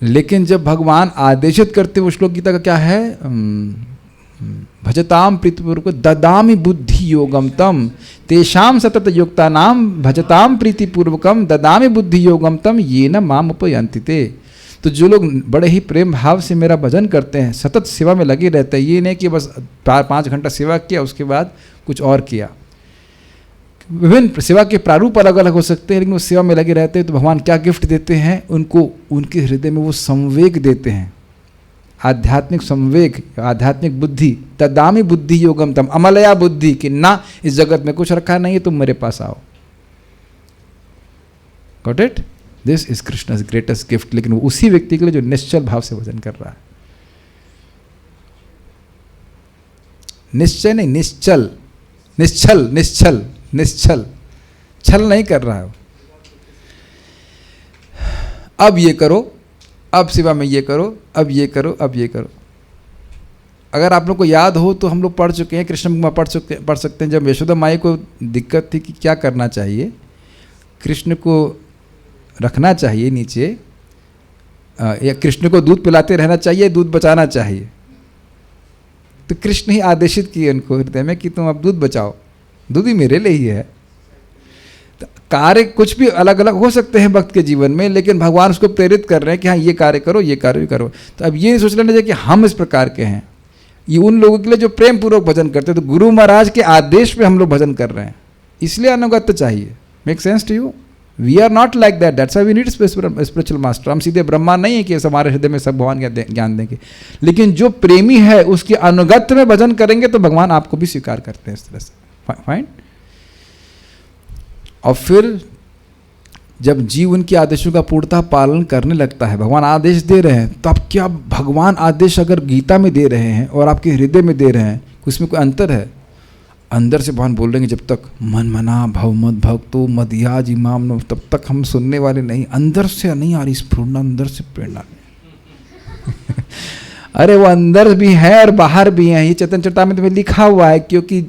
लेकिन जब भगवान आदेशित करते, वो श्लोक गीता का क्या है, भजताम प्रीतिपूर्वक ददामि बुद्धि योगम तम तेषाम सतत युक्ता नाम भजताम प्रीतिपूर्वकम ददामि बुद्धि योगम तम ये न माम उपयंति ते। तो जो लोग बड़े ही प्रेम भाव से मेरा भजन करते हैं, सतत सेवा में लगे रहते हैं, ये नहीं कि बस 4-5 घंटा सेवा किया उसके बाद कुछ और किया। विभिन्न सेवा के प्रारूप अलग अलग हो सकते हैं, लेकिन वो सेवा में लगे रहते हैं। तो भगवान क्या गिफ्ट देते हैं उनको? उनके हृदय में वो संवेग देते हैं, आध्यात्मिक संवेग, आध्यात्मिक बुद्धि। तदामि बुद्धि योगम तम, अमलया बुद्धि, कि ना इस जगत में कुछ रखा नहीं है, तुम मेरे पास आओ। Got it? This is Krishna's greatest gift. लेकिन वो उसी व्यक्ति के लिए जो निश्चल भाव से भजन कर रहा है। निश्चय नहीं, निश्चल, निश्चल निश्चल निश्चल, छल नहीं कर रहा है। अब ये करो, अब सेवा में ये करो, अब ये करो, अब ये करो। अगर आप लोग को याद हो तो हम लोग पढ़ चुके हैं, कृष्ण में पढ़ सकते हैं, जब यशोदा माई को दिक्कत थी कि क्या करना चाहिए, कृष्ण को रखना चाहिए नीचे या कृष्ण को दूध पिलाते रहना चाहिए, दूध बचाना चाहिए। तो कृष्ण ही आदेशित किए उनको हृदय में कि तुम अब दूध बचाओ, दूध ही मेरे लिए ही है। कार्य कुछ भी अलग अलग हो सकते हैं भक्त के जीवन में, लेकिन भगवान उसको प्रेरित कर रहे हैं कि हाँ ये कार्य करो, ये कार्य भी करो। तो अब ये नहीं सोच लेना चाहिए कि हम इस प्रकार के हैं। ये उन लोगों के लिए जो प्रेम पूर्वक भजन करते हैं, तो गुरु महाराज के आदेश पे हम लोग भजन कर रहे हैं, इसलिए अनुगत्य चाहिए। Make sense to you? We are not like that, that's why we need spiritual master. हम सीधे ब्रह्मा नहीं है कि हमारे हृदय में सब भगवान का ज्ञान देंगे, लेकिन जो प्रेमी है उसके अनुगत्य में भजन करेंगे तो भगवान आपको भी स्वीकार करते हैं इस तरह से। फाइन। और फिर जब जीव उनके आदेशों का पूर्णतः पालन करने लगता है, भगवान आदेश दे रहे हैं, तो अब क्या भगवान आदेश अगर गीता में दे रहे हैं और आपके हृदय में दे रहे हैं, उसमें कोई अंतर है? अंदर से भगवान बोल रहे हैं जब तक मन मना भव मद भक्तो मदयाज इमाम नो, तब तक हम सुनने वाले नहीं। अंदर से नहीं आ रही स्फुरना, अंदर से प्रेरणा नहीं। अरे वो अंदर भी है और बाहर भी है, ये चेतन चरितामृत में लिखा हुआ है। क्योंकि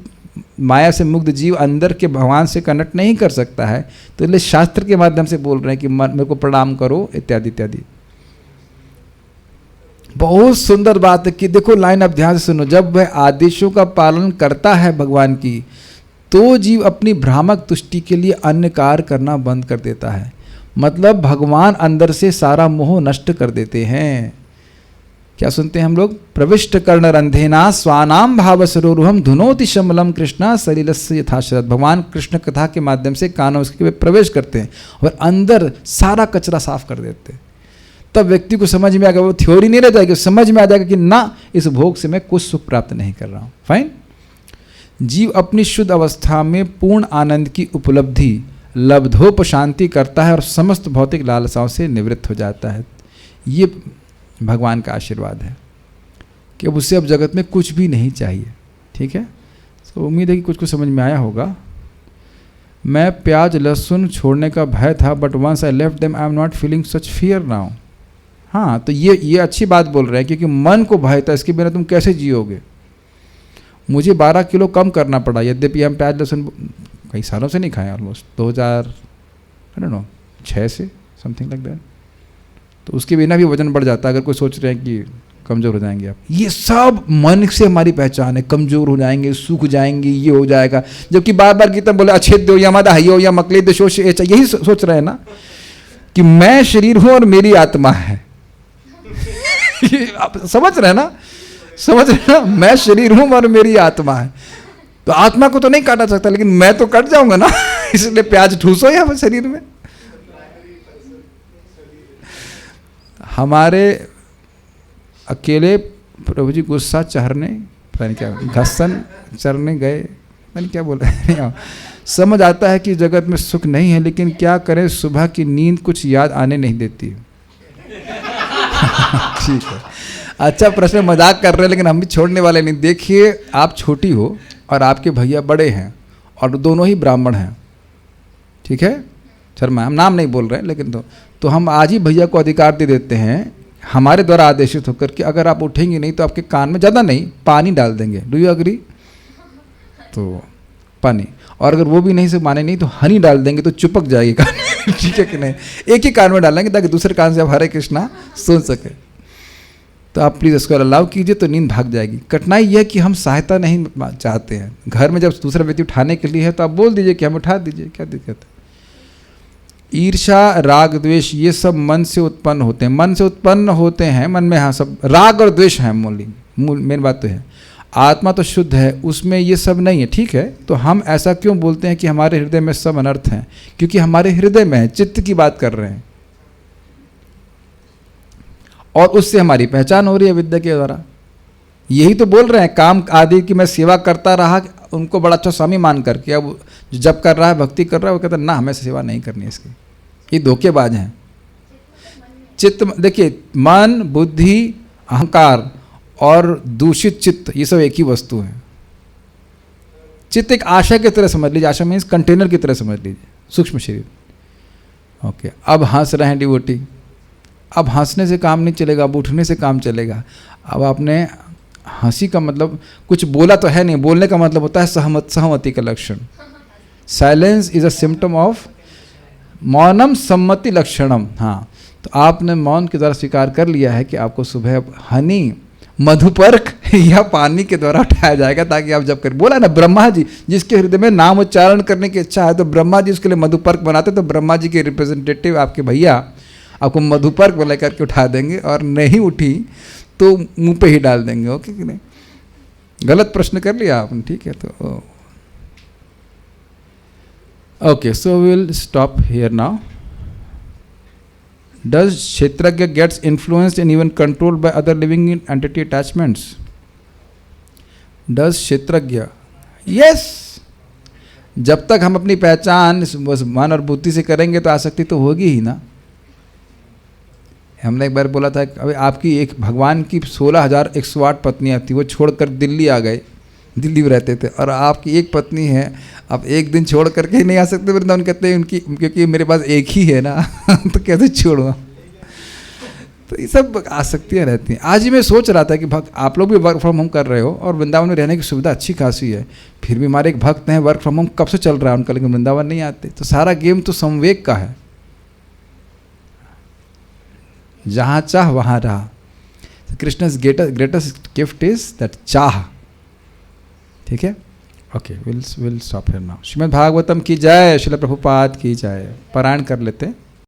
माया से मुक्त जीव अंदर के भगवान से कनेक्ट नहीं कर सकता है, तो इसलिए शास्त्र के माध्यम से बोल रहे हैं कि मेरे को प्रणाम करो इत्यादि इत्यादि। बहुत सुंदर बात है कि देखो लाइन अब ध्यान से सुनो, जब वह आदेशों का पालन करता है भगवान की, तो जीव अपनी भ्रामक तुष्टि के लिए अन्य कार्य करना बंद कर देता है। मतलब भगवान अंदर से सारा मोह नष्ट कर देते हैं। क्या सुनते हैं हम लोग? प्रविष्ट कर्ण रंधेना स्वानाम भाव सरोरुहम धुनोति शमलम कृष्णा सलिलस्य यथाशरद। भगवान कृष्ण कथा के माध्यम से कानों उसके प्रवेश करते हैं और अंदर सारा कचरा साफ कर देते हैं। तब व्यक्ति को समझ में आ गया, वो थ्योरी नहीं रह जाएगी, समझ में आ जाएगा कि ना, इस भोग से मैं कुछ सुख प्राप्त नहीं कर रहा हूँ। फाइन। जीव अपनी शुद्ध अवस्था में पूर्ण आनंद की उपलब्धि लब्धोपशांति करता है और समस्त भौतिक लालसाओं से निवृत्त हो जाता है। ये भगवान का आशीर्वाद है कि अब उससे अब जगत में कुछ भी नहीं चाहिए। ठीक है, तो उम्मीद है कि कुछ समझ में आया होगा। मैं प्याज लहसुन छोड़ने का भय था, but once I left them I am not feeling such fear now. हाँ, तो ये अच्छी बात बोल रहे हैं, क्योंकि मन को भय था, इसके बिना तुम कैसे जियोगे। मुझे 12 किलो कम करना पड़ा, यद्यपि हम प्याज लहसुन कई सालों से नहीं खाए, ऑलमोस्ट 2006 से समथिंग लाइक दैट। तो उसके बिना भी वजन बढ़ जाता है। अगर कोई सोच रहे हैं कि कमज़ोर हो जाएंगे आप, ये सब मन से हमारी पहचान है। कमज़ोर हो जाएंगे, सूख जाएंगे, ये हो जाएगा। जबकि बार बार गीता बोले अच्छेद दो या मदा हयो या मकले दशोश, यही सोच रहे हैं ना कि मैं शरीर हूं और मेरी आत्मा है। आप समझ रहे हैं ना? समझ रहे हैं ना? मैं शरीर हूं और मेरी आत्मा है। तो आत्मा को तो नहीं काटा सकता, लेकिन मैं तो कट जाऊंगा ना। इसलिए प्याज ठूसो या शरीर में। हमारे अकेले प्रभु जी गुस्सा चढ़ने, पता नहीं क्या घसन चढ़ने गए, पता नहीं क्या बोल रहे हैं। समझ आता है कि जगत में सुख नहीं है, लेकिन क्या करें, सुबह की नींद कुछ याद आने नहीं देती। ठीक है, अच्छा प्रश्न, मजाक कर रहे हैं लेकिन हम भी छोड़ने वाले नहीं। देखिए, आप छोटी हो और आपके भैया बड़े हैं और दोनों ही ब्राह्मण हैं। ठीक है, शर्मा, हम नाम नहीं बोल रहे हैं, लेकिन तो हम आज ही भैया को अधिकार दे देते हैं हमारे द्वारा आदेशित होकर कि अगर आप उठेंगे नहीं तो आपके कान में, ज़्यादा नहीं, पानी डाल देंगे। Do you agree? तो पानी, और अगर वो भी नहीं से माने नहीं तो हनी डाल देंगे, तो चिपक जाएगी कान में। ठीक है कि नहीं? एक ही कान में डालेंगे ताकि दूसरे कान से आप हरे कृष्णा सुन सके। तो आप प्लीज़ इसको अलाउ कीजिए, तो नींद भाग जाएगी। कठिनाई यह है कि हम सहायता नहीं चाहते हैं। घर में जब दूसरा व्यक्ति उठाने के लिए है तो आप बोल दीजिए कि हम उठा दीजिए, क्या दिक्कत है। ईर्षा, राग, द्वेष, ये सब मन से उत्पन्न होते हैं। मन से उत्पन्न होते हैं, मन में हाँ सब राग और द्वेष है। मूल मेन बात तो है, आत्मा तो शुद्ध है, उसमें ये सब नहीं है। ठीक है, तो हम ऐसा क्यों बोलते हैं कि हमारे हृदय में सब अनर्थ हैं? क्योंकि हमारे हृदय में है, चित्त की बात कर रहे हैं, और उससे हमारी पहचान हो रही है विद्या के द्वारा। यही तो बोल रहे हैं, काम आदि की मैं सेवा करता रहा, उनको बड़ा अच्छा स्वामी मान करके। अब जब कर रहा है, भक्ति कर रहा है, वो कहता है ना, हमें सेवा नहीं करनी इसकी। ये धोखेबाज हैं। चित्त, देखिए, मन, बुद्धि, अहंकार और दूषित चित्त, ये सब एक ही वस्तु है। चित्त एक आशा की तरह समझ लीजिए, आशा मीन्स कंटेनर की तरह समझ लीजिए, सूक्ष्म शरीर। ओके, अब हंस रहे हैं डिवोटी, अब हंसने से काम नहीं चलेगा, अब उठने से काम चलेगा। अब आपने हंसी का मतलब कुछ बोला तो है नहीं, बोलने का मतलब होता है सहमति का लक्षण। Silence is a symptom of मौनम सम्मति लक्षणम। हाँ, तो आपने मौन के द्वारा स्वीकार कर लिया है कि आपको सुबह हनी मधुपर्क या पानी के द्वारा उठाया जाएगा, ताकि आप जब कर बोला ना ब्रह्मा जी जिसके हृदय में नाम उच्चारण करने की इच्छा है तो ब्रह्मा जी उसके लिए मधुपर्क बनाते, तो ब्रह्मा जी के रिप्रेजेंटेटिव आपके भैया आपको मधुपर्क बोला करके उठा देंगे, और नहीं उठी तो मुंह पे ही डाल देंगे। ओके कि नहीं? गलत प्रश्न कर लिया आपने, ठीक है? तो okay, so will stop here now. Does Kshetragya gets influenced and even controlled by other living entity attachments? Does Kshetragya? Yes. जब तक हम अपनी पहचान मन और बुद्धि से करेंगे तो आसक्ति तो होगी ही ना। हमने एक बार बोला था अभी आपकी एक भगवान की 16,108 पत्नियां थी, वो छोड़कर दिल्ली आ गए, दिल्ली में रहते थे, और आपकी एक पत्नी है, आप एक दिन छोड़ करके ही नहीं आ सकते वृंदावन। कहते हैं उनकी क्योंकि मेरे पास एक ही है ना तो कैसे छोड़ूँ? तो ये सब आसक्तियाँ रहती हैं। आज ही मैं सोच रहा था कि भक्त आप लोग भी वर्क फ्रॉम होम कर रहे हो और वृंदावन में रहने की सुविधा अच्छी खासी है, फिर भी हमारे एक भक्त हैं वर्क फ्रॉम होम कब से चल रहा है उनका, लेकिन वृंदावन नहीं आते। तो सारा गेम तो संवेग का है, जहाँ चाह वहाँ रहा। Krishna's greatest gift is that चाह। ठीक है? Okay, will stop here now. Shrimad Bhagavatam की जय, श्रील प्रभुपाद की जय। पारायण कर लेते हैं।